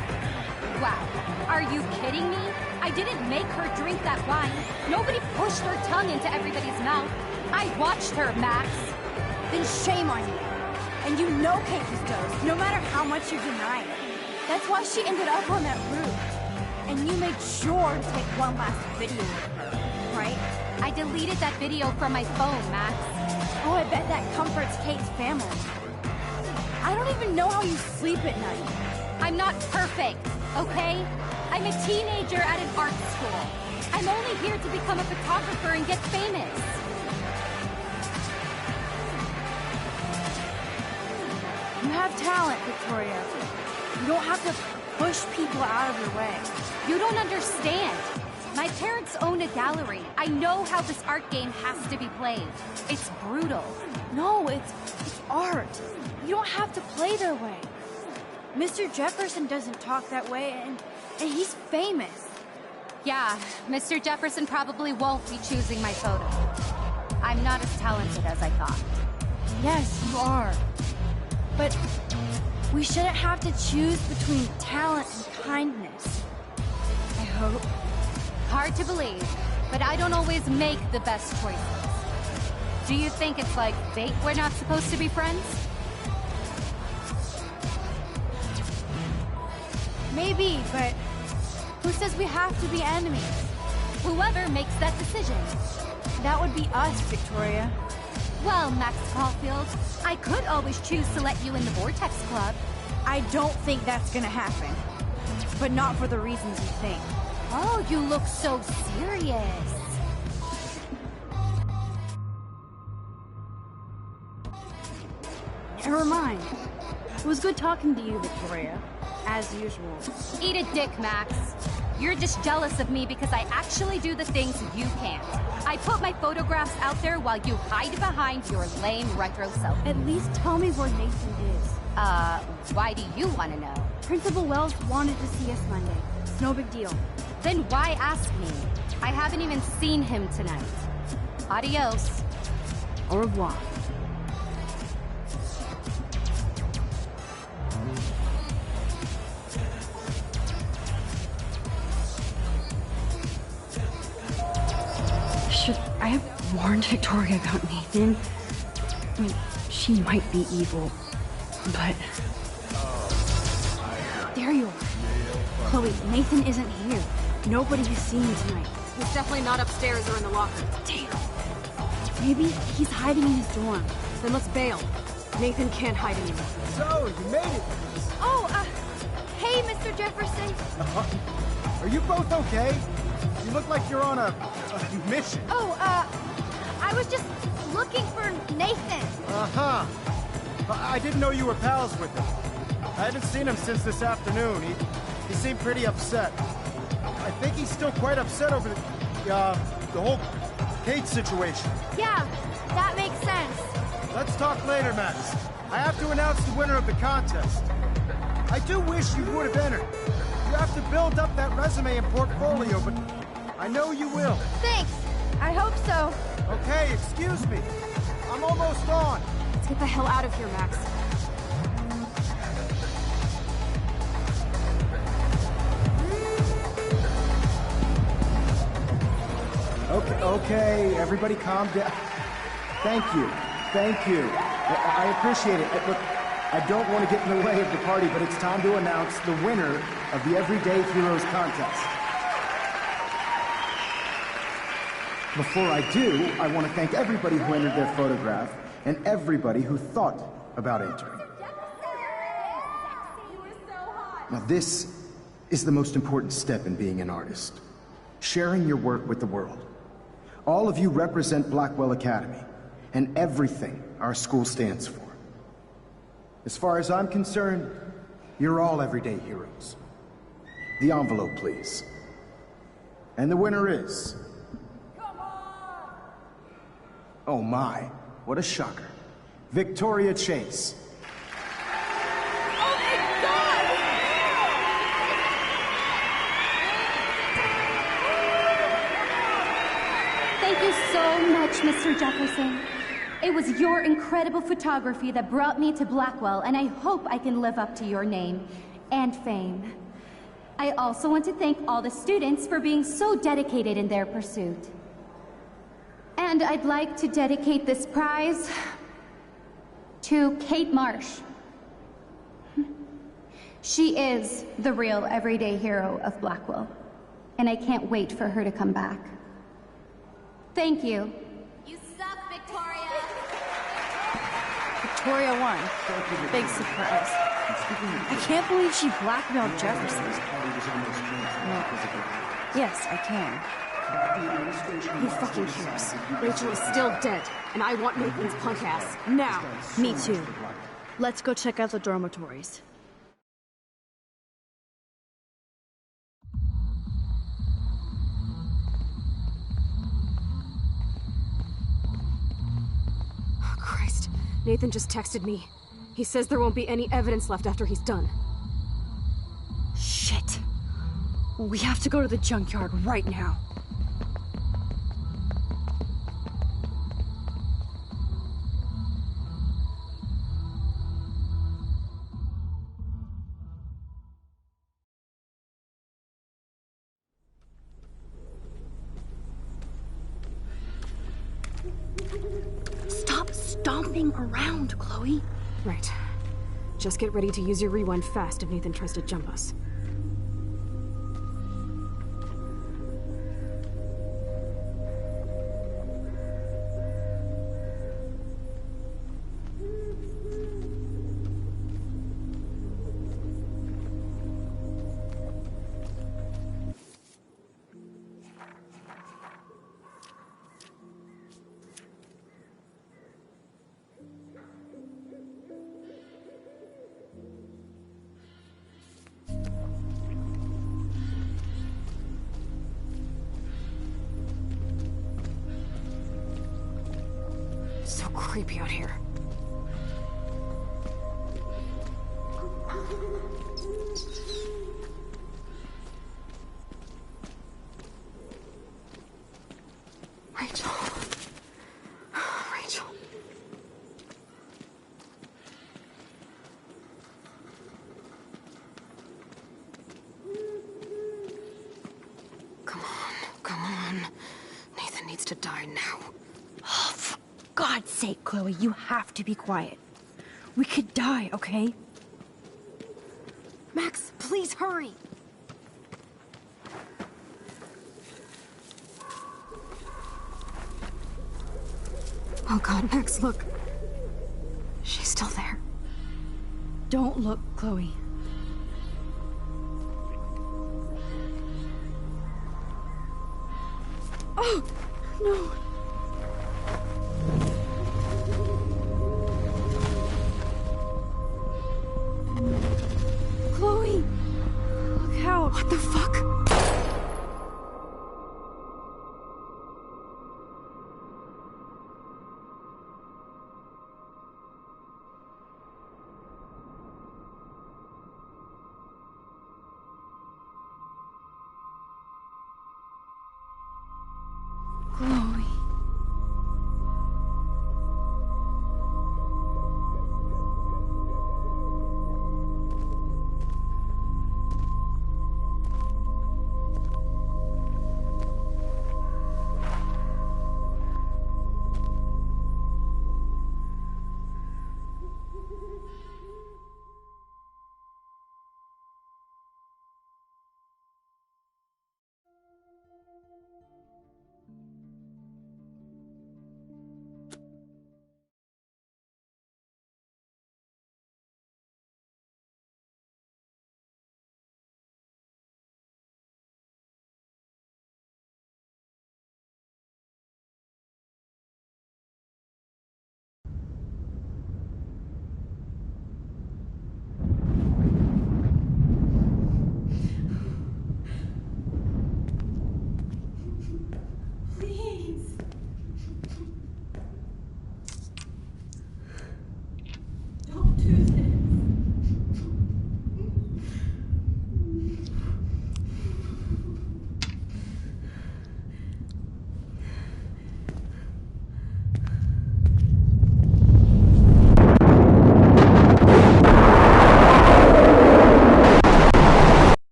G: Wow. Are you kidding me? I didn't make her drink that wine. Nobody pushed her tongue into everybody's mouth. I watched her, Max.
R: Then shame on you. And you know Kate was dosed, no matter how much you deny it. That's why she ended up on that roof. And you made sure to take one last video with her, right?
G: I deleted that video from my phone, Max.
R: Oh, I bet that comforts Kate's family. I don't even know how you sleep at night.
G: I'm not perfect, okay? I'm a teenager at an art school. I'm only here to become a photographer and get famous.
R: You have talent, Victoria. You don't have to push people out of your way.
G: You don't understand. My parents own a gallery. I know how this art game has to be played. It's brutal.
R: No, it's art. You don't have to play their way. Mr. Jefferson doesn't talk that way, and he's famous.
N: Yeah, Mr. Jefferson probably won't be choosing my photo. I'm not as talented as I thought.
R: Yes, you are. But we shouldn't have to choose between talent and kindness. I hope.
N: Hard to believe, but I don't always make the best choices. Do you think it's like fate we're not supposed to be friends?
R: Maybe, but who says we have to be enemies?
N: Whoever makes that decision.
R: That would be us, Victoria.
N: Well, Max Caulfield, I could always choose to let you in the Vortex Club.
R: I don't think that's gonna happen. But not for the reasons you think.
N: Oh, you look so serious.
R: Never mind. It was good talking to you, Victoria. As usual.
N: Eat a dick, Max. You're just jealous of me because I actually do the things you can't. I put my photographs out there while you hide behind your lame retro self.
R: At least tell me where Nathan is.
N: Why do you want to know?
R: Principal Wells wanted to see us Monday. It's no big deal.
N: Then why ask me? I haven't even seen him tonight. Adios.
R: Au revoir.
J: Should I have warned Victoria about Nathan? I mean, she might be evil, but...
R: There you are. Chloe, Nathan isn't here. Nobody has seen him tonight.
B: He's definitely not upstairs or in the locker.
R: Damn. Maybe he's hiding in his dorm.
B: Then let's bail. Nathan can't hide anymore.
M: So, you made it.
R: Oh, hey, Mr. Jefferson.
M: Are you both okay? You look like you're on a mission.
R: Oh, I was just looking for Nathan.
M: Uh-huh. I didn't know you were pals with him. I haven't seen him since this afternoon. He seemed pretty upset. I think he's still quite upset over the whole Kate situation.
R: Yeah, that makes sense.
M: Let's talk later, Max. I have to announce the winner of the contest. I do wish you would have entered. You have to build up that resume and portfolio, but I know you will.
R: Thanks. I hope so.
M: Okay, excuse me. I'm almost on.
B: Let's get the hell out of here, Max.
M: Okay, everybody calm down. Thank you. I appreciate it. Look, I don't want to get in the way of the party, but it's time to announce the winner of the Everyday Heroes contest. Before I do, I want to thank everybody who entered their photograph and everybody who thought about entering. Now this is the most important step in being an artist. Sharing your work with the world. All of you represent Blackwell Academy and everything our school stands for. As far as I'm concerned, you're all everyday heroes. The envelope, please. And the winner is... Oh my, what a shocker. Victoria Chase.
N: Thank you so much, Mr. Jefferson. It was your incredible photography that brought me to Blackwell, and I hope I can live up to your name and fame. I also want to thank all the students for being so dedicated in their pursuit. And I'd like to dedicate this prize to Kate Marsh. She is the real everyday hero of Blackwell, and I can't wait for her to come back. Thank you.
G: You suck, Victoria.
R: Victoria won. Big surprise. I can't believe she blackmailed Jefferson. No. Yes, I can.
B: Who fucking cares? Rachel is still dead, and I want Nathan's punk ass. Now!
R: Me too. Let's go check out the dormitories.
B: Oh, Christ. Nathan just texted me. He says there won't be any evidence left after he's done.
J: We have to go to the junkyard right now. Stop stomping around, Chloe.
B: Right. Just get ready to use your rewind fast if Nathan tries to jump us. So creepy out here. Rachel. Rachel. Come on. Nathan needs to die now.
J: Oh, for God's sake, Chloe, you have to be quiet. We could die, okay?
B: Max, please hurry! Oh God, Max, look. She's still there.
J: Don't look, Chloe. Oh, no. Chloe! Look out!
B: What the fuck?
J: Chloe.